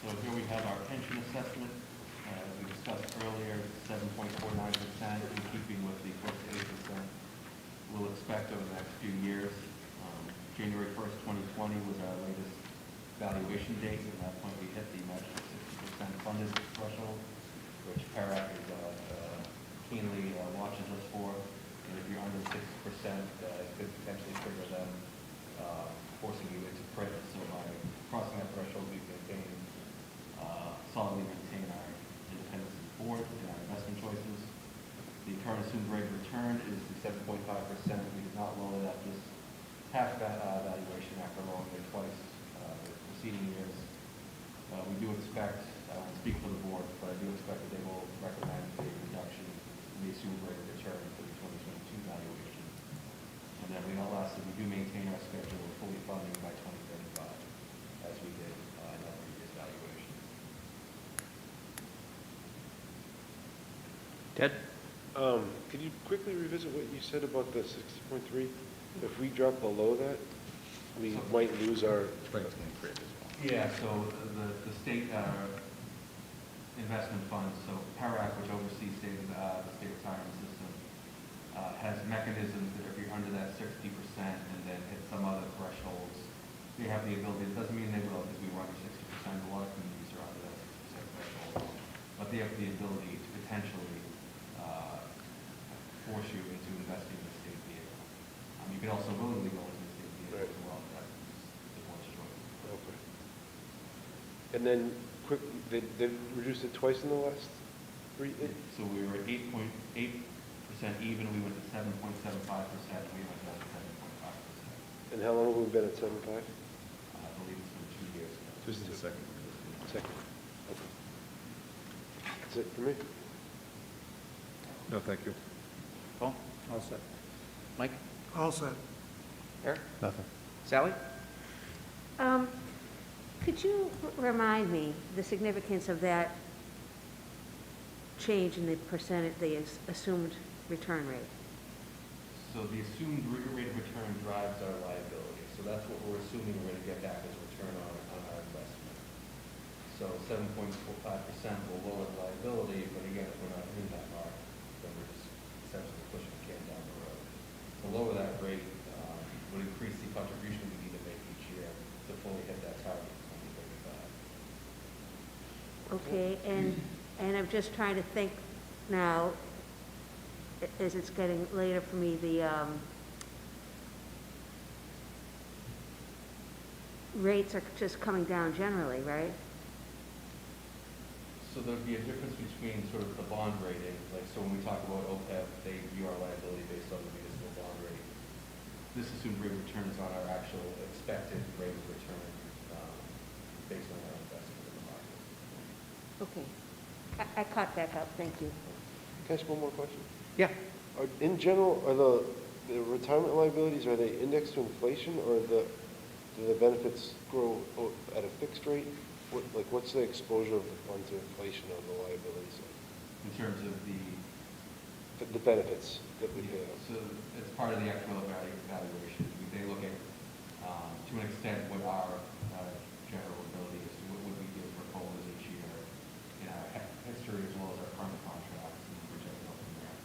So here we have our pension assessment. As we discussed earlier, 7.49%, in keeping with the 4% we'll expect over the next few years. January 1st, 2020 was our latest valuation date. At that point, we hit the magic 60% funded threshold, which PARAC is keenly watches us for. And if you're under 60%, it could potentially trigger them forcing you into credit. So by crossing that threshold, we can solidly maintain our independence of the board and our investment choices. current assumed rate of return is the 7.5%. We did not lower that this past valuation after lowering it twice the preceding years. We do expect, I won't speak for the board, but I do expect that they will recommend a reduction in the assumed rate of return for the 2022 valuation. And then lastly, we do maintain our schedule of fully funding by 2035, as we did in our previous valuation. Ted? Could you quickly revisit what you said about the 60.3? If we drop below that, we might lose our... Yeah, so the state investment funds, so PARAC, which oversees the state retirement system, has mechanisms that if you're under that 60% and then hit some other thresholds, they have the ability, it doesn't mean they will because we were under 60%, a lot of communities are under that 60% threshold, but they have the ability to potentially force you into investing in the state vehicle. You can also willingly go into the state vehicle as well, that's the board's choice. Okay. And then, they reduced it twice in the last 3? So we were at 8.8% even, we went to 7.75%, we went down to 7.5%. And how long have we been at 7.5? I believe it's been 2 years. Just a second. Second. Okay. That's it for me. No, thank you. Paul? All set. Mike? All set. Eric? Nothing. Sally? Could you remind me the significance of that change in the percentage, the assumed return rate? So the assumed rate of return drives our liability. So that's what we're assuming we're going to get back as return on our investment. So 7.45% will lower the liability, but again, if we're not in that mark, then we're just essentially pushing the can down the road. To lower that rate would increase the contribution we need to make each year to fully hit that target in 2035. Okay, and I'm just trying to think now, as it's getting later for me, the rates are just coming down generally, right? So there'd be a difference between sort of the bond rating, like, so when we talk about OPEB, they view our liability based on the municipal bond rate. This assumed rate of return is on our actual expected rate of return, based on our investment in the market. Okay, I caught back up, thank you. Can I ask one more question? Yeah. In general, are the retirement liabilities, are they indexed to inflation, or do the benefits grow at a fixed rate? What's the exposure of the fund to inflation on the liability side? In terms of The benefits that we pay out. So it's part of the actual evaluation. They look at, to an extent, what our general ability is, what would we give for COLAs each year in our history as well as our current contracts, and project it up from there.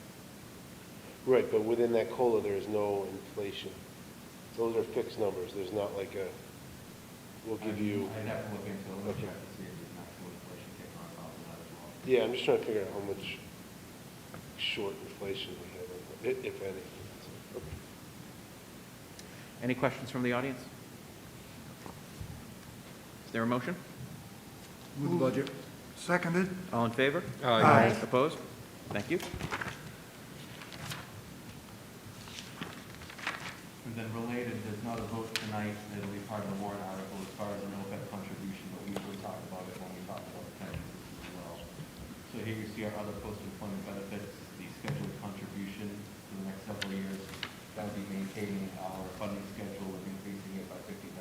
Right, but within that COLA, there is no inflation. Those are fixed numbers. There's not like a, we'll give you... I'd have to look into it, Okay. check to see if there's an actual inflation kicker on top of that as well. Yeah, I'm just trying to figure out how much short inflation we have, if any. Okay. Any questions from the audience? Is there a motion? Move the budget. Seconded. All in favor? Aye. Opposed? Thank you. And then related, there's not a vote tonight, it'll be part of the warrant article as far as an OPEB contribution, but we usually talk about it when we talk about the pension system as well. So here you see our other post-employment benefits, the scheduled contribution for the next several years. That would be maintaining our funding schedule and increasing it by $50,000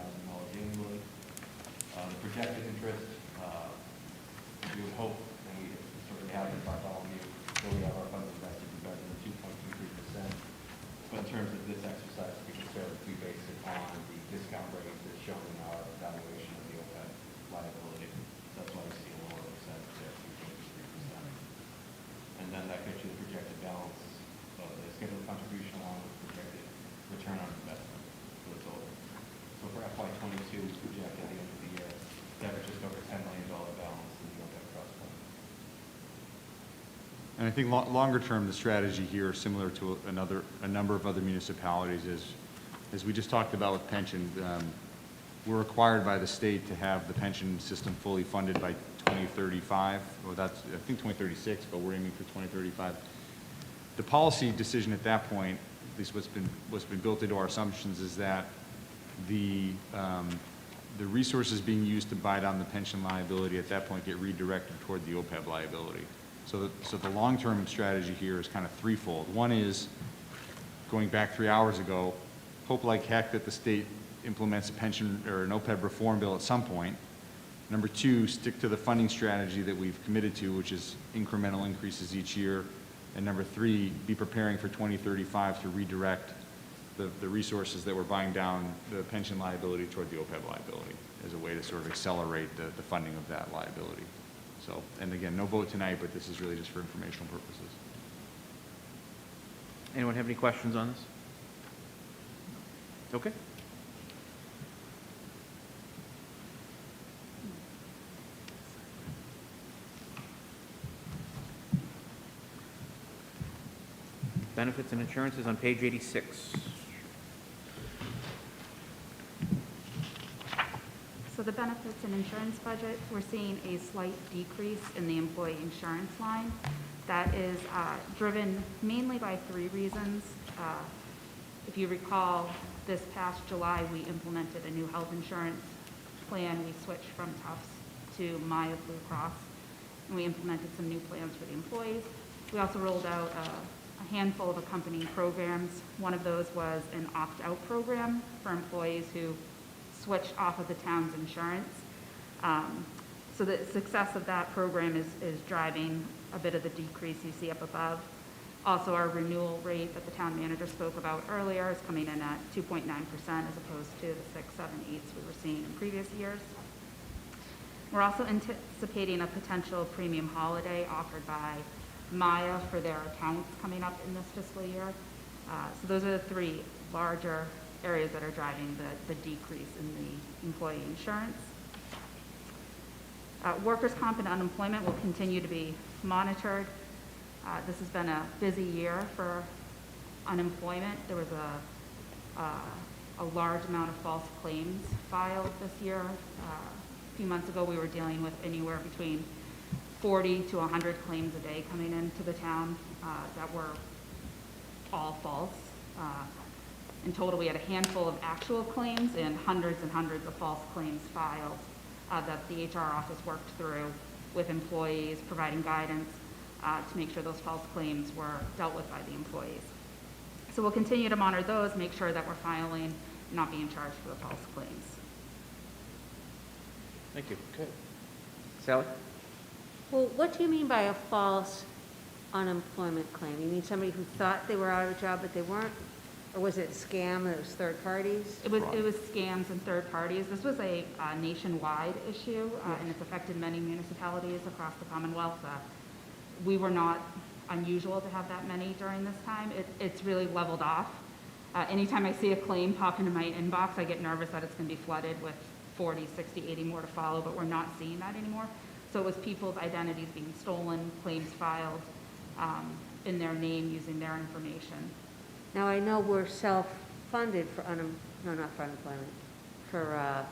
annually. The projected interest, we would hope, and we certainly have in Bartholomew, that we have our funds invested in better than 2.23%. But in terms of this exercise, we base it on the discount rate that's shown in our evaluation of the OPEB liability. So that's why we see a lower percentage there, 2.3%. And then that gets you the projected balance of the scheduled contribution along with projected return on investment for the total. So for FY22, we project at the end of the year to have just over $10 million balance in the OPEB trust fund. And I think longer term, the strategy here, similar to a number of other municipalities, is, as we just talked about with pension, we're required by the state to have the pension system fully funded by 2035. Well, that's, I think 2036, but we're aiming for 2035. The policy decision at that point, at least what's been built into our assumptions, is that the resources being used to buy down the pension liability at that point get redirected toward the OPEB liability. So the long-term strategy here is kind of threefold. One is, going back 3 hours ago, hope like heck that the state implements a pension or an OPEB reform bill at some point. Number two, stick to the funding strategy that we've committed to, which is incremental increases each year. And number three, be preparing for 2035 to redirect the resources that we're buying down the pension liability toward the OPEB liability as a way to sort of accelerate the funding of that liability. So, and again, no vote tonight, but this is really just for informational purposes. Anyone have any questions on this? Okay. Benefits and insurances on page 86. So the benefits and insurance budget, we're seeing a slight decrease in the employee insurance line. That is driven mainly by three reasons. If you recall, this past July, we implemented a new health insurance plan. We switched from Tufts to Maya Blue Cross, and we implemented some new plans for the employees. We also rolled out a handful of accompanying programs. One of those was an opt-out program for employees who switched off of the town's insurance. So the success of that program is driving a bit of the decrease you see up above. Also, our renewal rate that the town manager spoke about earlier is coming in at 2.9% as opposed to the 6, 7, 8s we were seeing in previous years. We're also anticipating a potential premium holiday offered by Maya for their accounts coming up in this fiscal year. So those are the three larger areas that are driving the decrease in the employee insurance. Workers' comp and unemployment will continue to be monitored. This has been a busy year for unemployment. There was a large amount of false claims filed this year. A few months ago, we were dealing with anywhere between 40 to 100 claims a day coming into the town that were all false. In total, we had a handful of actual claims and hundreds of false claims filed that the HR office worked through with employees, providing guidance to make sure those false claims were dealt with by the employees. So we'll continue to monitor those, make sure that we're filing, not being charged for the false claims. Thank you. Okay. Sally? Well, what do you mean by a false unemployment claim? You mean somebody who thought they were out of a job but they weren't? Or was it a scam that was third parties? It was scams and third parties. This was a nationwide issue, and it's affected many municipalities across the Commonwealth. We were not unusual to have that many during this time. It's really leveled off. Anytime I see a claim pop into my inbox, I get nervous that it's going to be flooded with 40, 60, 80 more to follow, but we're not seeing that anymore. So it was people's identities being stolen, claims filed in their name using their information. Now, I know we're self-funded for not for unemployment,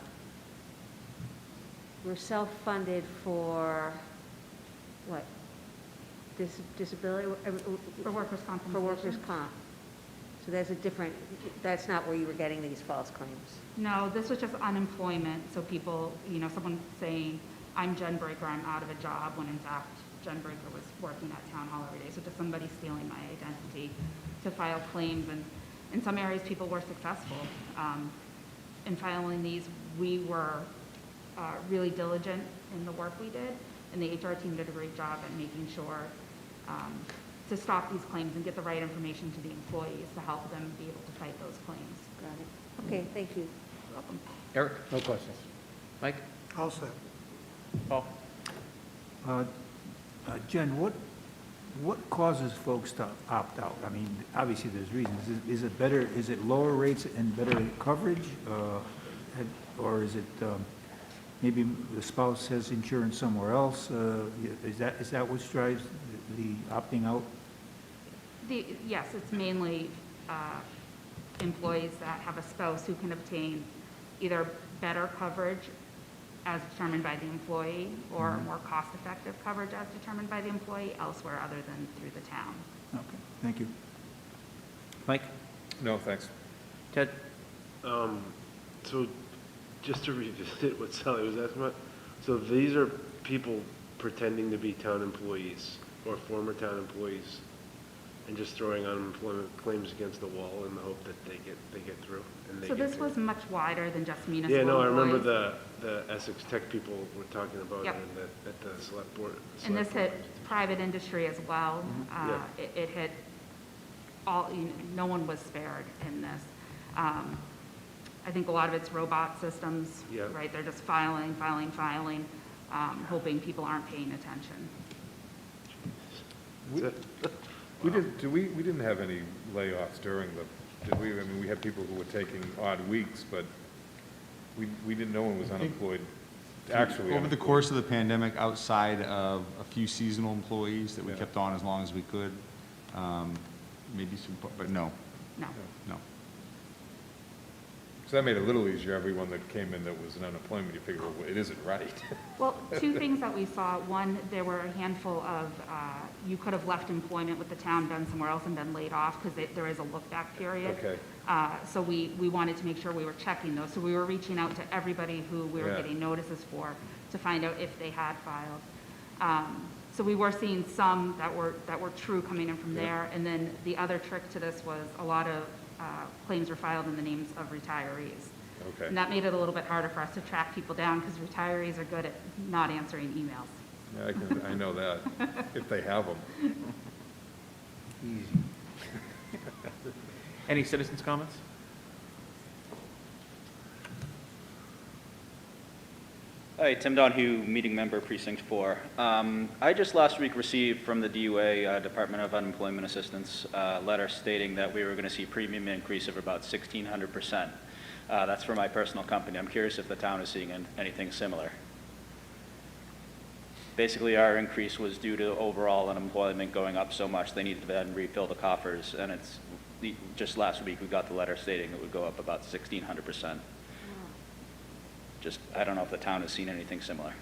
we're self-funded for, what? Disability? For workers' compensation. For workers' comp. So that's not where you were getting these false claims. No, this was just unemployment. So people, someone saying, I'm Jen Breaker, I'm out of a job, when in fact Jen Breaker was working at Town Hall every day. So just somebody stealing my identity to file claims. And in some areas, people were successful. In filing these, we were really diligent in the work we did, and the HR team did a great job at making sure to stop these claims and get the right information to the employees to help them be able to fight those claims. Got it. Okay, thank you. You're welcome. Eric? No questions. Mike? All set. Paul? Jen, what causes folks to opt out? I mean, obviously there's reasons. Is it better, is it lower rates and better coverage? Or is it maybe the spouse has insurance somewhere else? Is that what drives the opting out? Yes, it's mainly employees that have a spouse who can obtain either better coverage as determined by the employee, or more cost-effective coverage as determined by the employee elsewhere other than through the town. Okay, thank you. Mike? No, thanks. Ted? So, just to revisit what Sally was asking about, so these are people pretending to be town employees or former town employees and just throwing unemployment claims against the wall in the hope that they get through and they So get this through. was much wider than just municipal Yeah, no, I remember employees. the Essex Tech people were talking about Yep. it at the select board. And this select hit board. private industry as well. Yeah. It hit all, no one was spared in this. I think a lot of it's robot systems, Yeah. right? They're just filing, hoping people aren't paying attention. We didn't have any layoffs during did we? I mean, we had people who were taking odd weeks, but we didn't, no one was unemployed, actually. Over the course of the pandemic, outside of a few seasonal employees that we Yeah. kept on as long as we could, maybe some, but no, No. no. So that made it a little easier. Everyone that came in that was in unemployment, you figure, well, it isn't right. Well, two things that we saw. One, there were a handful of, you could have left employment with the town, been somewhere else, and been laid off because there is a look-back period. Okay. So we wanted to make sure we were checking those. So we were reaching out to everybody who we were Yeah. getting notices for to find out if they had filed. So we were seeing some that were true coming in from Yeah. there. And then the other trick to this was a lot of claims were filed in the names of retirees. Okay. And that made it a little bit harder for us to track people down because retirees are good at not answering emails. Yeah, I know that, if they have them. Easy. Any citizens' comments? Hi, Tim Donahue, meeting member, Precinct 4. I just last week received from the DUA, Department of Unemployment Assistance, a letter stating that we were going to see premium increase of about 1,600%. That's for my personal company. I'm curious if the town is seeing anything similar. Basically, our increase was due to overall unemployment going up so much, they needed to then refill the coffers, and just last week we got the letter stating it would go up about 1,600%. Just, I don't know if the town has seen anything similar.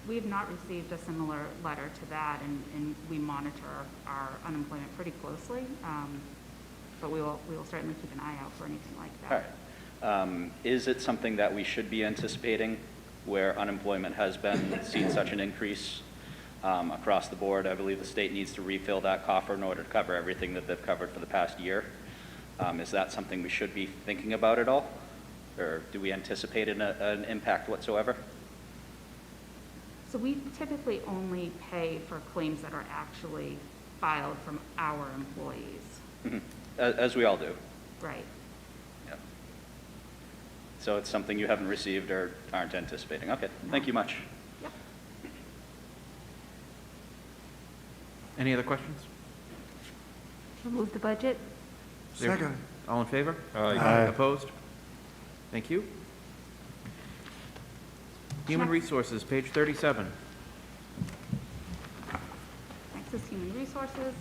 We have not received a similar letter to that, and we monitor our unemployment pretty closely. But we will certainly keep an eye out for anything like that. All right. Is it something that we should be anticipating where unemployment has seen such an increase across the board? I believe the state needs to refill that coffer in order to cover everything that they've covered for the past year. Is that something we should be thinking about at all? Or do we anticipate an impact whatsoever? So we typically only pay for claims that are actually filed from our employees. Mhm. As we all do. Right. Yeah. So it's something you haven't received or aren't anticipating. Okay, thank you much. Yep. Any other questions? We'll move the budget. Second. All in favor? Aye. Opposed? Thank you. Human Resources, page 37. Next is Human Resources.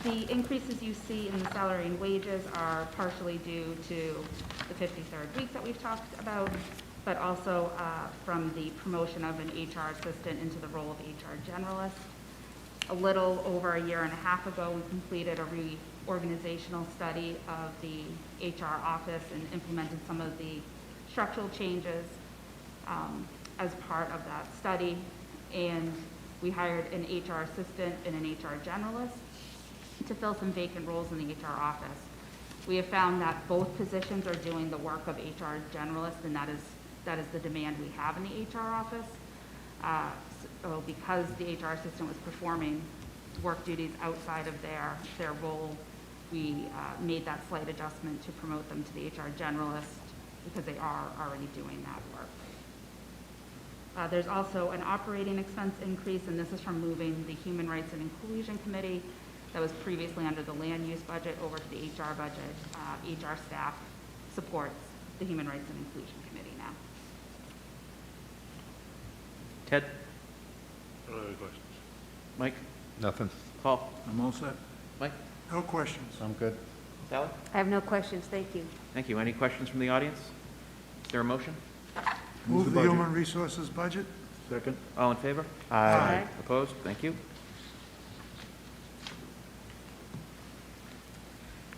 The increases you see in the salary and wages are partially due to the 53rd week that we've talked about, but also from the promotion of an HR assistant into the role of HR generalist. A little over a year and a half ago, we completed a reorganizational study of the HR office and implemented some of the structural changes as part of that study. And we hired an HR assistant and an HR generalist to fill some vacant roles in the HR office. We have found that both positions are doing the work of HR generalist, and that is the demand we have in the HR office. So because the HR assistant was performing work duties outside of their role, we made that slight adjustment to promote them to the HR generalist because they are already doing that work. There's also an operating expense increase, and this is from moving the Human Rights and Inclusion Committee that was previously under the land use budget over to the HR budget. HR staff supports the Human Rights and Inclusion Committee now. Ted? I don't have any questions. Mike? Nothing. Paul? I'm all set. Mike? No questions. I'm good. Sally? I have no questions, thank you. Thank you. Any questions from the audience? Is there a motion? Move the human resources budget. Second. All in favor? Aye. Opposed? Thank you.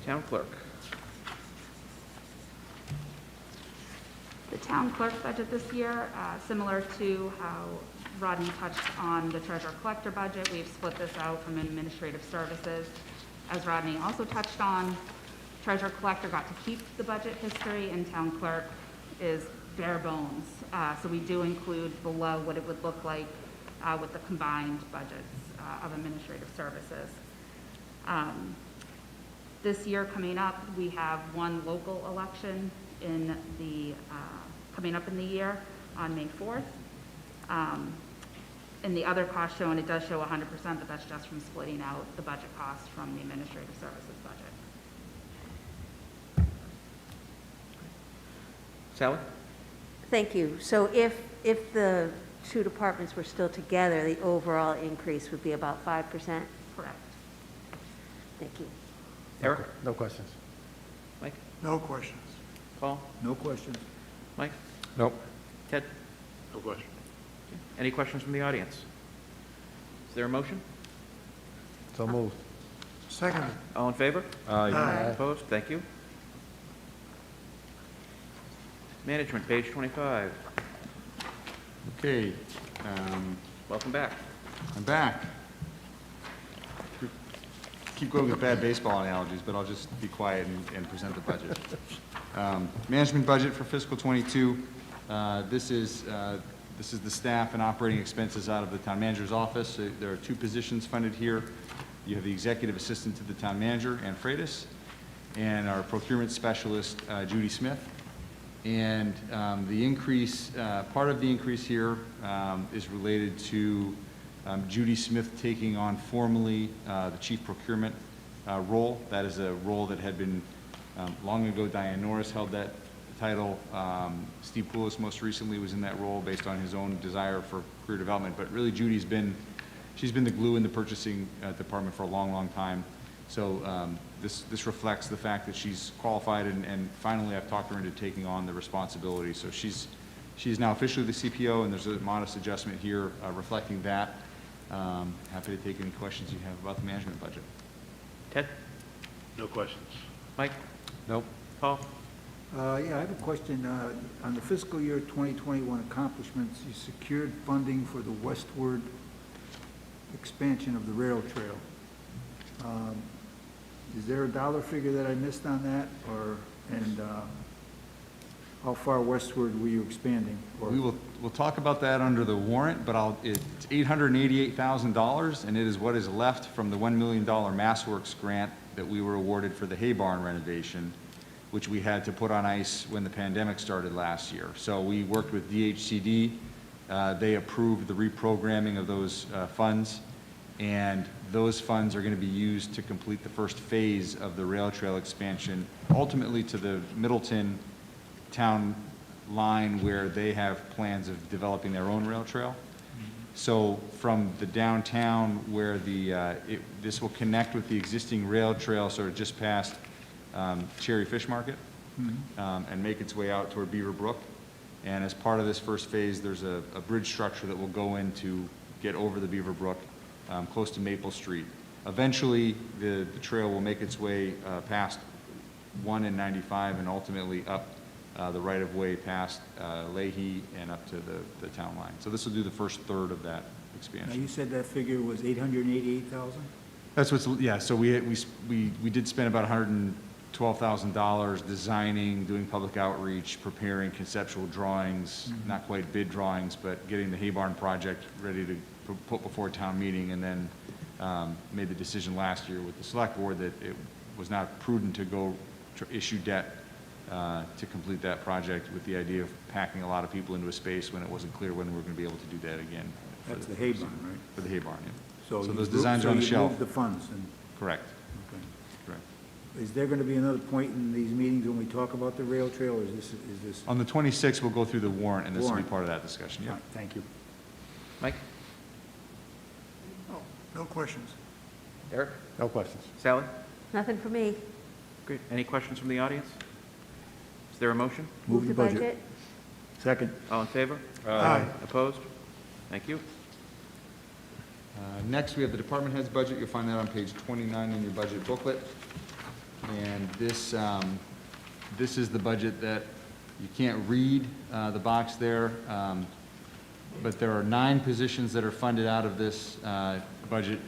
Town clerk. The town clerk budget this year, similar to how Rodney touched on the treasurer collector budget, we've split this out from administrative services. As Rodney also touched on, treasurer collector got to keep the budget history, and town clerk is bare bones. So we do include below what it would look like with the combined budgets of administrative services. This year coming up, we have one local election in the, coming up in the year on May 4th. And the other cost shown, it does show 100%, but that's just from splitting out the budget costs from the administrative services budget. Sally? Thank you. So if the two departments were still together, the overall increase would be about 5%? Correct. Thank you. Eric? No questions. Mike? No questions. Paul? No questions. Mike? Nope. Ted? No question. Any questions from the audience? Is there a motion? So moved. Second. All in favor? Aye. Opposed? Thank you. Management, page 25. Okay, Welcome back. I'm back. Keep going with bad baseball analogies, but I'll just be quiet and present the budget. Management budget for fiscal '22. This is the staff and operating expenses out of the town manager's office. There are two positions funded here. You have the executive assistant to the town manager, Ann Freitas, and our procurement specialist, Judy Smith. And the increase, part of the increase here is related to Judy Smith taking on formally the chief procurement role. That is a role that had been, long ago, Diane Norris held that title. Steve Poulos most recently was in that role based on his own desire for career development. But really, she's been the glue in the purchasing department for a long, long time. So this reflects the fact that she's qualified, and finally I've talked her into taking on the responsibility. So she's now officially the CPO, and there's a modest adjustment here reflecting that. Happy to take any questions you have about the management budget. Ted? No questions. Mike? Nope. Paul? Yeah, I have a question. On the fiscal year 2021 accomplishments, you secured funding for the westward expansion of the rail trail. Is there a dollar figure that I missed on that, and how far westward were you expanding? We'll talk about that under the warrant, but it's $888,000, and it is what is left from the $1 million MassWorks grant that we were awarded for the hay barn renovation, which we had to put on ice when the pandemic started last year. So we worked with DHCD. They approved the reprogramming of those funds, and those funds are going to be used to complete the first phase of the rail trail expansion, ultimately to the Middleton town line, where they have plans of developing their own rail trail. So from the downtown, where this will connect with the existing rail trail, sort of just past Cherry Fish Market, and make its way out toward Beaver Brook. And as part of this first phase, there's a bridge structure that will go in to get over the Beaver Brook, close to Maple Street. Eventually, the trail will make its way past 1 and 95 and ultimately up the right-of-way past Leahy and up to the town line. So this will do the first third of that expansion. Now, you said that figure was $888,000? That's yeah, so we did spend about $112,000 designing, doing public outreach, preparing conceptual drawings, not quite bid drawings, but getting the hay barn project ready to put before town meeting, and then made the decision last year with the select board that it was not prudent to go issue debt to complete that project, with the idea of packing a lot of people into a space when it wasn't clear when we were going to be able to do that again. That's the hay barn, right? For the hay barn, yeah. So those designs are on the shelf. you moved the funds? Correct. Okay. Correct. Is there going to be another point in these meetings when we talk about the rail trail, or is this? On the 26th, we'll go through the warrant, and this will be Warrant. part of that discussion, yeah. All right, thank you. Mike? No questions. Eric? No questions. Sally? Nothing for me. Great. Any questions from the audience? Is there a motion? Move the budget. Second. All in favor? Aye. Opposed? Thank you. Next, we have the department head's budget. You'll find that on page 29 in your budget booklet. And this is the budget that you can't read the box there, but there are 9 positions that are funded out of this budget.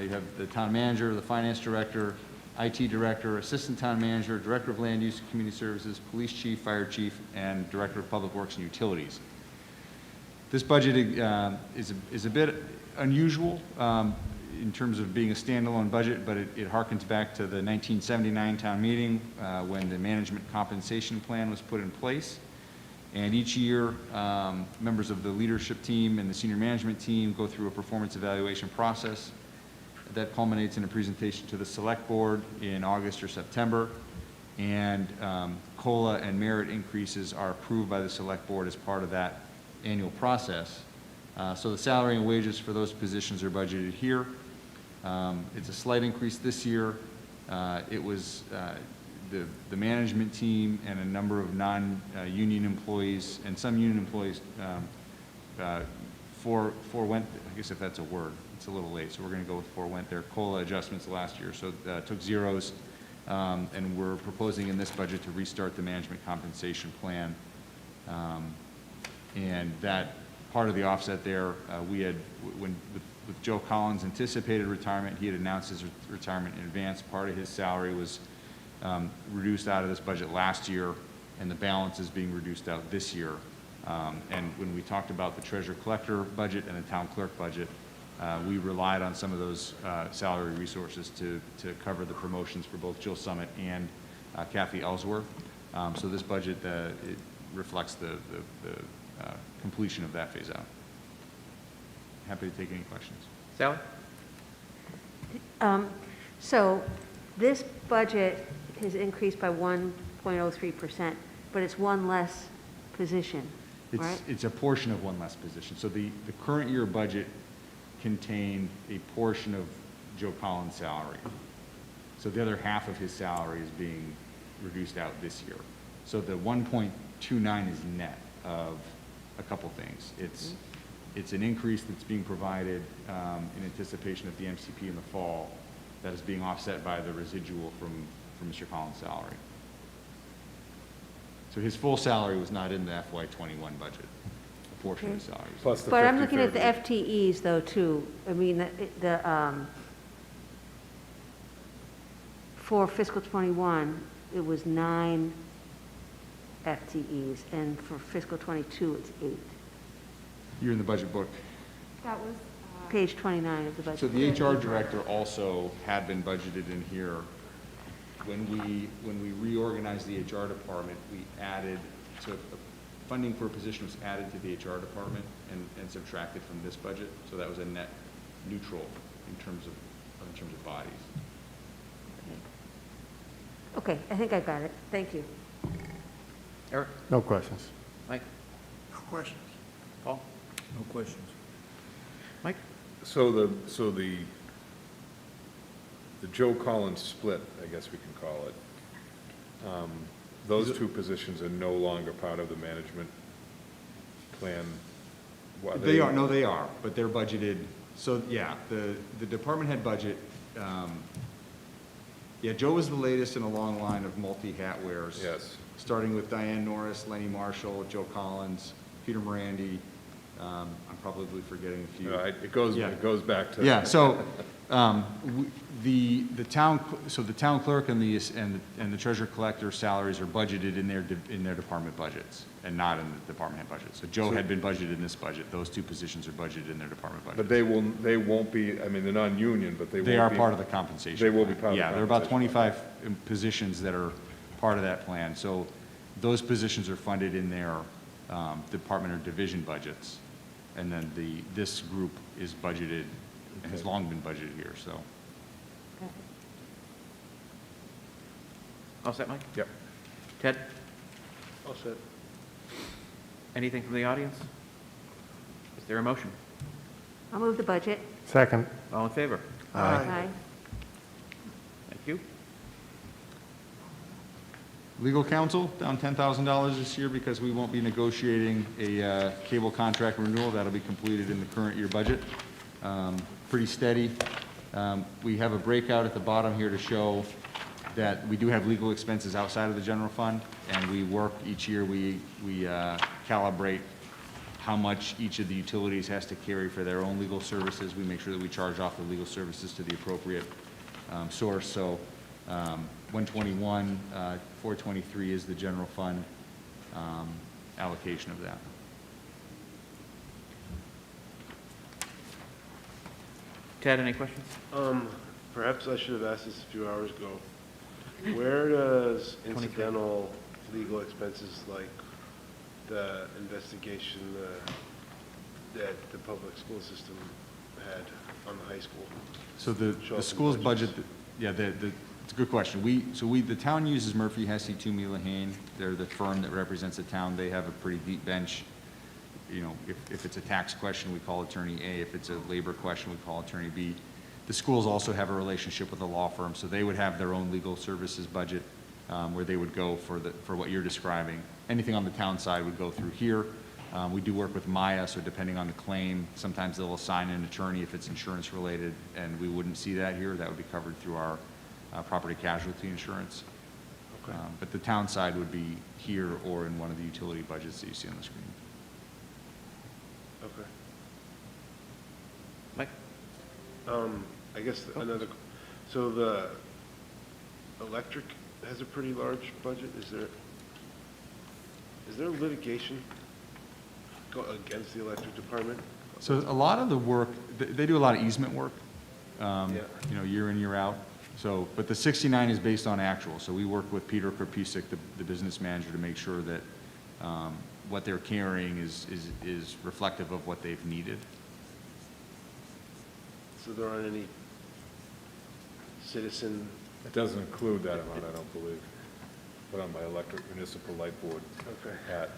You have the town manager, the finance director, IT director, assistant town manager, director of land use and community services, police chief, fire chief, and director of public works and utilities. This budget is a bit unusual in terms of being a standalone budget, but it harkens back to the 1979 town meeting when the management compensation plan was put in place. And each year, members of the leadership team and the senior management team go through a performance evaluation process that culminates in a presentation to the select board in August or September. And COLA and merit increases are approved by the select board as part of that annual process. So the salary and wages for those positions are budgeted here. It's a slight increase this year. It was the management team and a number of non-union employees and some union employees forewent, I guess if that's a word, it's a little late, so we're going to go with forewent their COLA adjustments last year. So took zeros, and we're proposing in this budget to restart the management compensation plan. And that part of the offset there, we had, with Joe Collins' anticipated retirement, he had announced his retirement in advance. Part of his salary was reduced out of this budget last year, and the balance is being reduced out this year. And when we talked about the treasurer collector budget and the town clerk budget, we relied on some of those salary resources to cover the promotions for both Jill Summit and Kathy Ellsworth. So this budget it reflects the completion of that phase out. Happy to take any questions. Sally? So this budget has increased by 1.03%, but it's one less position, right? It's a portion of one less position. So the current year budget contained a portion of Joe Collins' salary. So the other half of his salary is being reduced out this year. So the 1.29 is net of a couple things. It's an increase that's being provided in anticipation of the MCP in the fall that is being offset by the residual from Mr. Collins' salary. So his full salary was not in the FY21 budget, a portion of his salary. Plus the But I'm looking at the 50/30. FTEs though, too. I mean, for fiscal '21, it was 9 FTEs, and for fiscal '22, it's 8. You're in the budget book. That was, Page 29 of the budget. So the HR director also had been budgeted in here. When we reorganized the HR department, we added, so funding for a position was added to the HR department and subtracted from this budget. So that was a net neutral in terms of bodies. Okay, I think I got it. Thank you. Eric? No questions. Mike? No questions. Paul? No questions. Mike? So the Joe Collins split, I guess we can call it, those two positions are no longer part of the management plan? They are, no, they are, but they're budgeted, so, yeah, the department head budget, yeah, Joe was the latest in a long line of multi-hat wears. Yes. Starting with Diane Norris, Lenny Marshall, Joe Collins, Peter Morandi, I'm probably forgetting a few. It goes back to. Yeah, so, the town clerk and the treasurer collector salaries are budgeted in their department budgets and not in the department head budget. So Joe had been budgeted in this budget. Those two positions are budgeted in their department budget. But they won't be, I mean, they're non-union, but they won't be. They are part of the compensation. They will be plan. part of the Yeah, there are about compensation 25 positions that are part of that plan. So those positions are funded in their department or division budgets. And then this group is budgeted, and has long been budgeted here, so. All set, Mike? Yep. Ted? All set. Anything from the audience? Is there a motion? I'll move the budget. Second. All in favor? Aye. Thank you. Legal counsel, down $10,000 this year because we won't be negotiating a cable contract renewal. That'll be completed in the current year budget. Pretty steady. We have a breakout at the bottom here to show that we do have legal expenses outside of the general fund, and we work each year, we calibrate how much each of the utilities has to carry for their own legal services. We make sure that we charge off the legal services to the appropriate source. So 121, 423 is the general fund allocation of that. Ted, any questions? Perhaps I should have asked this a few hours ago. Where does incidental legal expenses like the investigation that the public school system had on the high school? So the school's budget, yeah, it's a good question. The town uses Murphy, Hesse, Toomey, Lehane. They're the firm that represents the town. They have a pretty deep bench. You know, if it's a tax question, we call attorney A. If it's a labor question, we call attorney B. The schools also have a relationship with a law firm, so they would have their own legal services budget where they would go for what you're describing. Anything on the town side would go through here. We do work with Maya, so depending on the claim, sometimes they'll assign an attorney if it's insurance related, and we wouldn't see that here. That would be covered through our property casualty insurance. Okay. But the town side would be here or in one of the utility budgets that you see on the screen. Okay. Mike? I guess another, so the electric has a pretty large budget. Is there litigation against the electric department? So a lot of the work, they do a lot of easement work, Yeah. you know, year in, year out. So, but the 69 is based on actual. So we work with Peter Karpusik, the business manager, to make sure that what they're carrying is reflective of what they've needed. So there aren't any citizen? It doesn't include that amount, I don't believe, put on my electric municipal light board Okay. hat.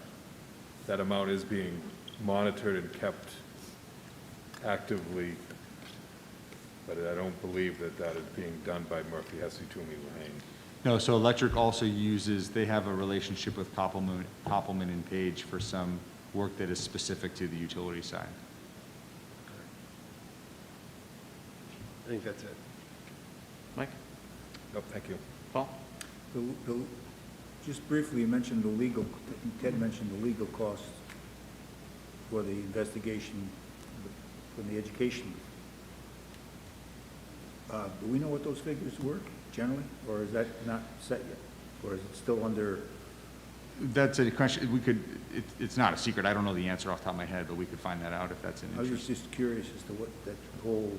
That amount is being monitored and kept actively, but I don't believe that is being done by Murphy, Hesse, Toomey, Lehane. No, so electric also uses, they have a relationship with Koppelman and Page for some work that is specific to the utility side. I think that's it. Mike? Nope, thank you. Paul? Just briefly, you mentioned the legal, Ted mentioned the legal costs for the investigation from the education. Do we know what those figures were generally, or is that not set yet? Or is it still under? That's a question, it's not a secret, I don't know the answer off the top of my head, but we could find that out if that's an I was interest. just curious as to what that whole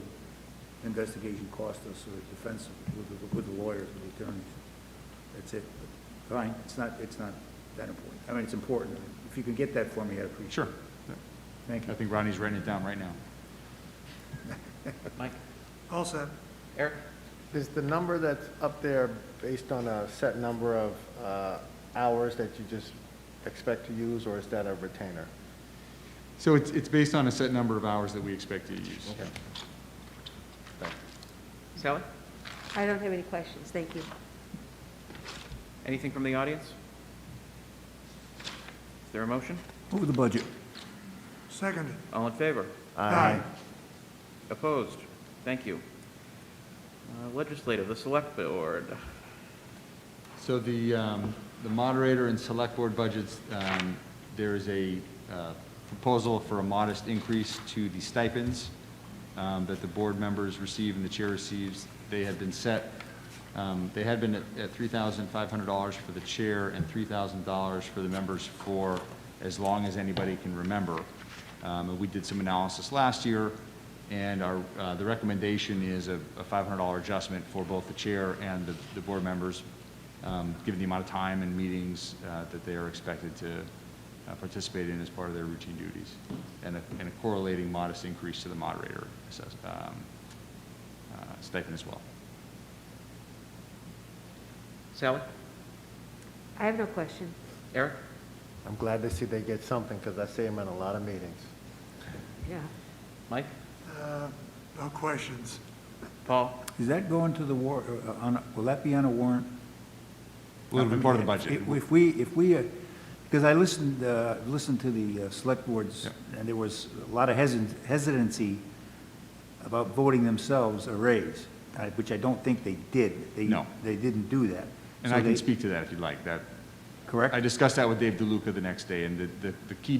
investigation cost us, or defense with the lawyers, with the attorneys. That's it. But fine, it's not that important. I mean, it's important. If you could get that for me, I'd appreciate it. Sure. Thank you. I think Rodney's writing it down right now. Mike? All set. Eric? Is the number that's up there based on a set number of hours that you just expect to use, or is that a retainer? So it's based on a set number of hours that we expect to use. Okay. Sally? I don't have any questions, thank you. Anything from the audience? Is there a motion? Move the budget. Seconded. All in favor? Aye. Opposed? Thank you. Legislative, the select board. So the moderator and select board budgets, there is a proposal for a modest increase to the stipends that the board members receive and the chair receives. They had been set, they had been at $3,500 for the chair and $3,000 for the members for as long as anybody can remember. And we did some analysis last year, and the recommendation is a $500 adjustment for both the chair and the board members, given the amount of time and meetings that they are expected to participate in as part of their routine duties, and a correlating modest increase to the moderator stipend as well. Sally? I have no question. Eric? I'm glad to see they get something, because I see them in a lot of meetings. Yeah. Mike? No questions. Paul? Is that going to the will that be on a warrant? Well, it'll be part of the budget. If we, because I listened to the select boards, and there was a lot of hesitancy about voting themselves a raise, which I don't think they did. No. They didn't do that. And So I can they- speak to that if you'd like. That Correct? I discussed that with Dave DeLuca the next day, and the key,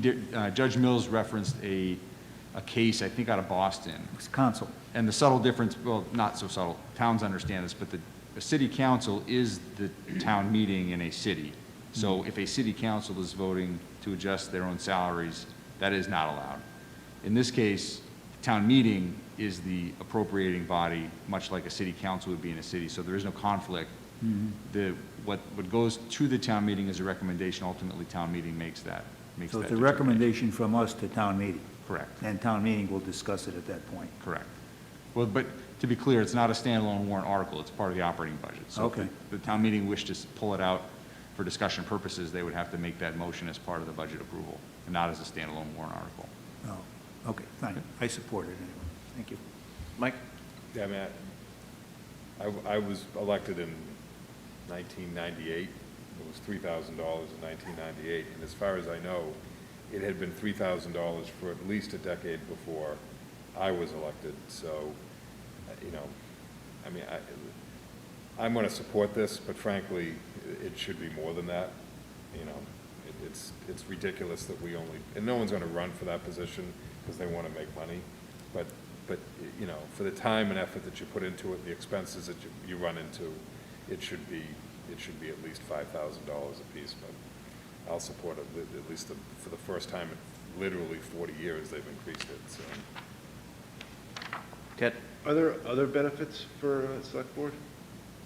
Judge Mills referenced a case, I think out of Boston. Council. And the subtle difference, well, not so subtle, towns understand this, but the city council is the town meeting in a city. So if a city council is voting to adjust their own salaries, that is not allowed. In this case, town meeting is the appropriating body, much like a city council would be in a city, so there is no conflict. What goes to the town meeting is a recommendation, ultimately town meeting makes that So it's a determination. recommendation from us to town meeting. Correct. And town meeting will discuss it at that point. Correct. Well, but to be clear, it's not a standalone warrant article, it's part of the operating budget. So if Okay. the town meeting wished to pull it out for discussion purposes, they would have to make that motion as part of the budget approval, and not as a standalone warrant article. Oh, okay, fine. I support it anyway. Thank you. Mike? Yeah, Matt, I was elected in 1998. It was $3,000 in 1998, and as far as I know, it had been $3,000 for at least a decade before I was elected. So, you know, I mean, I'm going to support this, but frankly, it should be more than that. You know, it's ridiculous that we only, and no one's going to run for that position because they want to make money. But you know, for the time and effort that you put into it, the expenses that you run into, it should be at least $5,000 apiece. But I'll support it, at least for the first time in literally 40 years, they've increased it, so. Ted? Are there other benefits for select board?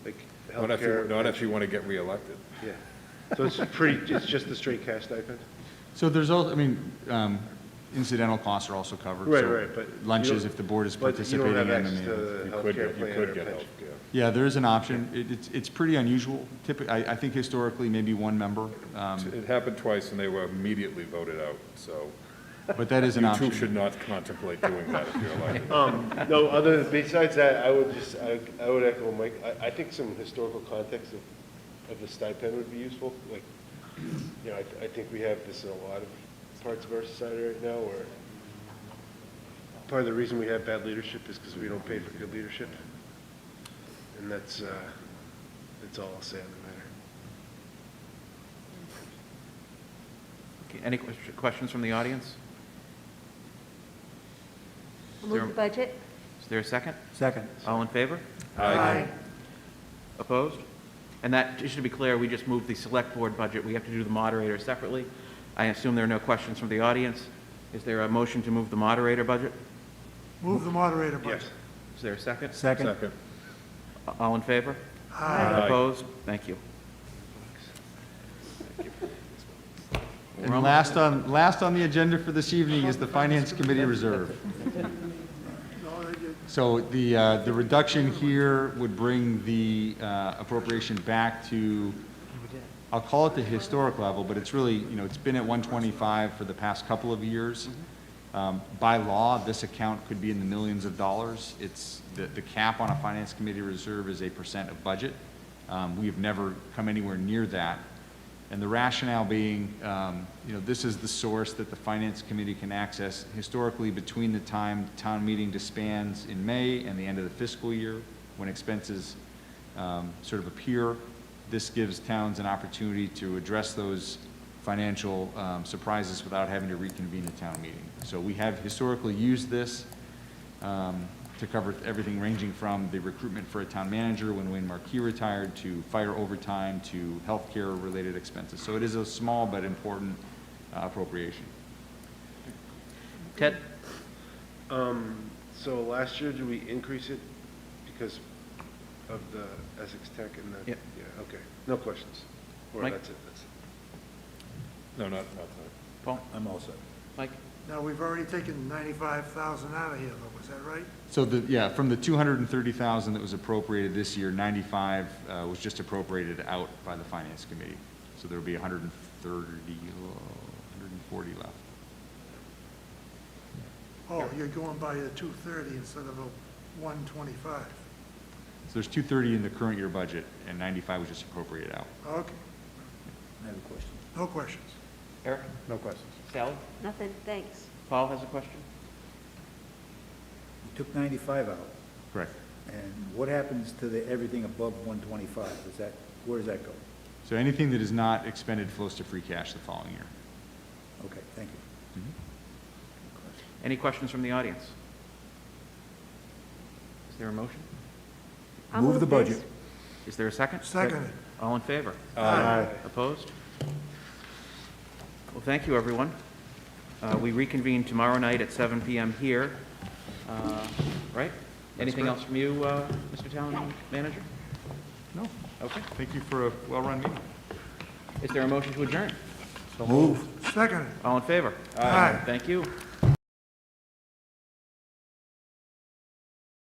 Like healthcare? Not if you want to get reelected. Yeah. So it's just the straight cash stipend? So there's also, I mean, incidental costs are also covered. Right, so right, but lunches, you if the board is but you don't participating have in, I access mean. to the healthcare plan or pension? Yeah, there is an option. It's pretty unusual. Typically, I think historically, maybe one member. It happened twice, and they were immediately voted out, so. But that is an option. You too should not contemplate doing that if you're elected. No, besides that, I would echo Mike. I think some historical context of the stipend would be useful. Like, you know, I think we have this in a lot of parts of our society right now, where part of the reason we have bad leadership is because we don't pay for good leadership. And that's all I'll say on the matter. Okay, any questions from the audience? Move the budget. Is there a second? Second. All in favor? Aye. Opposed? And that, just to be clear, we just moved the select board budget. We have to do the moderator separately. I assume there are no questions from the audience. Is there a motion to move the moderator budget? Move the moderator budget. Yes. Is there a second? Second. All in favor? Aye. Opposed? Thank you. And last on the agenda for this evening is the Finance Committee Reserve. So the reduction here would bring the appropriation back to, I'll call it the historic level, but it's really, you know, it's been at 125 for the past couple of years. By law, this account could be in the millions of dollars. It's the cap on a Finance Committee reserve is 8% of budget. We've never come anywhere near that. And the rationale being, you know, this is the source that the Finance Committee can access historically between the time town meeting disbands in May and the end of the fiscal year when expenses sort of appear. This gives towns an opportunity to address those financial surprises without having to reconvene a town meeting. So we have historically used this to cover everything ranging from the recruitment for a town manager when Wayne Marquis retired, to fire overtime, to healthcare related expenses. So it is a small but important appropriation. Ted? So last year, did we increase it because of the Essex Tech and the? Yep. Yeah, okay. No questions. Or Mike? that's it. No, not tonight. Paul? I'm all set. Mike? Now, we've already taken 95,000 out of here, though, is that right? So from the 230,000 that was appropriated this year, 95 was just appropriated out by the Finance Committee. So there will be 140 left. Oh, you're going by the 230 instead of a 125. So there's 230 in the current year budget, and 95 was just appropriated out. Okay, I have a question. no questions. Eric? No questions. Sally? Nothing, thanks. Paul has a question? You took 95 out, Correct. and what happens to the, everything above 125? Is that, where does that go? So anything that is not expended flows to free cash the following year. Okay, thank you. Any questions from the audience? Is there a motion? I'll Move the this. budget. Is there a second? Seconded. All in favor? Aye. Opposed? Well, thank you, everyone. We reconvene tomorrow night at 7 PM here, right? Anything else from you, Mr. Town Manager? No. Okay. Thank you for a well-run meeting. Is there a motion to adjourn? Move. Seconded. All in favor? Aye. Thank you.